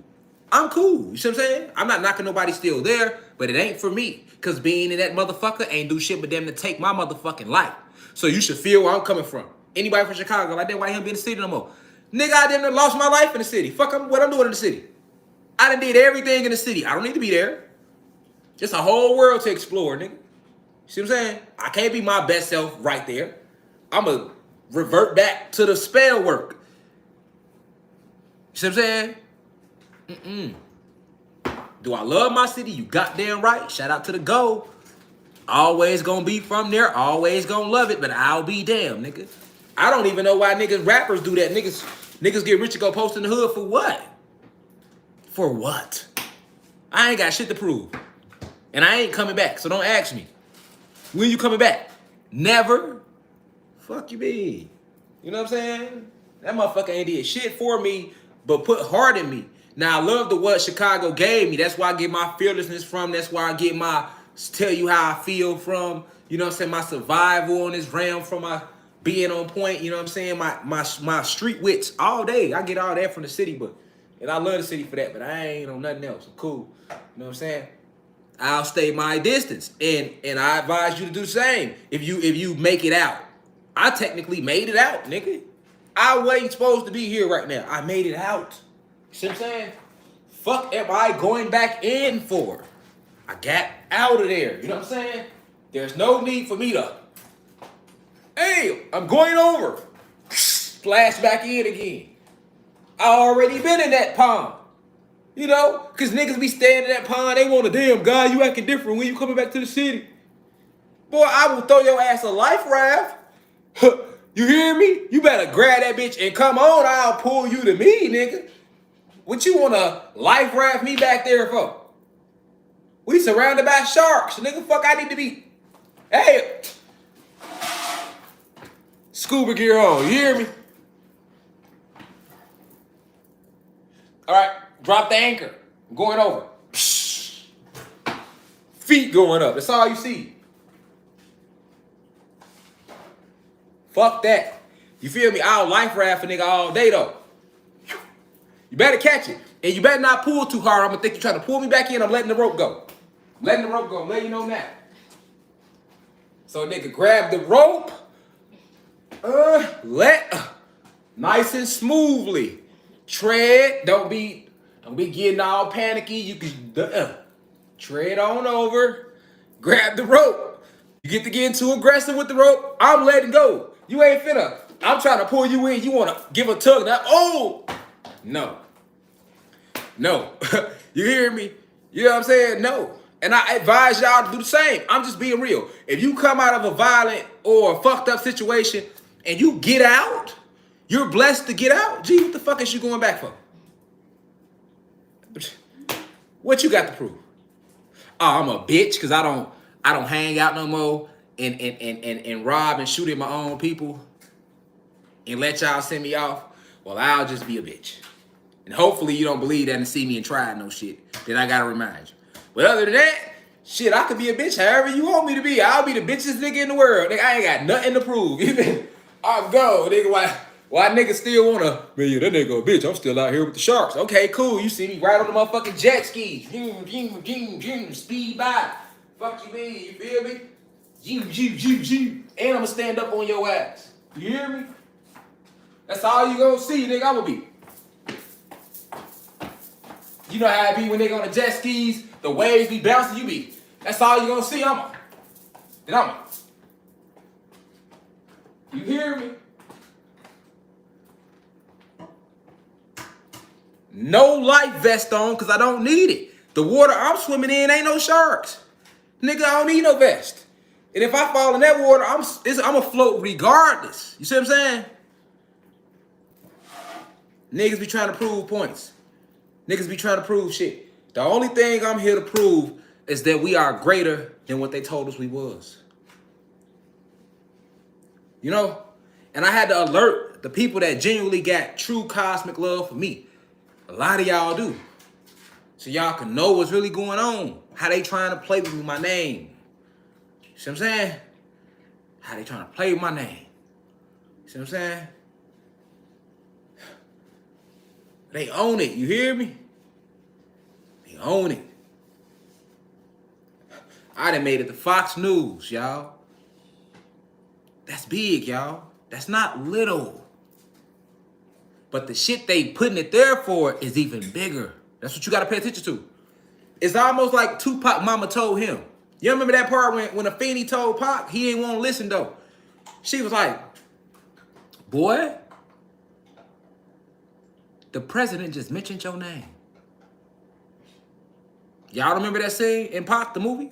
You see what I'm saying? I'm not knocking nobody still there, but it ain't for me. Because being in that motherfucker ain't do shit but them to take my motherfucking life. So you should feel where I'm coming from. Anybody from Chicago, like that, why he don't be in the city no more? Nigga, I done lost my life in the city. Fuck what I'm doing in the city. I done did everything in the city. I don't need to be there. Just a whole world to explore, nigga. See what I'm saying? I can't be my best self right there. I'm going to revert back to the spell work. See what I'm saying? Do I love my city? You goddamn right. Shout out to the Go. Always gonna be from there. Always gonna love it, but I'll be damned, nigga. I don't even know why niggas rappers do that. Niggas get rich and go post in the hood for what? For what? I ain't got shit to prove. And I ain't coming back, so don't ask me. When you coming back? Never. Fuck you be. You know what I'm saying? That motherfucker ain't did shit for me, but put heart in me. Now, I love what Chicago gave me. That's why I get my fearlessness from. That's why I get my tell you how I feel from. You know what I'm saying? My survival on this realm from my being on point. You know what I'm saying? My street wits all day. I get all that from the city, and I love the city for that, but I ain't on nothing else. I'm cool. You know what I'm saying? I'll stay my distance, and I advise you to do the same. If you make it out, I technically made it out, nigga. I wasn't supposed to be here right now. I made it out. See what I'm saying? Fuck am I going back in for? I got out of there. You know what I'm saying? There's no need for me to. Hey, I'm going over. Splash back in again. I already been in that pond. You know, because niggas be staying in that pond. They want a damn guy. You acting different when you coming back to the city. Boy, I will throw your ass a life raft. You hear me? You better grab that bitch and come on. I'll pull you to me, nigga. What you want to life raft me back there for? We surrounded by sharks. Nigga, fuck, I need to be. Hey. Scuba gear on. You hear me? All right. Drop the anchor. I'm going over. Feet going up. That's all you see. Fuck that. You feel me? I'll life raft a nigga all day though. You better catch it. And you better not pull too hard. I'm gonna think you're trying to pull me back in. I'm letting the rope go. I'm letting the rope go. I'm letting you know that. So nigga, grab the rope. Nice and smoothly. Tread. Don't be getting all panicky. You can tread on over. Grab the rope. You get to getting too aggressive with the rope, I'm letting go. You ain't finna. I'm trying to pull you in. You wanna give a tug. Now, oh no. No. You hear me? You know what I'm saying? No. And I advise y'all to do the same. I'm just being real. If you come out of a violent or a fucked up situation and you get out, you're blessed to get out. Gee, what the fuck is you going back for? What you got to prove? Oh, I'm a bitch because I don't hang out no more and rob and shoot at my own people and let y'all send me off. Well, I'll just be a bitch. And hopefully you don't believe that and see me and try no shit that I gotta remind you. But other than that, shit, I could be a bitch however you want me to be. I'll be the bitchest nigga in the world. Nigga, I ain't got nothing to prove. I'll go, nigga. Why niggas still wanna, man, yeah, that nigga a bitch. I'm still out here with the sharks. Okay, cool. You see me right on the motherfucking jet skis. Speed by. Fuck you mean, you feel me? And I'ma stand up on your ass. You hear me? That's all you gonna see, nigga. I'ma be. You know how it be when they go on the jet skis, the waves be bouncing, you be. That's all you gonna see, You hear me? No life vest on, because I don't need it. The water I'm swimming in ain't no sharks. Nigga, I don't need no vest. And if I fall in that water, I'm afloat regardless. You see what I'm saying? Niggas be trying to prove points. Niggas be trying to prove shit. The only thing I'm here to prove is that we are greater than what they told us we was. You know? And I had to alert the people that genuinely got true cosmic love for me. A lot of y'all do. So y'all can know what's really going on. How they trying to play with my name. You see what I'm saying? How they trying to play with my name. You see what I'm saying? They own it, you hear me? They own it. I done made it to Fox News, y'all. That's big, y'all. That's not little. But the shit they putting it there for is even bigger. That's what you gotta pay attention to. It's almost like Tupac mama told him. You remember that part when Afeni told Pac, he ain't want to listen though. She was like, boy, the president just mentioned your name. Y'all remember that scene in Pac, the movie?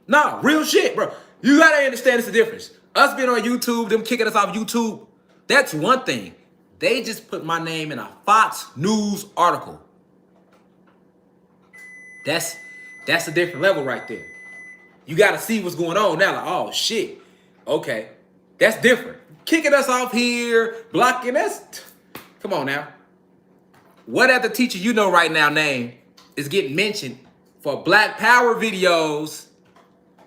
Nah, real shit, bro. You gotta understand it's the difference. Us being on YouTube, them kicking us off YouTube, that's one thing. They just put my name in a Fox News article. That's a different level right there. You gotta see what's going on now. Like, oh shit. Okay. That's different. Kicking us off here, blocking us. Come on now. What other teacher you know right now name is getting mentioned for Black Power videos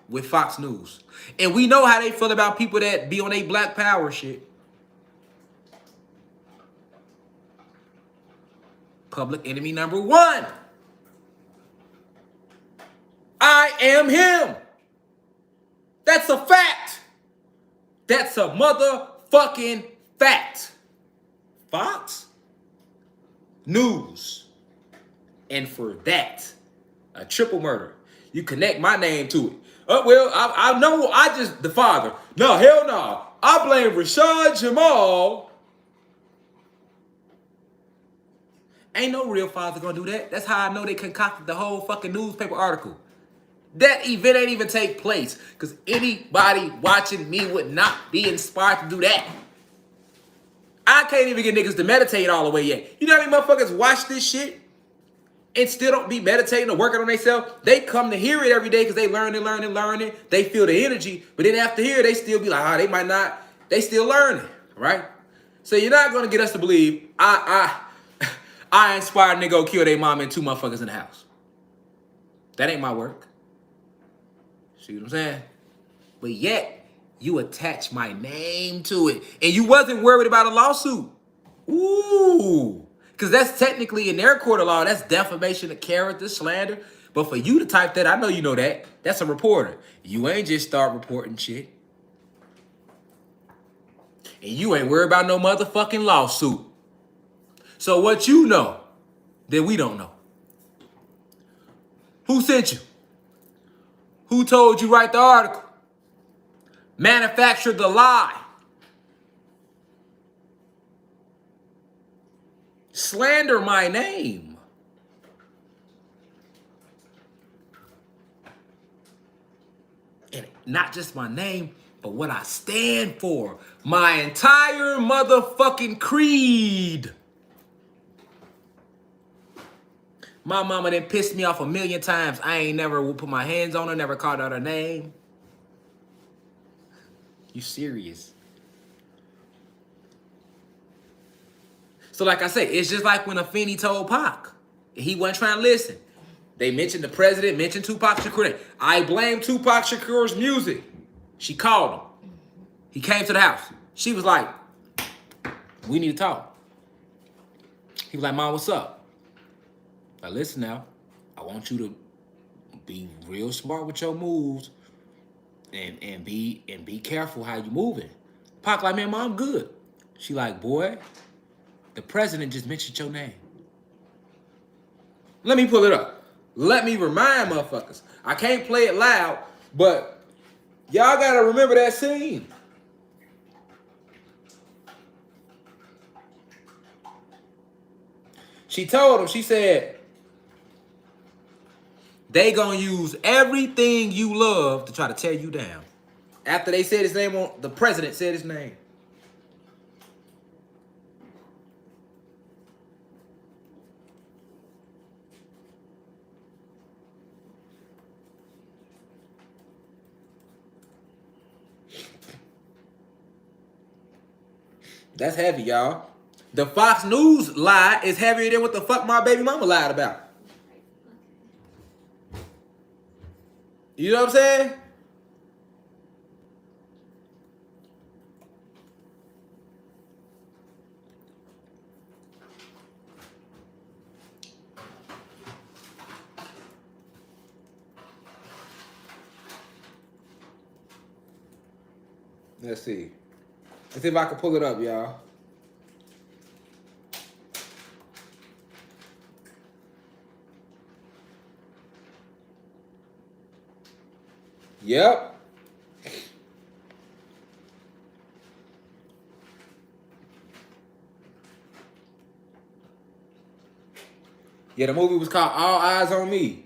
with Fox News? And we know how they feel about people that be on a Black Power shit. Public enemy number one. I am him. That's a fact. That's a motherfucking fact. Fox News. And for that, a triple murder. You connect my name to it. Oh, well, I know the father. No, hell no. I blame RASHAD JAMAL. Ain't no real father gonna do that. That's how I know they concocted the whole fucking newspaper article. That event ain't even take place because anybody watching me would not be inspired to do that. I can't even get niggas to meditate all the way yet. You know how many motherfuckers watch this shit and still don't be meditating or working on themselves? They come to hear it every day because they learn it. They feel the energy, but then after here, they still be like, they might not, they still learning, right? So you're not gonna get us to believe I inspired nigga go kill their mom and 2 motherfuckers in the house. That ain't my work. See what I'm saying? But yet, you attach my name to it. And you wasn't worried about a lawsuit. Ooh. Because that's technically in their court of law, that's defamation of character, slander. But for you to type that, I know you know that. That's a reporter. You ain't just start reporting shit. And you ain't worried about no motherfucking lawsuit. So what you know that we don't know? Who sent you? Who told you write the article? Manufactured the lie. Slander my name. And not just my name, but what I stand for. My entire motherfucking creed. My mama done pissed me off a million times. I ain't never put my hands on her, never called out her name. You serious? So like I say, it's just like when Afeni told Pac. He wasn't trying to listen. They mentioned the president, mentioned Tupac Shakur. I blame Tupac Shakur's music. She called him. He came to the house. She was like, we need to talk. He was like, Mom, what's up? Now listen now. I want you to be real smart with your moves and be careful how you moving. Pac like, man, Mom, I'm good. She like, boy, the president just mentioned your name. Let me pull it up. Let me remind motherfuckers. I can't play it loud, but y'all gotta remember that scene. She told him, she said, they gonna use everything you love to try to tear you down. After they said his name, the president said his name. That's heavy, y'all. The Fox News lie is heavier than what the fuck my baby mama lied about. You know what I'm saying? Let's see. Let's see if I can pull it up, y'all. Yep. Yeah, the movie was called All Eyes on Me.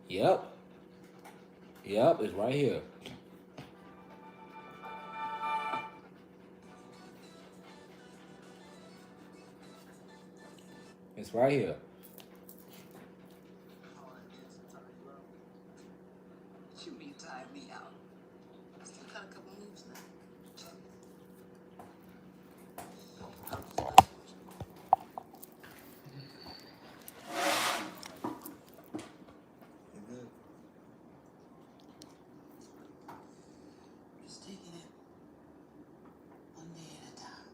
Yep. Yep, it's right here. It's right here. You mean time me out? I still got a couple moves now. You good? Just taking it one day at a time.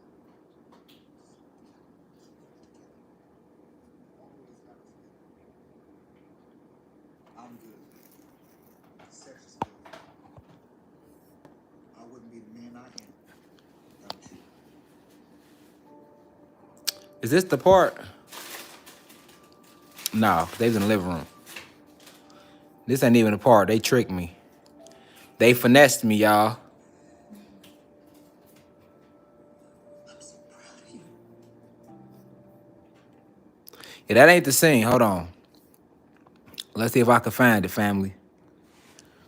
I'm good. Sex is good. I wouldn't be the man I am without you. Is this the part? No, they was in the living room. This ain't even the part. They tricked me. They finessed me, y'all. I'm so proud of you. Yeah, that ain't the scene. Hold on. Let's see if I can find it, family.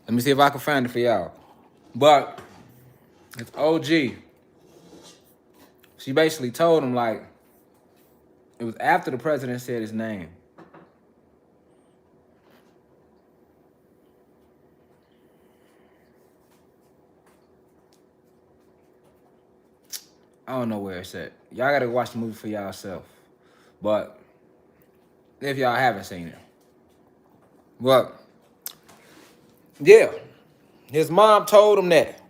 Let me see if I can find it for y'all. But it's OG. She basically told him, like, it was after the president said his name. I don't know where it's at. Y'all gotta watch the movie for yourself. But if y'all haven't seen it. But yeah, his mom told him that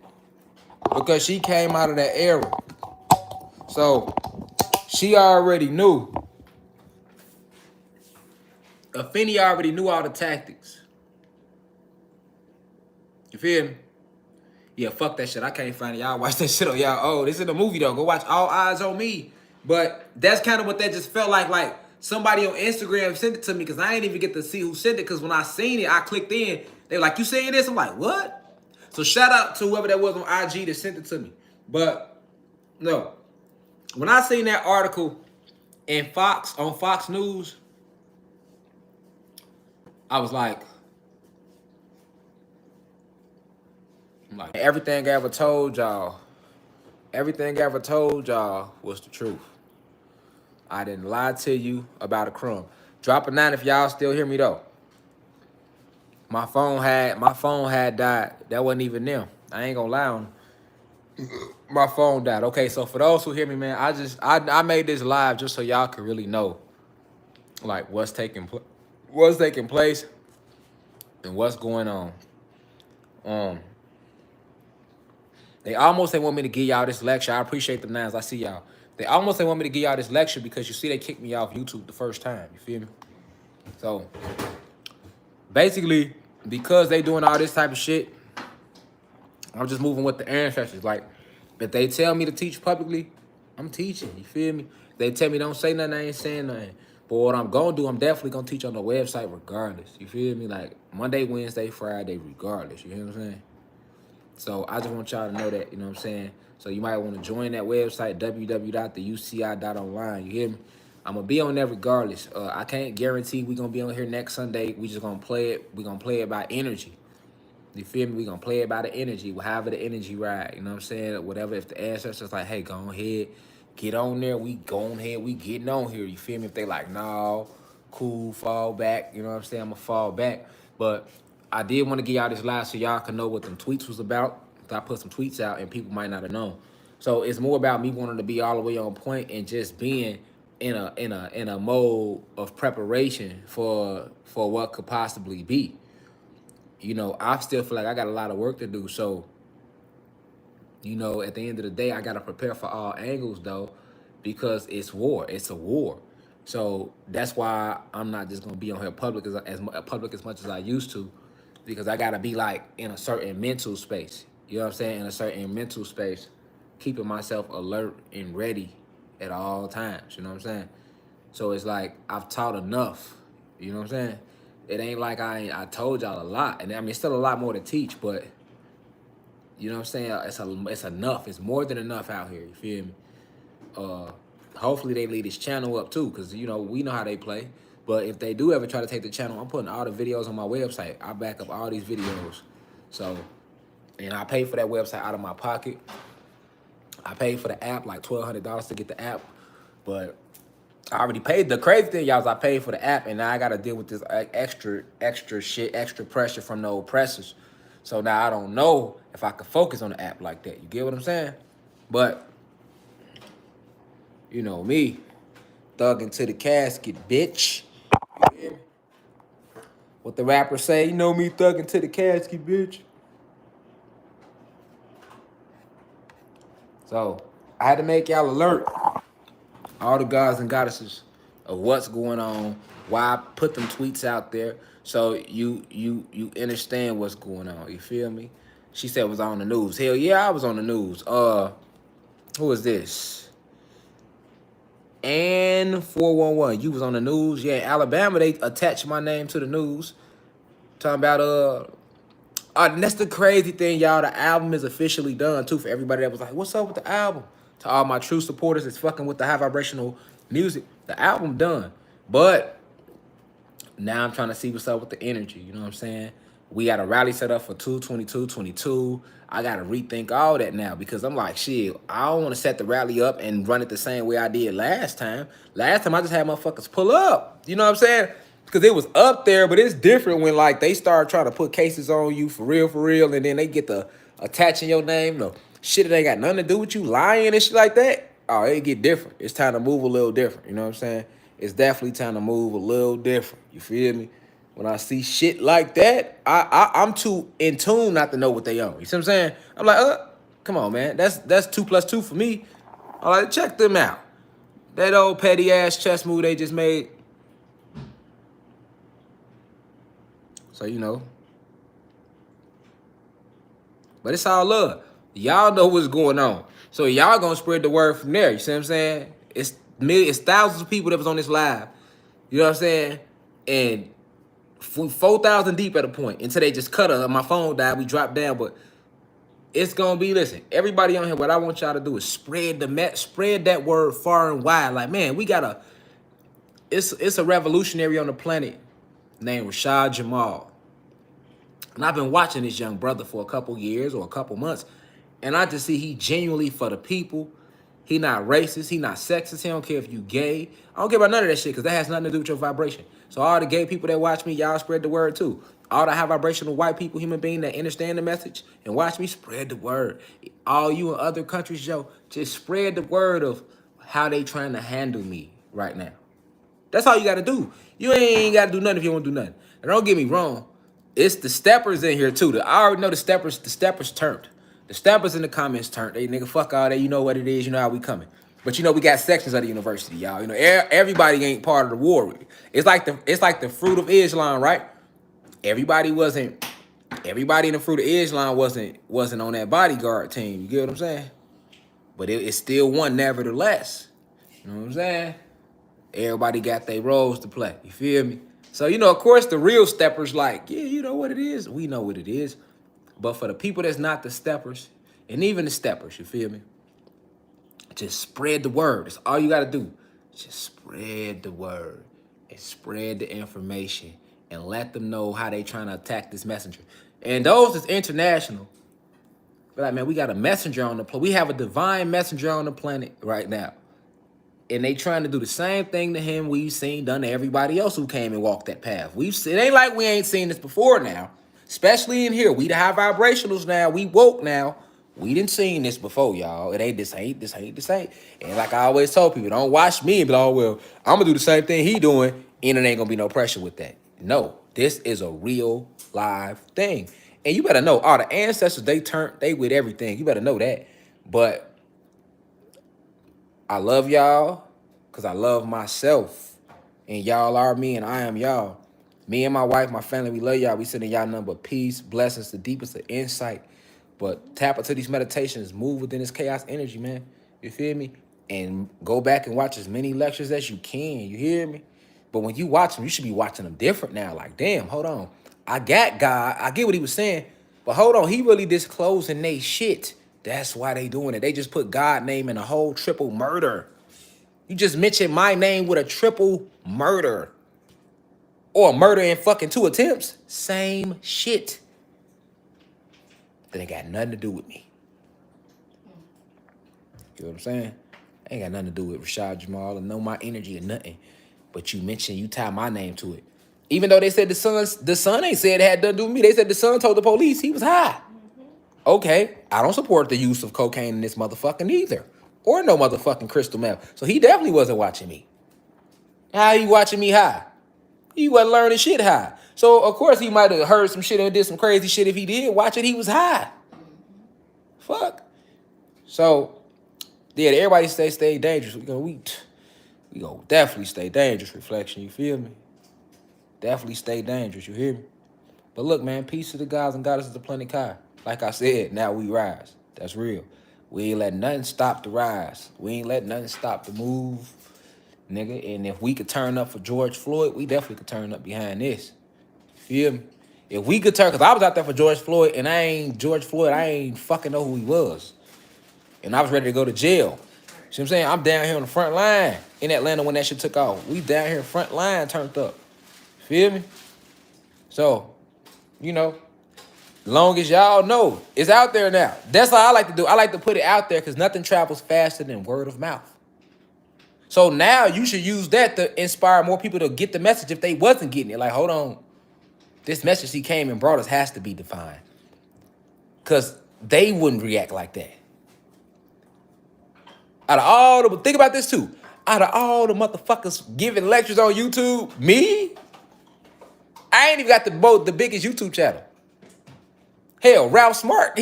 because she came out of that era. So she already knew. Afeni already knew all the tactics. You feel me? Yeah, fuck that shit. I can't find it. Y'all watch that shit on y'all. Oh, this is a movie though. Go watch All Eyes on Me. But that's kind of what that just felt like. Like somebody on Instagram sent it to me because I ain't even get to see who sent it. Because when I seen it, I clicked in. They were like, "You saying this?" I'm like, "What?" So shout out to whoever that was on IG that sent it to me. But no, when I seen that article in Fox News, I was like, everything I ever told y'all, was the truth. I didn't lie to you about a crumb. Drop a 9 if y'all still hear me though. My phone had died. That wasn't even them. I ain't gonna lie on. My phone died. Okay, so for those who hear me, man, I made this live just so y'all could really know, like what's taking place, and what's going on. Um, They almost they want me to give y'all this lecture. I appreciate the 9s. I see y'all. They almost they want me to give y'all this lecture because you see they kicked me off YouTube the first time. You feel me? So basically, because they doing all this type of shit, I'm just moving with the ancestors. Like, if they tell me to teach publicly, I'm teaching. You feel me? If they tell me don't say nothing, I ain't saying nothing. But what I'm gonna do, I'm definitely gonna teach on the website regardless. You feel me? Like Monday, Wednesday, Friday, regardless. You hear what I'm saying? So I just want y'all to know that, you know what I'm saying? So you might want to join that website, www.theuci.online. You hear me? I'm going to be on there regardless. I can't guarantee we're going to be on here next Sunday. We just going to play it. We're going to play it by energy. You feel me? We're going to play it by the energy, however the energy ride. You know what I'm saying? Whatever, if the ancestors like, hey, go ahead, get on there. We go on here. We getting on here. You feel me? If they like, no, cool, fall back. You know what I'm saying? I'm going to fall back. But I did want to give y'all this live so y'all can know what them tweets was about. I put some tweets out and people might not have known. So it's more about me wanting to be all the way on point and just being in a mode of preparation for what could possibly be. You know, I still feel like I got a lot of work to do. So, you know, at the end of the day, I got to prepare for all angles though, because it's war. It's a war. So that's why I'm not just gonna be on here public as much as I used to, because I gotta be like in a certain mental space. You know what I'm saying? In a certain mental space, keeping myself alert and ready at all times. You know what I'm saying? So it's like I've taught enough. You know what I'm saying? It ain't like I told y'all a lot, and I mean it's still a lot more to teach, but you know what I'm saying? It's enough. It's more than enough out here. You feel me? Hopefully they lead this channel up too, because you know we know how they play. But if they do ever try to take the channel, I'm putting all the videos on my website. I back up all these videos. So, and I pay for that website out of my pocket. I paid for the app, like $1,200 to get the app. But I already paid. The crazy thing, y'all, is I paid for the app, and now I got to deal with this extra shit, extra pressure from the oppressors. So now I don't know if I could focus on the app like that. You get what I'm saying? But you know me, thugging to the casket, bitch. Yeah. What the rappers say, you know me, thugging to the casket, bitch. So I had to make y'all alert, all the gods and goddesses, of what's going on, why I put them tweets out there, so you understand what's going on. You feel me? She said it was on the news. Hell yeah, I was on the news. Who is this? And 411, you was on the news. Yeah, Alabama, they attached my name to the news. Talking about and that's the crazy thing, y'all. The album is officially done too. For everybody that was like, "What's up with the album?" To all my true supporters that's fucking with the high vibrational music, the album done. But now I'm trying to see what's up with the energy. You know what I'm saying? We got a rally set up for 2/22/22. I got to rethink all that now because I'm like, shit, I don't want to set the rally up and run it the same way I did last time. Last time I just had motherfuckers pull up. You know what I'm saying? Because it was up there, but it's different when like they start trying to put cases on you for real, and then they get the attaching your name. No shit that ain't got nothing to do with you lying and shit like that. Oh, it get different. It's time to move a little different. You know what I'm saying? it's definitely time to move a little different. You feel me? When I see shit like that, I'm too in tune not to know what they own. You see what I'm saying? I'm like, come on, man. That's 2 plus 2 for me. I like, check them out. That old petty ass chess move they just made. So, you know. But it's all love. Y'all know what's going on. So y'all gonna spread the word from there. You see what I'm saying? It's millions, thousands of people that was on this live. You know what I'm saying? And 4,000 deep at a point until they just cut her. My phone died. We dropped down, but it's gonna be. Listen, everybody on here. What I want y'all to do is spread that word far and wide. Like, man, we gotta. It's a revolutionary on the planet named RASHAD JAMAL, and I've been watching this young brother for a couple years or a couple months, and I just see he genuinely for the people. He not racist. He not sexist. He don't care if you gay. I don't care about none of that shit because that has nothing to do with your vibration. So all the gay people that watch me, y'all spread the word too. All the high vibrational white people, human beings that understand the message and watch me, spread the word. All you in other countries, yo, just spread the word of how they trying to handle me right now. That's all you got to do. You ain't got to do nothing if you don't do nothing. And don't get me wrong. It's the steppers in here too. I already know the steppers turned. The steppers in the comments turned. They nigga, fuck all that. You know what it is. You know how we coming. But you know we got sections of the university, y'all. You know everybody ain't part of the war. It's like the fruit of Islam, right? Everybody in the fruit of Islam wasn't on that bodyguard team. You get what I'm saying? But it still won nevertheless. You know what I'm saying? Everybody got their roles to play. You feel me? So, you know, of course, the real steppers like, yeah, you know what it is. We know what it is. But for the people that's not the steppers, and even the steppers, you feel me? Just spread the word. That's all you got to do. Just spread the word and spread the information and let them know how they trying to attack this messenger. And those that's international, but like, man, we got a messenger on the planet. We have a divine messenger on the planet right now. And they trying to do the same thing to him we've seen done to everybody else who came and walked that path. It ain't like we ain't seen this before now. Especially in here. We the high vibrationals now. We woke now. We didn't seen this before, y'all. It ain't this ain't. And like I always told people, don't watch me and be like, oh, well, I'm going to do the same thing he doing. And it ain't going to be no pressure with that. No, this is a real live thing. And you better know, all the ancestors, they with everything. You better know that. But I love y'all because I love myself. And y'all are me and I am y'all. Me and my wife, my family, we love y'all. We sending y'all nothing but peace, blessings, the deepest of insight. But tap into these meditations. Move within this chaos energy, man. You feel me? And go back and watch as many lectures as you can. You hear me? But when you watch them, you should be watching them different now. Like, damn, hold on. I got God. I get what he was saying. But hold on. He really disclosing they shit. That's why they doing it. They just put God name in a whole triple murder. You just mentioned my name with a triple murder. Or murder in fucking 2 attempts. Same shit. That ain't got nothing to do with me. You know what I'm saying? Ain't got nothing to do with RASHAD JAMAL or know my energy or nothing. But you mentioned, you tie my name to it. Even though they said the son ain't said it had nothing to do with me. They said the son told the police he was high. Okay, I don't support the use of cocaine in this motherfucking either. Or no motherfucking crystal meth. So he definitely wasn't watching me. How he watching me high? He wasn't learning shit high. So, of course, he might have heard some shit and did some crazy shit. If he did watch it, he was high. Fuck. So, yeah, everybody stay dangerous. We gonna definitely stay dangerous, Reflection. You feel me? Definitely stay dangerous. You hear me? But look, man, peace to the gods and goddesses of the planet Kai. Like I said, now we rise. That's real. We ain't let nothing stop the rise. We ain't let nothing stop the move, nigga. And if we could turn up for George Floyd, we definitely could turn up behind this. Feel me? If we could turn, because I was out there for George Floyd, and I ain't fucking know who he was. And I was ready to go to jail. See what I'm saying? I'm down here on the front line in Atlanta when that shit took off. We down here front line turned up. Feel me? So, you know, long as y'all know, it's out there now. That's all I like to do. I like to put it out there because nothing travels faster than word of mouth. So now you should use that to inspire more people to get the message if they wasn't getting it. Like, hold on. This message he came and brought us has to be defined. Because they wouldn't react like that. Out of all the, think about this too. Out of all the motherfuckers giving lectures on YouTube, me? I ain't even got the biggest YouTube channel. Hell, Ralph Smart.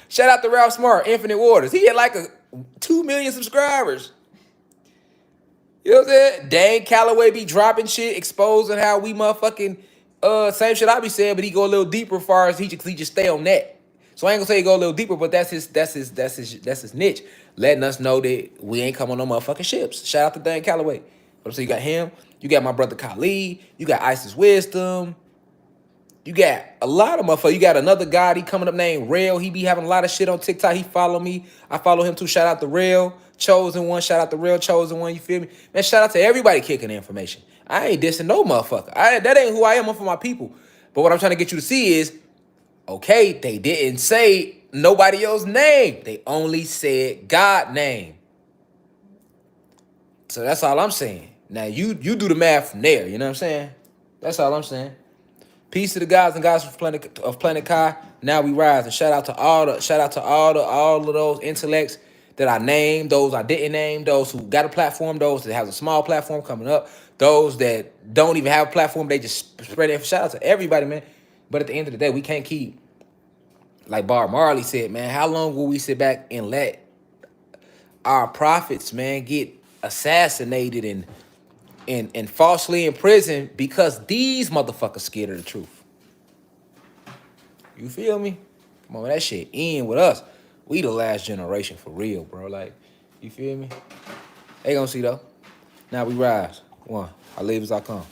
Shout out to Ralph Smart, Infinite Waters. He had like 2 million subscribers. You know what I'm saying? Dane Calloway be dropping shit, exposing how we motherfucking same shit I be saying, but he go a little deeper as far as he just stay on that. So I ain't gonna say he go a little deeper, but that's his niche. Letting us know that we ain't coming on no motherfucking ships. Shout out to Dane Calloway. So you got him, you got my brother Khalid, you got Isis Wisdom, you got a lot of motherfuckers. You got another guy, he coming up named Rail. He be having a lot of shit on TikTok. He follow me. I follow him too. Shout out to Rail, Chosen One. Shout out to Rail, Chosen One. You feel me? Man, shout out to everybody kicking the information. I ain't dissing no motherfucker. That ain't who I am. I'm for my people. But what I'm trying to get you to see is, okay, they didn't say nobody else's name. They only said God name. So that's all I'm saying. Now, you do the math from there. You know what I'm saying? That's all I'm saying. Peace to the guys and guys of Planet Kai. Now we rise, and shout out to all of those intellects that I named, those I didn't name, those who got a platform, those that have a small platform coming up, those that don't even have a platform, they just spread it. Shout out to everybody, man. But at the end of the day, we can't keep, like Bob Marley said, man, how long will we sit back and let our prophets, man, get assassinated and falsely imprisoned because these motherfuckers scared of the truth? You feel me? Come on, that shit end with us. We the last generation for real, bro. Like, you feel me? They gonna see though. Now we rise. One. I leave as I come.